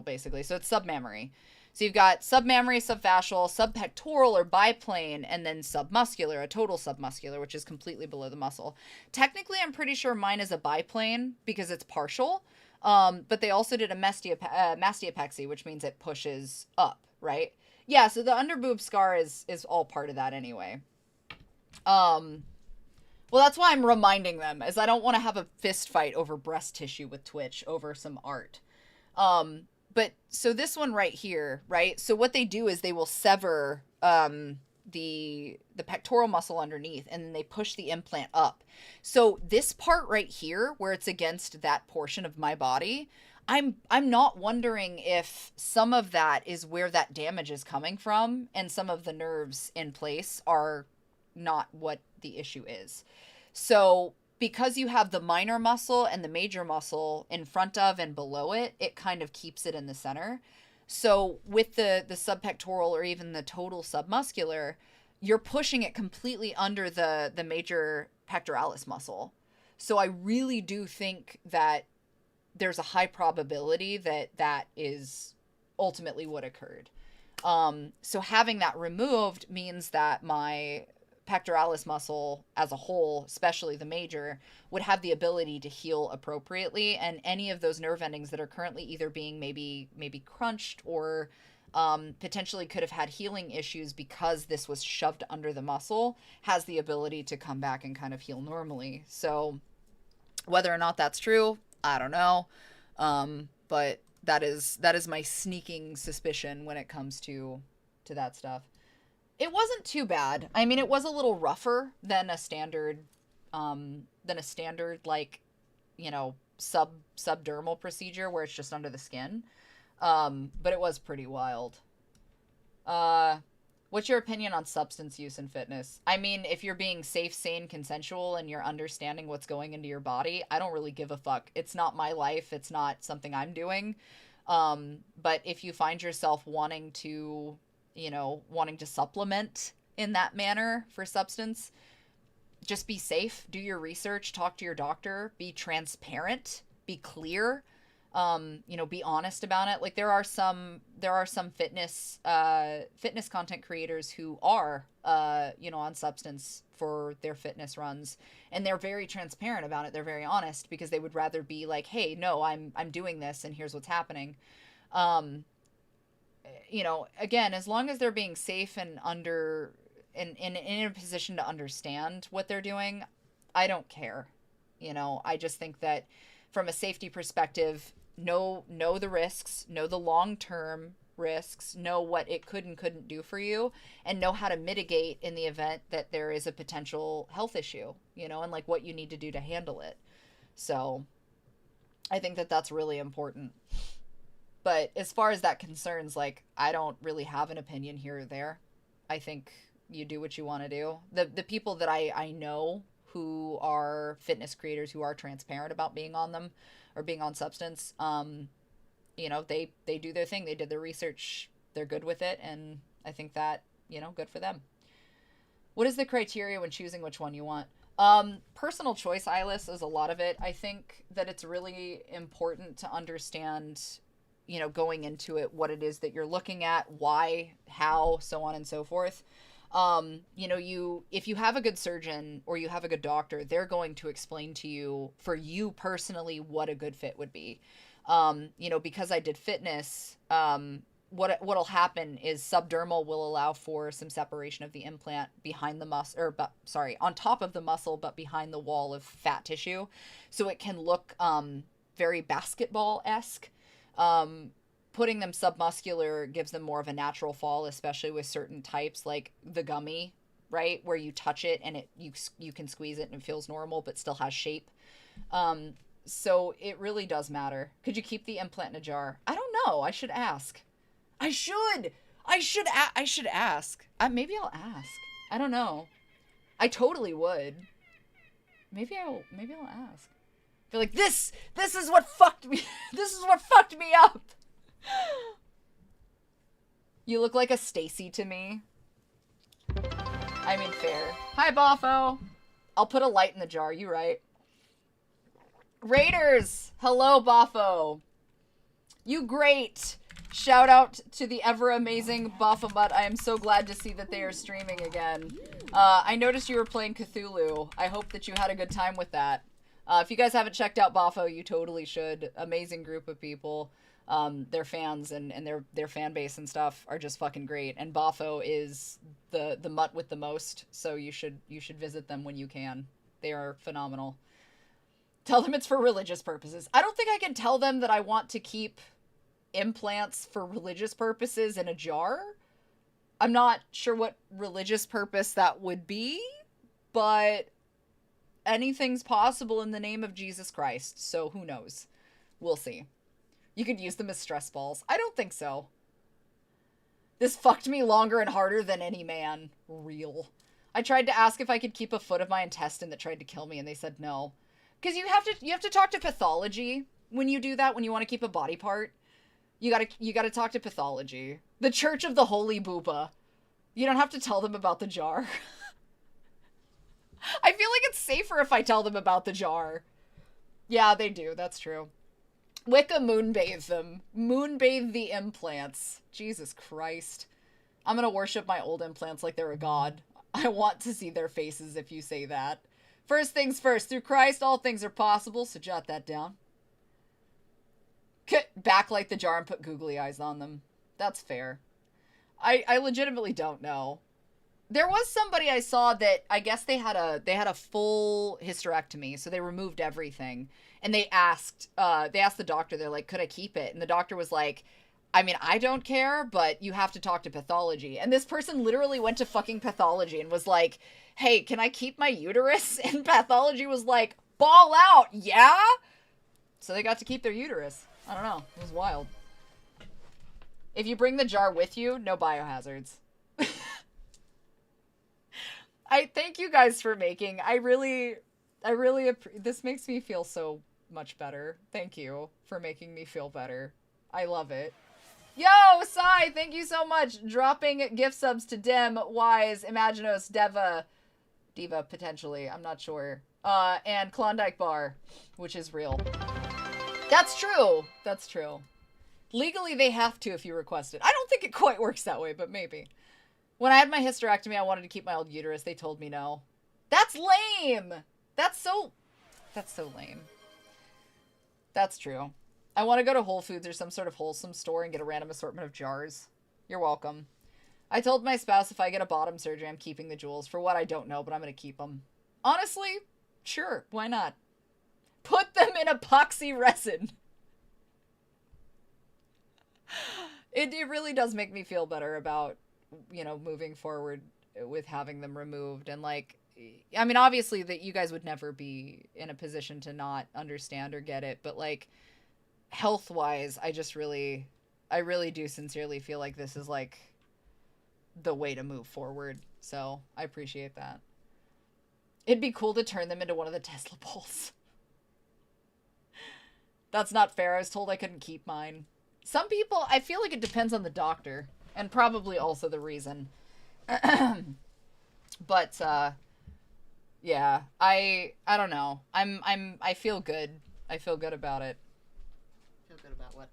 basically. So it's submammary. So you've got submammary, subfascial, subpectoral or biplane, and then submuscular, a total submuscular, which is completely below the muscle. Technically, I'm pretty sure mine is a biplane because it's partial. But they also did a mastiopexy, which means it pushes up, right? Yeah, so the underboob scar is all part of that anyway. Well, that's why I'm reminding them, is I don't want to have a fist fight over breast tissue with Twitch over some art. But so this one right here, right? So what they do is they will sever the pectoral muscle underneath, and then they push the implant up. So this part right here, where it's against that portion of my body, I'm not wondering if some of that is where that damage is coming from, and some of the nerves in place are not what the issue is. So because you have the minor muscle and the major muscle in front of and below it, it kind of keeps it in the center. So with the subpectoral or even the total submuscular, you're pushing it completely under the major pectoralis muscle. So I really do think that there's a high probability that that is ultimately what occurred. So having that removed means that my pectoralis muscle as a whole, especially the major, would have the ability to heal appropriately, and any of those nerve endings that are currently either being maybe crunched or potentially could have had healing issues because this was shoved under the muscle, has the ability to come back and kind of heal normally. So whether or not that's true, I don't know, but that is my sneaking suspicion when it comes to that stuff. It wasn't too bad. I mean, it was a little rougher than a standard like, you know, subdermal procedure where it's just under the skin. But it was pretty wild. What's your opinion on substance use in fitness? I mean, if you're being safe, sane, consensual, and you're understanding what's going into your body, I don't really give a fuck. It's not my life. It's not something I'm doing. But if you find yourself wanting to supplement in that manner for substance, just be safe, do your research, talk to your doctor, be transparent, be clear, be honest about it. Like there are some fitness content creators who are, on substance for their fitness runs, and they're very transparent about it. They're very honest because they would rather be like, hey, no, I'm doing this and here's what's happening. Again, as long as they're being safe and in a position to understand what they're doing, I don't care. I just think that from a safety perspective, know the risks, know the long-term risks, know what it could and couldn't do for you, and know how to mitigate in the event that there is a potential health issue, and like what you need to do to handle it. So I think that that's really important. But as far as that concerns, like, I don't really have an opinion here or there. I think you do what you want to do. The people that I know who are fitness creators who are transparent about being on them or being on substance, they do their thing. They did their research. They're good with it. And I think that, good for them. What is the criteria when choosing which one you want? Personal choice, Eyeless, is a lot of it. I think that it's really important to understand, going into it, what it is that you're looking at, why, how, so on and so forth. You know, if you have a good surgeon or you have a good doctor, they're going to explain to you, for you personally, what a good fit would be. You know, because I did fitness, what'll happen is subdermal will allow for some separation of the implant behind the muscle, on top of the muscle, but behind the wall of fat tissue. So it can look very basketball-esque. Putting them submuscular gives them more of a natural fall, especially with certain types, like the gummy, right? Where you touch it and you can squeeze it and it feels normal, but still has shape. So it really does matter. Could you keep the implant in a jar? I don't know. I should ask. I should ask. Maybe I'll ask. I don't know. I totally would. Maybe I'll ask. Be like, this is what fucked me. This is what fucked me up. You look like a Stacy to me. I mean, fair. Hi, Boffo. I'll put a light in the jar. You right. Raiders. Hello, Boffo. You great. Shout out to the ever amazing Baphomet. I am so glad to see that they are streaming again. I noticed you were playing Cthulhu. I hope that you had a good time with that. If you guys haven't checked out Bafo, you totally should. Amazing group of people. Their fans and their fan base and stuff are just fucking great. And Bafo is the mutt with the most, so you should visit them when you can. They are phenomenal. Tell them it's for religious purposes. I don't think I can tell them that I want to keep implants for religious purposes in a jar. I'm not sure what religious purpose that would be, but anything's possible in the name of Jesus Christ, so who knows? We'll see. You could use them as stress balls. I don't think so. This fucked me longer and harder than any man. Real. I tried to ask if I could keep a foot of my intestine that tried to kill me, and they said no. Because you have to talk to pathology when you do that, when you want to keep a body part. You gotta talk to pathology. The Church of the Holy Booba. You don't have to tell them about the jar. I feel like it's safer if I tell them about the jar. Yeah, they do. That's true. Wicca moonbathe them. Moonbathe the implants. Jesus Christ. I'm gonna worship my old implants like they're a god. I want to see their faces if you say that. First things first. Through Christ, all things are possible, so jot that down. Backlight the jar and put googly eyes on them. That's fair. I legitimately don't know. There was somebody I saw that I guess they had a full hysterectomy, so they removed everything. And they asked the doctor, they're like, could I keep it? And the doctor was like, I mean, I don't care, but you have to talk to pathology. And this person literally went to fucking pathology and was like, hey, can I keep my uterus? And pathology was like, ball out, yeah? So they got to keep their uterus. I don't know. It was wild. If you bring the jar with you, no biohazards. I thank you guys for making. This makes me feel so much better. Thank you for making me feel better. I love it. Yo, Sai, thank you so much. Dropping gift subs to Dim, Wise, Imaginos, Diva, potentially. I'm not sure. And Klondike Bar, which is real. That's true. That's true. Legally, they have to if you request it. I don't think it quite works that way, but maybe. When I had my hysterectomy, I wanted to keep my old uterus. They told me no. That's lame. That's so lame. That's true. I want to go to Whole Foods or some sort of wholesome store and get a random assortment of jars. You're welcome. I told my spouse if I get a bottom surgery, I'm keeping the jewels. For what I don't know, but I'm going to keep them. Honestly, sure. Why not? Put them in epoxy resin. It really does make me feel better about, moving forward with having them removed. And I mean, obviously that you guys would never be in a position to not understand or get it, but health-wise, I really do sincerely feel like this is the way to move forward. So I appreciate that. It'd be cool to turn them into one of the Tesla balls. That's not fair. I was told I couldn't keep mine. Some people, I feel like it depends on the doctor and probably also the reason. But yeah, I don't know. I feel good. I feel good about it. Feel good about what?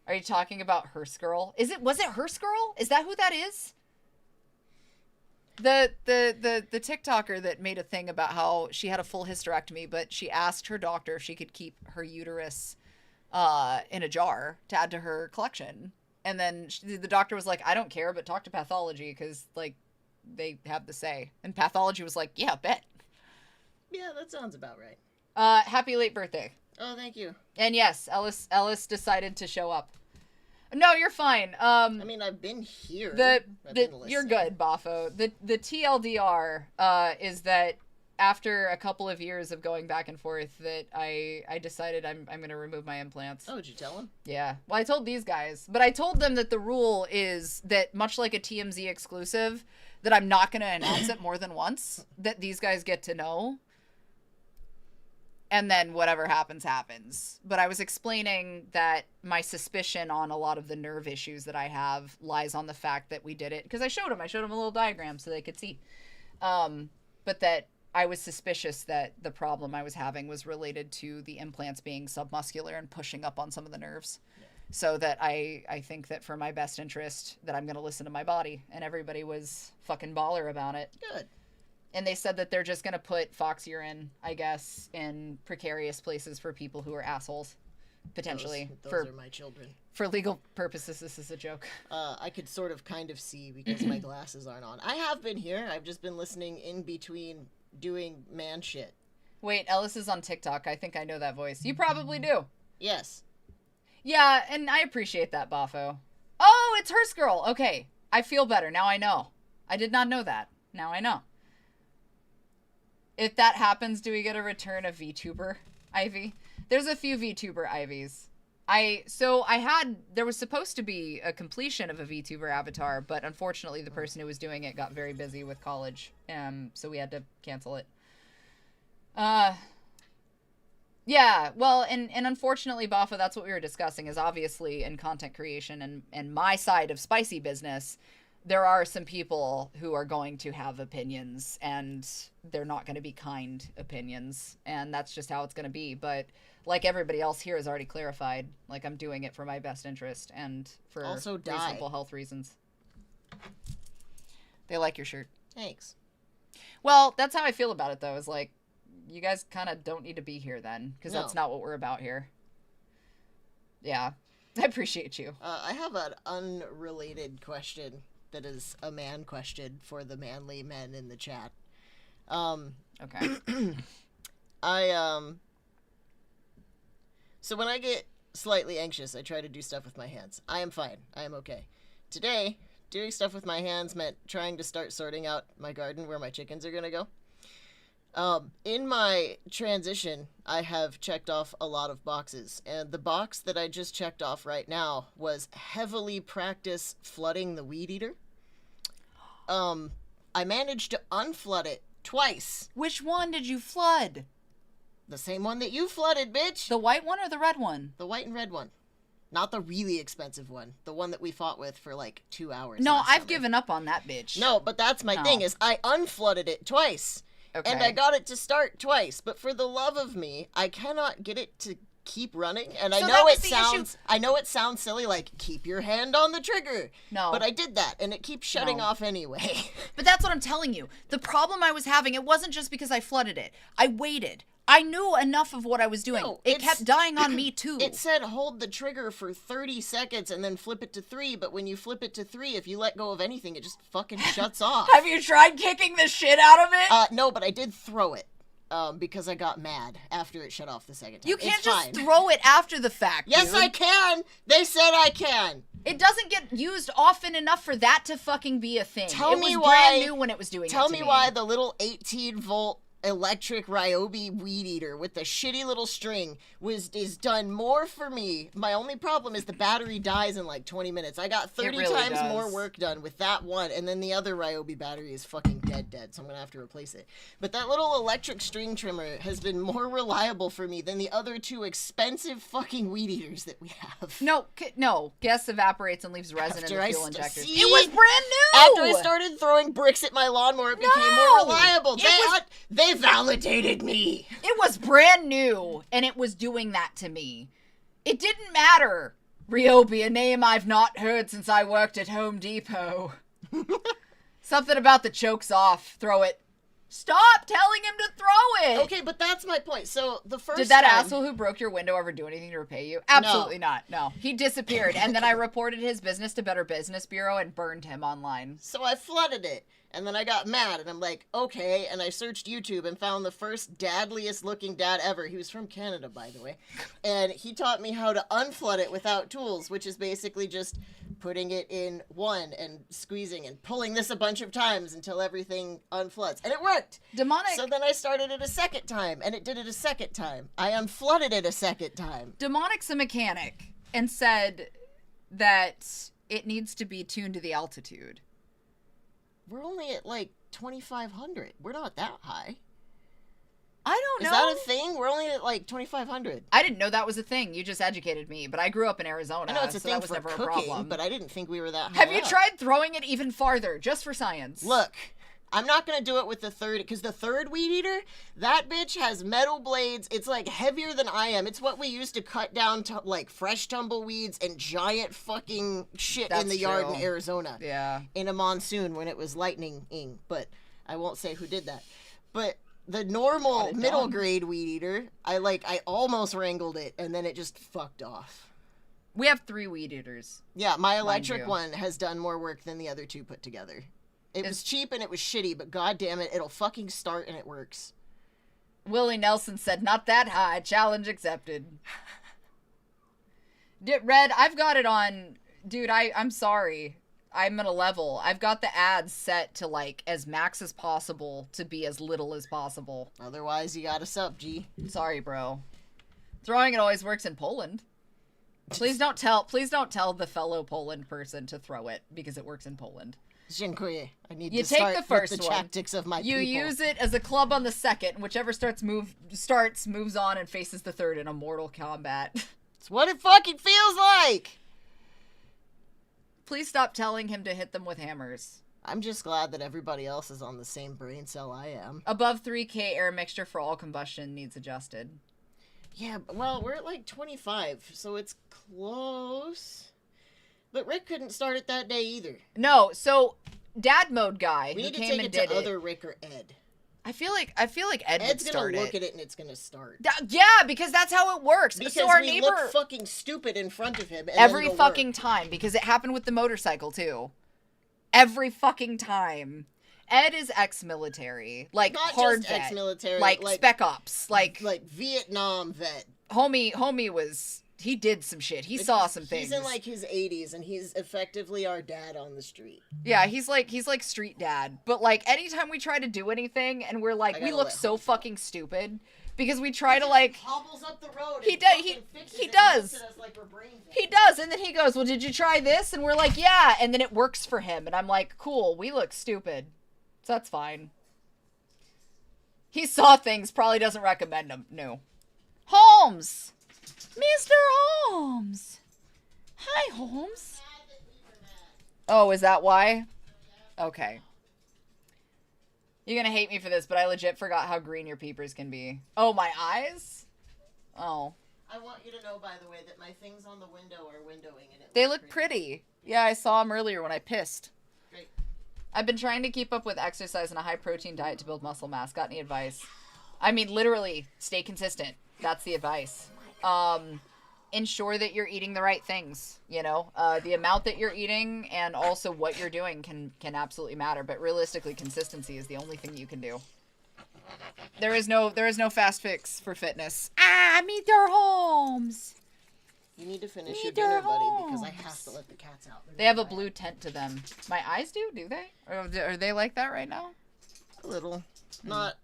Are you talking about Hearst Girl? Was it Hearst Girl? Is that who that is? The TikToker that made a thing about how she had a full hysterectomy, but she asked her doctor if she could keep her uterus in a jar to add to her collection. And then the doctor was like, I don't care, but talk to pathology because, like, they have the say. And pathology was like, yeah, bet. Yeah, that sounds about right. Happy late birthday. Oh, thank you. And yes, Ellis decided to show up. No, you're fine. I mean, I've been here. You're good, Boffo. The TLDR is that after a couple of years of going back and forth, that I decided I'm going to remove my implants. Oh, did you tell him? Yeah. Well, I told these guys, but I told them that the rule is that much like a TMZ exclusive, that I'm not going to announce it more than once. That these guys get to know. And then whatever happens, happens. But I was explaining that my suspicion on a lot of the nerve issues that I have lies on the fact that we did it. Because I showed them a little diagram so they could see. But that I was suspicious that the problem I was having was related to the implants being submuscular and pushing up on some of the nerves. Yeah. So that I think that for my best interest that I'm going to listen to my body. And everybody was fucking baller about it. Good. And they said that they're just going to put fox urine, I guess, in precarious places for people who are assholes, potentially. Those are my children. For legal purposes, this is a joke. I could sort of kind of see because my glasses aren't on. I have been here. I've just been listening in between doing man shit. Wait, Ellis is on TikTok. I think I know that voice. You probably do. Yes. Yeah, and I appreciate that, Boffo. Oh, it's Hearst Girl. Okay, I feel better. Now I know. I did not know that. Now I know. If that happens, do we get a return of VTuber Ivy? There's a few VTuber Ivies. There was supposed to be a completion of a VTuber avatar, but unfortunately the person who was doing it got very busy with college, so we had to cancel it. Yeah, well, and unfortunately, Baffa, that's what we were discussing, is obviously in content creation and my side of spicy business, there are some people who are going to have opinions, and they're not going to be kind opinions, and that's just how it's going to be. But like everybody else here has already clarified, like I'm doing it for my best interest and for reasonable health reasons. They like your shirt. Thanks. Well, that's how I feel about it, though, is like, you guys kind of don't need to be here then, because that's not what we're about here. Yeah, I appreciate you. I have an unrelated question. That is a man question for the manly men in the chat. Okay. So when I get slightly anxious, I try to do stuff with my hands. I am fine. I am okay. Today, doing stuff with my hands meant trying to start sorting out my garden where my chickens are going to go. In my transition, I have checked off a lot of boxes, and the box that I just checked off right now was heavily practice flooding the weed eater. I managed to unflood it twice. Which one did you flood? The same one that you flooded, bitch! The white one or the red one? The white and red one. Not the really expensive one. The one that we fought with for like 2 hours. No, I've given up on that bitch. No, but that's my thing, is I unflooded it twice. Okay. And I got it to start twice, but for the love of me, I cannot get it to keep running. And I know it sounds silly, like keep your hand on the trigger. No. But I did that, and it keeps shutting off anyway. But that's what I'm telling you. The problem I was having, it wasn't just because I flooded it. I waited. I knew enough of what I was doing. No, it kept dying on me, too. It said hold the trigger for 30 seconds and then flip it to 3, but when you flip it to 3, if you let go of anything, it just fucking shuts off. Have you tried kicking the shit out of it? No, but I did throw it. Because I got mad after it shut off the second time. You can't just throw it after the fact, Yes, dude. I can! They said I can! It doesn't get used often enough for that to fucking be a thing. It was brand new when it was doing it to me. Tell me why the little 18-volt electric Ryobi weed eater with the shitty little string is done more for me. My only problem is the battery dies in like 20 minutes. I got 30 times more work done with that one, and then the other Ryobi battery is fucking dead, so I'm gonna have to replace it. But that little electric string trimmer has been more reliable for me than the other 2 expensive fucking weed eaters that we have. No. Gas evaporates and leaves resin in the fuel injectors. See? It was brand new! After I started throwing bricks at my lawnmower, it became more reliable. They validated me. It was brand new, and it was doing that to me. It didn't matter. Ryobi, a name I've not heard since I worked at Home Depot. Something about the choke's off. Throw it. Stop telling him to throw it. Okay, but that's my point. So the first Did that time, asshole who broke your window ever do anything to repay you? Absolutely not. No. He disappeared, and then I reported his business to Better Business Bureau and burned him online. So I flooded it. And then I got mad, and I'm like, okay. And I searched YouTube and found the first dadliest looking dad ever. He was from Canada, by the way. And he taught me how to unflood it without tools, which is basically just putting it in one and squeezing and pulling this a bunch of times until everything unfloods. And it worked. Demonic. So then I started it a second time, and it did it a second time. I unflooded it a second time. Demonic's a mechanic and said that it needs to be tuned to the altitude. We're only at like 2,500. We're not that high. I don't know. Is that a thing? We're only at like 2,500. I didn't know that was a thing. You just educated me, but I grew up in Arizona, I know it's a so thing that was for never cooking, a problem. but I didn't think we were that high Have you up. tried throwing it even farther, just for science? Look, I'm not going to do it with the third, because the third weed eater, that bitch has metal blades. It's like heavier than I am. It's what we used to cut down to like fresh tumbleweeds and giant fucking shit in the yard in Arizona. Yeah. In a monsoon when it was lightning-ing, but I won't say who did that. But the normal middle grade weed eater, I almost wrangled it, and then it just fucked off. We have 3 weed eaters. Yeah, my electric you. one has done more work than the other 2 put together. It was cheap and it was shitty, but goddamn it, it'll fucking start and it works. Willie Nelson said, "Not that high. Challenge accepted." Red, I've got it on. Dude, I'm sorry. I'm at a level. I've got the ads set to like as max as possible to be as little as possible. Otherwise, you gotta sub, G. Sorry, bro. Throwing it always works in Poland. Please don't tell the fellow Poland person to throw it because it works in Poland. Dziękuję. I need You to take start the first with the one. tactics of my You people. use it as a club on the second, and whichever moves on and faces the third in a Mortal Kombat. It's what it fucking feels like! Please stop telling him to hit them with hammers. I'm just glad that everybody else is on the same brain cell I am. Above 3K air mixture for all combustion needs adjusted. Yeah, well, we're at like 25, so it's close. But Rick couldn't start it that day either. No, so dad mode guy We who need to came take and it did to it. other Rick or Ed. I feel like Ed would Ed's start gonna look it. at it and it's gonna start. Yeah, because that's how it works. Because so our we neighbor look fucking stupid in front of him. And every then it'll fucking work. time, because it happened with the motorcycle too. Every fucking time. Ed is ex-military, like Not hard just vet, ex-military, like spec ops, like Vietnam vet. homie was. He did some shit. He saw some things. He's in like his 80s and he's effectively our dad on the street. Yeah, he's like street dad. But like anytime we try to do anything and we're like we look so fucking stupid because we try to like Hobbles up the road. He and does- fucking fixes he it and does. looks at us like we're brain dead. he does, and then he goes, "Well, did you try this?" And we're like, "Yeah," and then it works for him, and I'm like, "Cool, we look stupid, so that's fine." He saw things, probably doesn't recommend them. No, Holmes, Mr. Holmes. Hi, Holmes. Oh, is that why? Okay. You're gonna hate me for this, but I legit forgot how green your peepers can be. Oh, my eyes? Oh. I want you to know, by the way, that my things on the window are windowing. And They look pretty. Yeah, I saw them earlier when I pissed. Great. I've been trying to keep up with exercise and a high-protein diet to build muscle mass. Got any advice? I mean, literally, stay consistent. That's the advice. Ensure that you're eating the right things, you know? The amount that you're eating and also what you're doing can absolutely matter. But realistically, consistency is the only thing you can do. There is no fast fix for fitness. Mr. Holmes. You need to finish Need your dinner, their buddy, because I homes. have to let the cats out. They have a blue tent to them. My eyes do they? Or are they like that right now? A little. Not.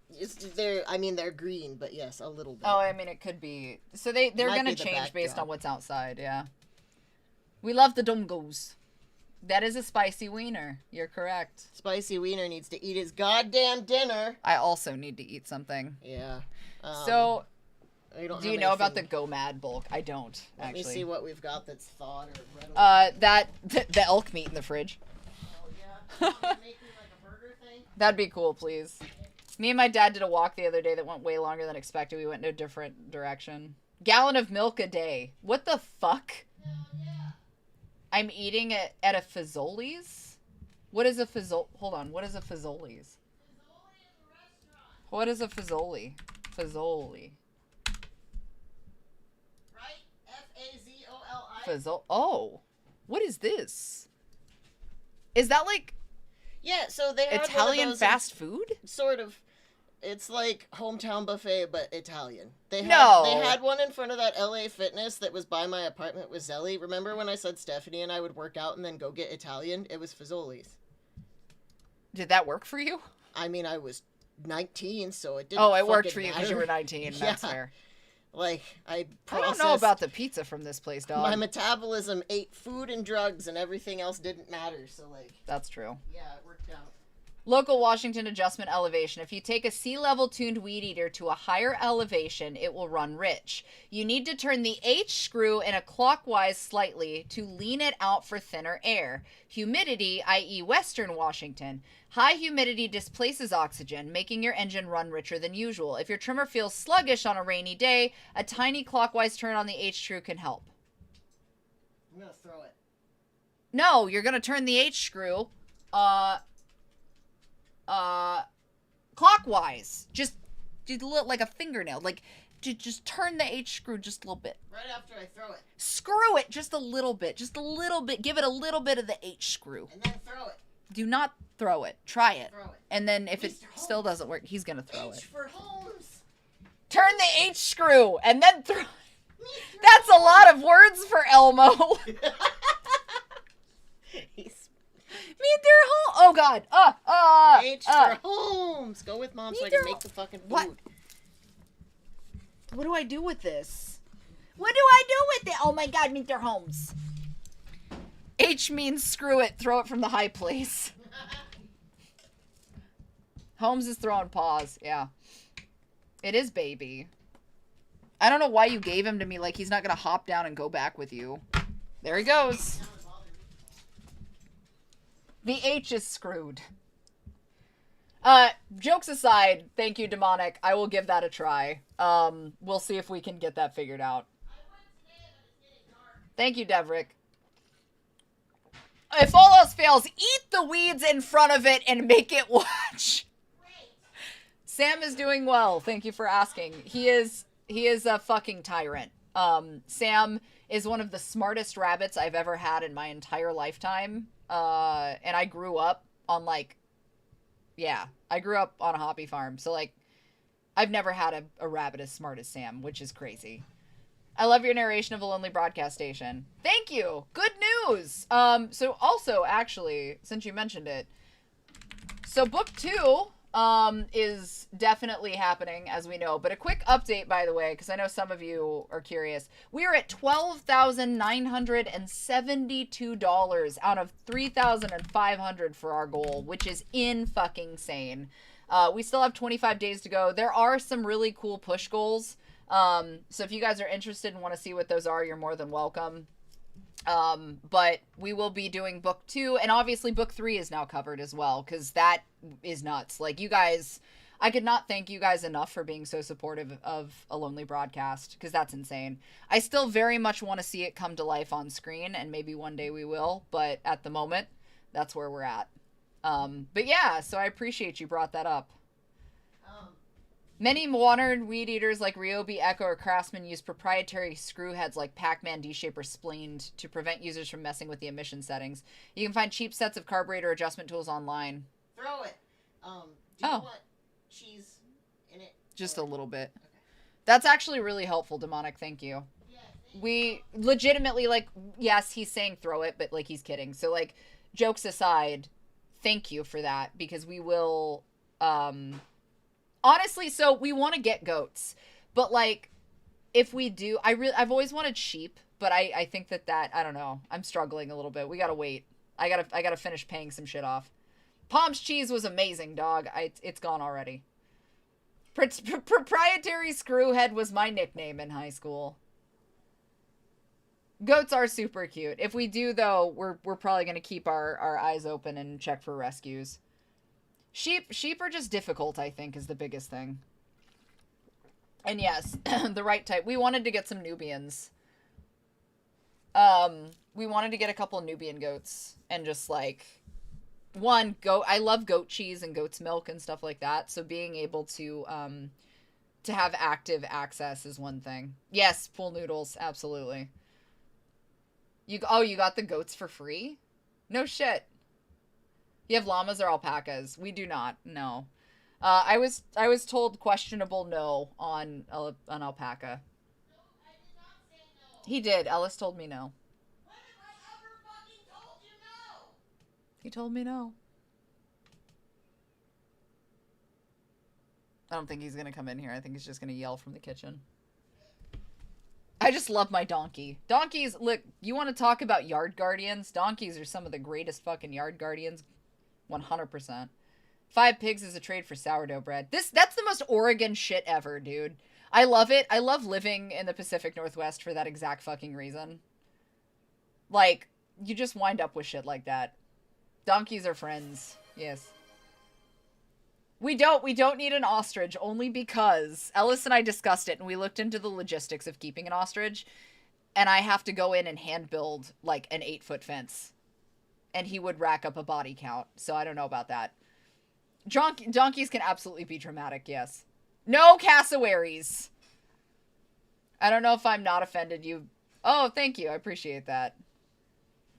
They're green, but yes, a little bit. Oh, I mean, it could be. So they're might gonna be the change based backdrop. on what's outside. Yeah. We love the dungos. That is a spicy wiener. You're correct. Spicy Wiener needs to eat his goddamn dinner. I also need to eat something. Yeah. So, I don't do have you know about the anything- Go Mad bulk? I don't Let actually. me see what we've got that's thawed or readily. The elk meat in the fridge. Oh yeah. Want me to make me like a burger thing? That'd be cool, please. Me and my dad did a walk the other day that went way longer than expected. We went in a different direction. Gallon of milk a day. What the fuck? Hell yeah. I'm eating it at a Fazoli's? What is a Fazoli? Hold on. What is a Fazoli's? What is a Fazoli? Fazoli. Right? Fazoli. Fazoli. Oh. What is this? Is that like Yeah, so they had Italian one of those fast food? Sort of. It's like hometown buffet, but Italian. They had one in front of that LA Fitness that was by my apartment with Zelly. Remember when I said Stephanie and I would work out and then go get Italian? It was Fazoli's. Did that work for you? I mean, I was 19, so it didn't. Oh, it worked fucking for you matter. because you were 19. That's Yeah. fair. Like, I don't know about the pizza from this place, dog. My metabolism ate food and drugs, and everything else didn't matter. So, like, That's true. yeah, it worked out. Local Washington adjustment elevation. If you take a sea-level tuned weed eater to a higher elevation, it will run rich. You need to turn the H screw in a clockwise slightly to lean it out for thinner air. Humidity, i.e. Western Washington. High humidity displaces oxygen, making your engine run richer than usual. If your trimmer feels sluggish on a rainy day, a tiny clockwise turn on the H screw can help. I'm gonna throw it. No, you're gonna turn the H screw, clockwise. Just like a fingernail. Like, just turn the H screw just a little bit. Right after I throw it. Screw it just a little bit. Just a little bit. Give it a little bit of the H screw. And then throw it. Do not throw it. Try it. Throw it. And then if it Mr. still Holmes. doesn't work, he's gonna throw H it. for Holmes. Turn the H screw and then throw. That's a lot of words for Elmo. He's Meet their home. Oh God. H for Holmes. Go with Mom so I can make the fucking food. What? What do I do with this? What do I do with it? Oh my God, Mr. Holmes. H means screw it, throw it from the high place. Holmes is throwing paws, yeah. It is baby. I don't know why you gave him to me like he's not gonna hop down and go back with you. There he goes. The H is screwed. Jokes aside, thank you, Demonic. I will give that a try. We'll see if we can get that figured out. Thank you, Devrick. If all else fails, eat the weeds in front of it and make it watch. Sam is doing well. Thank you for asking. He is a fucking tyrant. Sam is one of the smartest rabbits I've ever had in my entire lifetime. And I grew up on I grew up on a hobby farm. So I've never had a rabbit as smart as Sam, which is crazy. I love your narration of a lonely broadcast station. Thank you. Good news. So also, actually, since you mentioned it, so book 2 is definitely happening, as we know. But a quick update, by the way, because I know some of you are curious. We are at $12,972 out of $3,500 for our goal, which is insane. We still have 25 days to go. There are some really cool push goals. So if you guys are interested and want to see what those are, you're more than welcome. But we will be doing book 2, and obviously book 3 is now covered as well, because that is nuts. Like, you guys, I could not thank you guys enough for being so supportive of A Lonely Broadcast, because that's insane. I still very much want to see it come to life on screen, and maybe one day we will, but at the moment, that's where we're at. But yeah, so I appreciate you brought that up. Many modern weed eaters like Ryobi, Echo, or Craftsman use proprietary screw heads like Pac-Man, D-Shape, or Spleen to prevent users from messing with the emission settings. You can find cheap sets of carburetor adjustment tools online. Throw it. Do you want cheese in it? Just a little bit. Okay. That's actually really helpful, Demonic. Thank you. Yeah, we legitimately, yes, he's saying throw it, but, he's kidding. So, jokes aside, thank you for that, because we will, honestly, so we want to get goats, but if we do, I've always wanted sheep, but I think that I don't know. I'm struggling a little bit. We gotta wait. I gotta finish paying some shit off. Palm's cheese was amazing, dog. It's gone already. Proprietary screwhead was my nickname in high school. Goats are super cute. If we do, though, we're probably gonna keep our eyes open and check for rescues. Sheep are just difficult, I think, is the biggest thing. And yes, the right type. We wanted to get some Nubians. We wanted to get a couple Nubian goats and just, I love goat cheese and goat's milk and stuff like that. So being able to have active access is one thing. Yes, pool noodles, absolutely. You got the goats for free? No shit. You have llamas or alpacas? We do not. No. I was told questionable no on an alpaca. No, I did not say no. He did. Ellis told me no. When have I ever fucking told you no? He told me no. I don't think he's gonna come in here. I think he's just gonna yell from the kitchen. I just love my donkey. Donkeys, look, you want to talk about yard guardians? Donkeys are some of the greatest fucking yard guardians. 100%. 5 pigs is a trade for sourdough bread. That's the most Oregon shit ever, dude. I love it. I love living in the Pacific Northwest for that exact fucking reason. Like, you just wind up with shit like that. Donkeys are friends. Yes. We don't need an ostrich, only because Ellis and I discussed it and we looked into the logistics of keeping an ostrich, and I have to go in and hand build like an 8-foot fence. And he would rack up a body count, so I don't know about that. Donkeys can absolutely be dramatic, yes. No cassowaries! I don't know if I'm not offended you. Oh, thank you, I appreciate that.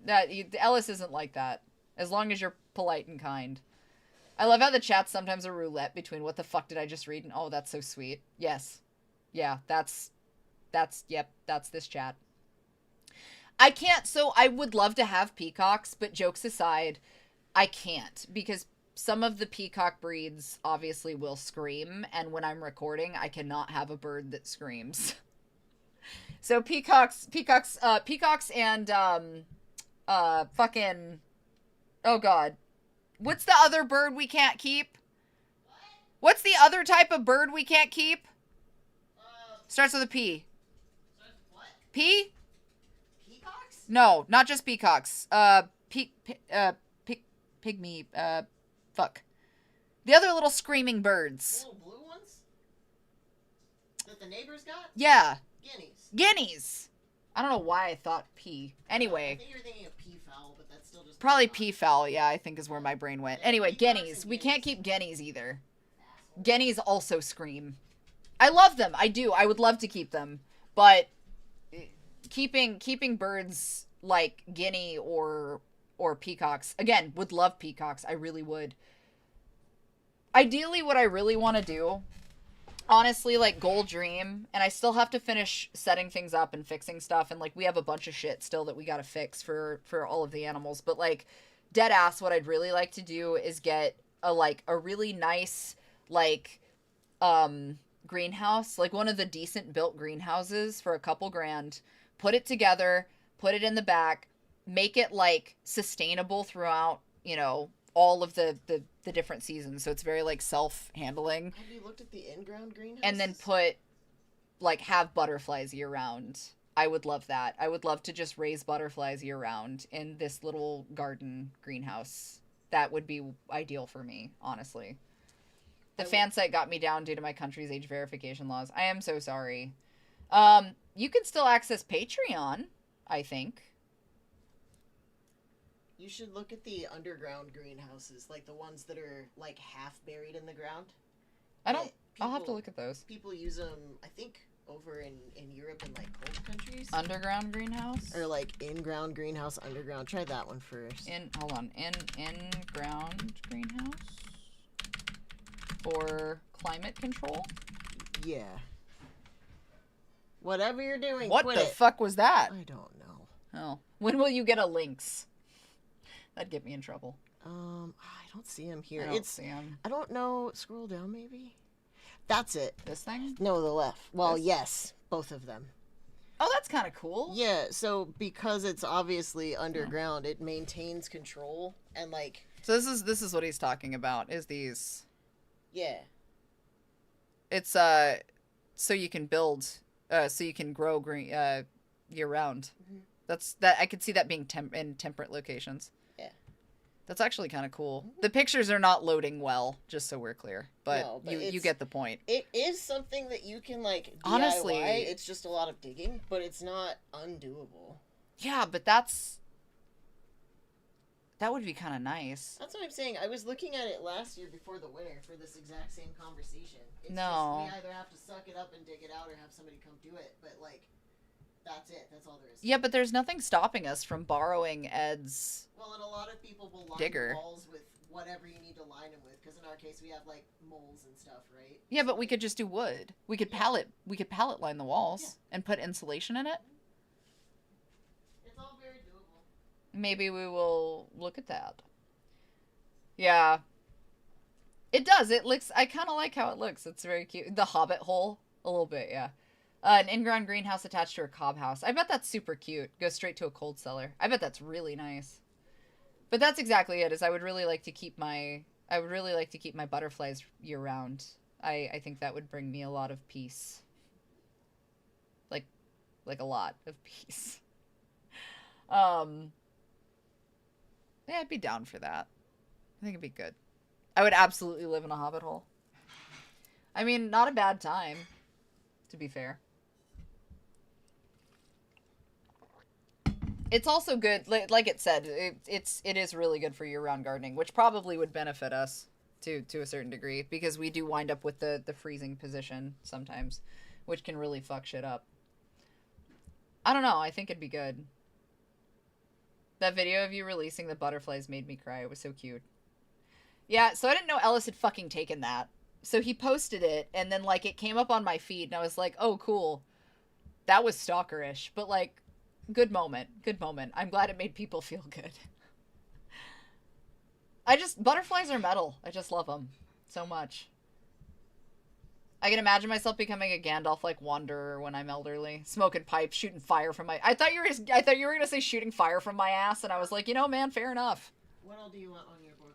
Ellis isn't like that, as long as you're polite and kind. I love how the chat's sometimes a roulette between what the fuck did I just read and oh, that's so sweet. Yes. Yeah, that's this chat. I would love to have peacocks, but jokes aside, I can't because some of the peacock breeds obviously will scream, and when I'm recording, I cannot have a bird that screams. So peacocks and, fucking, oh god. What's the other bird we can't keep? What's the other type of bird we can't keep? Starts with a P. What? P? Peacocks? No, not just peacocks. Pygmy, fuck. The other little screaming birds. Little blue ones? That the neighbors got? Yeah. Guineas. Guineas! I don't know why I thought P. I Anyway. think you're thinking of peafowl, but that's still just Probably peacock. peafowl, yeah, I think is where my brain went. Yeah, Anyway, peacocks guineas. and We can't guineas. keep guineas either. Asshole. Guineas also scream. I love them. I do. I would love to keep them. But keeping birds like guinea or peacocks, again, would love peacocks. I really would. Ideally, what I really want to do, honestly, like goal dream, and I still have to finish setting things up and fixing stuff, and like we have a bunch of shit still that we gotta fix for all of the animals, but like dead ass, what I'd really like to do is get a really nice like greenhouse, like one of the decent built greenhouses for a couple grand, put it together, put it in the back, make it like sustainable throughout, you know, all of the different seasons, so it's very like self-handling. Have you looked at the in-ground greenhouse? And then have butterflies year round. I would love that. I would love to just raise butterflies year round in this little garden greenhouse. That would be ideal for me, honestly. The fan site got me down due to my country's age verification laws. I am so sorry. You can still access Patreon, I think. You should look at the underground greenhouses, like the ones that are like half buried in the ground. I'll have to look at those. People use them, I think, over in Europe and like cold countries. Underground greenhouse? Or like in-ground greenhouse, underground. Try that one first. Hold on. In-ground greenhouse? For climate control? Yeah. Whatever you're doing, What quit the it. fuck was that? I don't know. Oh. When will you get a Lynx? That'd get me in trouble. I don't see him here. I don't see him. I don't know. Scroll down, maybe. That's it. This thing? No, the left. Well, This? yes, both of them. Oh, that's kind of cool. Yeah. So because it's obviously underground, it maintains control and like. So this is what he's talking about. Is these? Yeah. It's so you can build, so you can grow green year round. Mhm. That I could see that being in temperate locations. Yeah. That's actually kind of cool. The pictures are not loading well, just so we're clear. But, No, but you it's- get the point. It is something that you can like DIY. Honestly- It's just a lot of digging, but it's not undoable. Yeah, but that's That would be kind of nice. That's what I'm saying. I was looking at it last year before the winter for this exact same conversation. It's No. just, we either have to suck it up and dig it out or have somebody come do it. But, like, that's it. That's all there is. Yeah, but there's nothing stopping us from borrowing Ed's. Well, and a lot of people will line Digger. the walls with whatever you need to line them with. Because in our case, we have, like, moles and stuff, right? Yeah, but we could just do wood. We could pallet line the walls and put insulation in it. It's all very doable. Maybe we will look at that. Yeah. It does. It looks... I kind of like how it looks. It's very cute. The Hobbit hole. A little bit, yeah. An in-ground greenhouse attached to a cob house. I bet that's super cute. Goes straight to a cold cellar. I bet that's really nice. But that's exactly it, is I would really like to keep my... I would really like to keep my butterflies year-round. I think that would bring me a lot of peace. Like a lot of peace. Yeah, I'd be down for that. I think it'd be good. I would absolutely live in a hobbit hole. I mean, not a bad time, to be fair. It's also good, like it said, it is really good for year-round gardening, which probably would benefit us to a certain degree, because we do wind up with the freezing position sometimes, which can really fuck shit up. I don't know, I think it'd be good. That video of you releasing the butterflies made me cry. It was so cute. Yeah, so I didn't know Ellis had fucking taken that. So he posted it, and then, like, it came up on my feed, and I was like, oh, cool. That was stalkerish, but, like, good moment. Good moment. I'm glad it made people feel good. Butterflies are metal. I just love them so much. I can imagine myself becoming a Gandalf-like wanderer when I'm elderly. Smoking pipes, shooting fire from my... I thought you were gonna say shooting fire from my ass, and I was like, you know, man, fair enough. What all do you want on your board?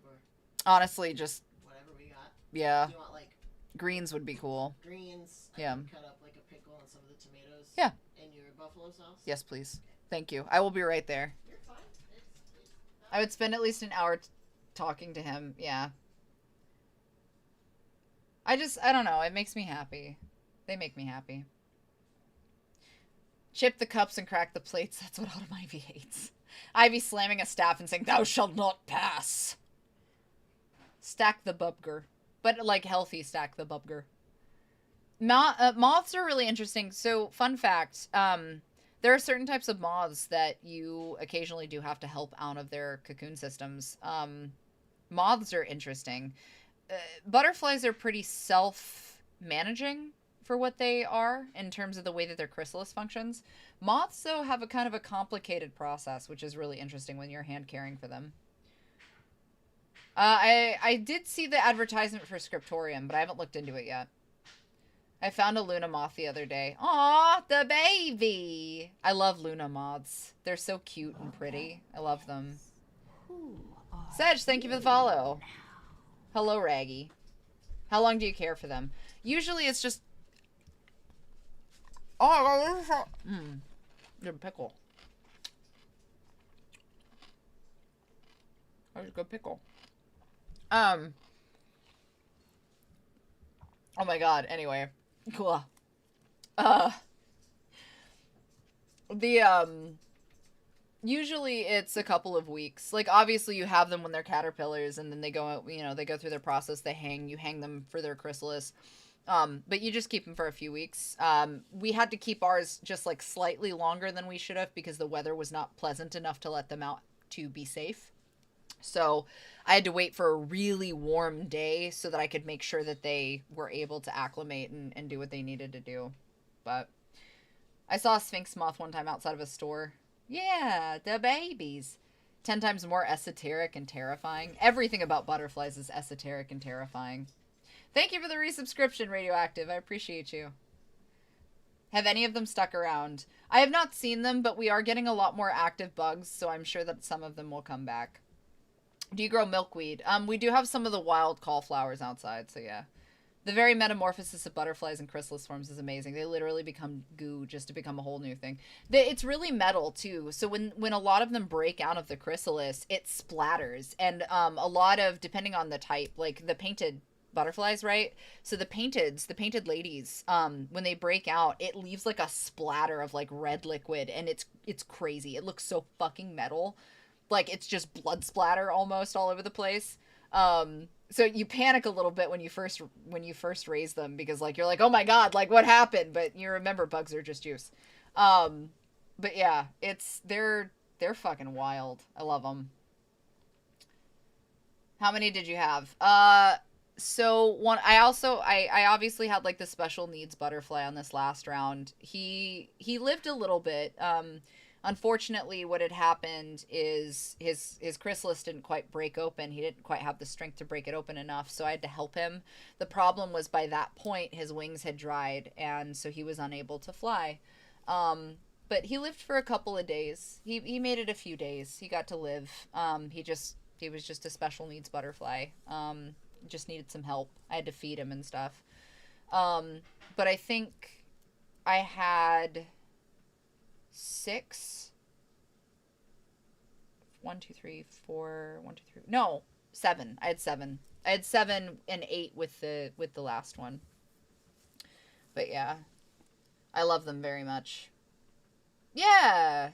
Honestly, just... Whatever we got. Yeah. Do you want, like... Greens would be cool. Greens. Yeah. I can cut up, like, a pickle and some of the tomatoes. Yeah. In your buffalo sauce. Yes, please. Thank you. I will be right there. You're fine. I would spend at least an hour talking to him. Yeah. I don't know. It makes me happy. They make me happy. Chip the cups and crack the plates. That's what Autumn Ivy hates. Ivy slamming a staff and saying, "Thou shalt not pass." Stack the bubger. But, like, healthy stack the bubger. Moths are really interesting. So, fun fact. There are certain types of moths that you occasionally do have to help out of their cocoon systems. Moths are interesting. Butterflies are pretty self-managing for what they are in terms of the way that their chrysalis functions. Moths, though, have a kind of a complicated process, which is really interesting when you're hand caring for them. I did see the advertisement for Scriptorium, but I haven't looked into it yet. I found a Luna moth the other day. Aw, the baby! I love Luna moths. They're so cute and pretty. I love them. Sedge, thank you for the follow. Hello, Raggy. How long do you care for them? Usually it's just... Oh, good pickle. That was a good pickle. Oh my god, anyway. Cool. Usually it's a couple of weeks. Like, obviously you have them when they're caterpillars, and then they go out, you know, they go through their process, you hang them for their chrysalis. But you just keep them for a few weeks. We had to keep ours just, like, slightly longer than we should have because the weather was not pleasant enough to let them out to be safe. So I had to wait for a really warm day so that I could make sure that they were able to acclimate and do what they needed to do. But I saw a sphinx moth one time outside of a store. Yeah, the babies. 10 times more esoteric and terrifying. Everything about butterflies is esoteric and terrifying. Thank you for the resubscription, Radioactive. I appreciate you. Have any of them stuck around? I have not seen them, but we are getting a lot more active bugs, so I'm sure that some of them will come back. Do you grow milkweed? We do have some of the wild cauliflowers outside, so yeah. The very metamorphosis of butterflies and chrysalis forms is amazing. They literally become goo just to become a whole new thing. It's really metal, too. So when a lot of them break out of the chrysalis, it splatters. And a lot of, depending on the type, like the painted butterflies, right? So the painted ladies, when they break out, it leaves like a splatter of like red liquid, and it's crazy. It looks so fucking metal. like it's just blood splatter almost all over the place. So you panic a little bit when you first raise them, because like you're like, oh my god, like what happened? But you remember bugs are just juice. But yeah, they're fucking wild. I love them. How many did you have? So I obviously had like the special needs butterfly on this last round. He lived a little bit. Unfortunately, what had happened is his chrysalis didn't quite break open. He didn't quite have the strength to break it open enough, so I had to help him. The problem was by that point his wings had dried, and so he was unable to fly. But he lived for a couple of days. He made it a few days. He got to live. He was just a special needs butterfly. Just needed some help. I had to feed him and stuff. But I think I had 6. 1, 2, 3, 4. 1, 2, 3. No, 7. I had 7. I had 7 and 8 with the last one. But yeah, I love them very much. Yeah,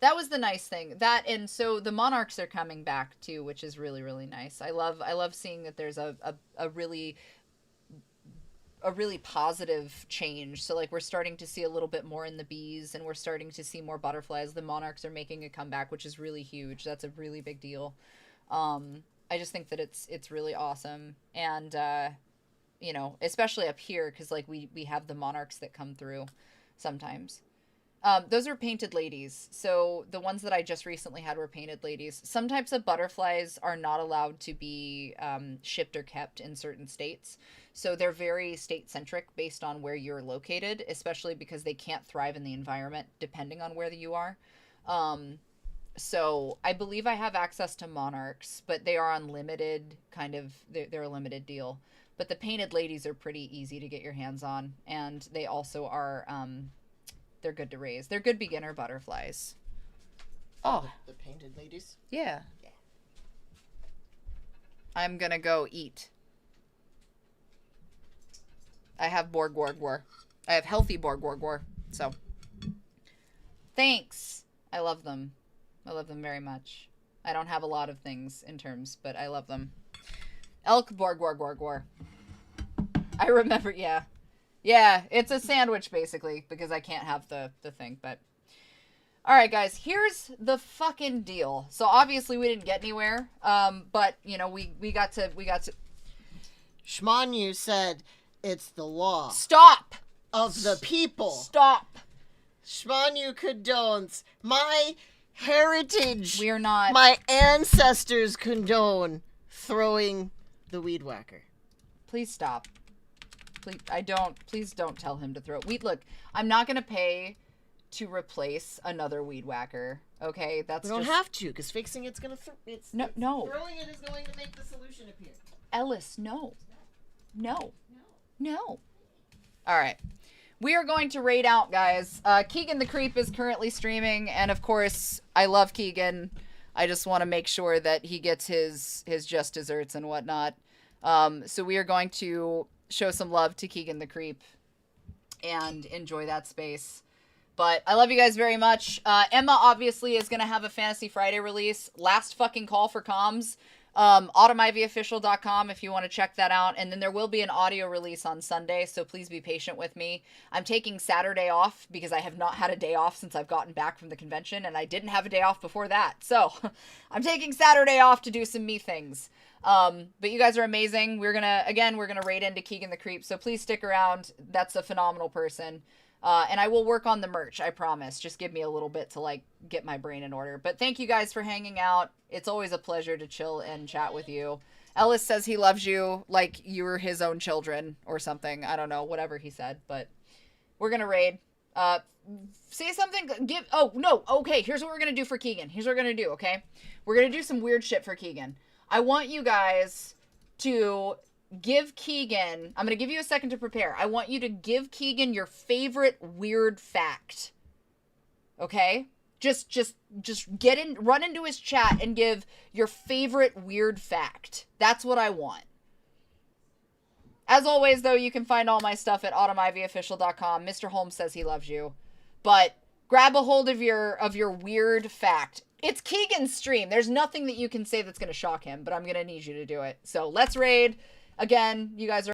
that was the nice thing. That, and so the monarchs are coming back too, which is really, really nice. I love seeing that there's a really positive change. So like we're starting to see a little bit more in the bees, and we're starting to see more butterflies. The monarchs are making a comeback, which is really huge. That's a really big deal. I just think that it's really awesome. And you know, especially up here, because like we have the monarchs that come through sometimes. Those are painted ladies. So the ones that I just recently had were painted ladies. Some types of butterflies are not allowed to be shipped or kept in certain states. So they're very state-centric based on where you're located, especially because they can't thrive in the environment depending on where you are. So I believe I have access to monarchs, but they are unlimited, they're a limited deal. But the painted ladies are pretty easy to get your hands on, and they also are... they're good to raise. They're good beginner butterflies. Oh. The painted ladies? Yeah. I'm gonna go eat. I have Borgwargwar. I have healthy Borgwargwar. So. Thanks. I love them. I love them very much. I don't have a lot of things in terms, but I love them. Elk Borgwargwargwar. I remember, yeah. Yeah, it's a sandwich, basically, because I can't have the thing, but... Alright, guys, here's the fucking deal. So, obviously, we didn't get anywhere, but, you know, we got to... Shmanu said it's the law. Stop! Of the people. Stop! Shmanu condones. My heritage. We are not... My ancestors condone throwing the weed whacker. Please stop. Please don't tell him to throw it. Look, I'm not going to pay to replace another weed whacker. Okay, that's we don't have to, because fixing it's going to no. Throwing it is going to make the solution appear. Ellis, no. All right. We are going to raid out, guys. Keegan the Creep is currently streaming, and of course, I love Keegan. I just want to make sure that he gets his just desserts and whatnot. So we are going to show some love to Keegan the Creep and enjoy that space. But I love you guys very much. Emma obviously is going to have a Fantasy Friday release. Last fucking call for comms. automivvyofficial.com if you want to check that out. And then there will be an audio release on Sunday, so please be patient with me. I'm taking Saturday off because I have not had a day off since I've gotten back from the convention, and I didn't have a day off before that. So I'm taking Saturday off to do some me things. But you guys are amazing. We're gonna raid into Keegan the Creep, so please stick around. That's a phenomenal person. And I will work on the merch, I promise. Just give me a little bit to, like, get my brain in order. But thank you guys for hanging out. It's always a pleasure to chill and chat with you. Ellis says he loves you like you were his own children or something. I don't know, whatever he said. But we're gonna raid. Say something. Okay, here's what we're gonna do for Keegan. Here's what we're gonna do, okay? We're gonna do some weird shit for Keegan. I want you guys to give Keegan... I'm going to give you a second to prepare. I want you to give Keegan your favorite weird fact. Okay? Just run into his chat and give your favorite weird fact. That's what I want. As always, though, you can find all my stuff at automivvyofficial.com. Mr. Holmes says he loves you. But grab a hold of your weird fact. It's Keegan's stream. There's nothing that you can say that's going to shock him, but I'm going to need you to do it. So let's raid. Again, you guys are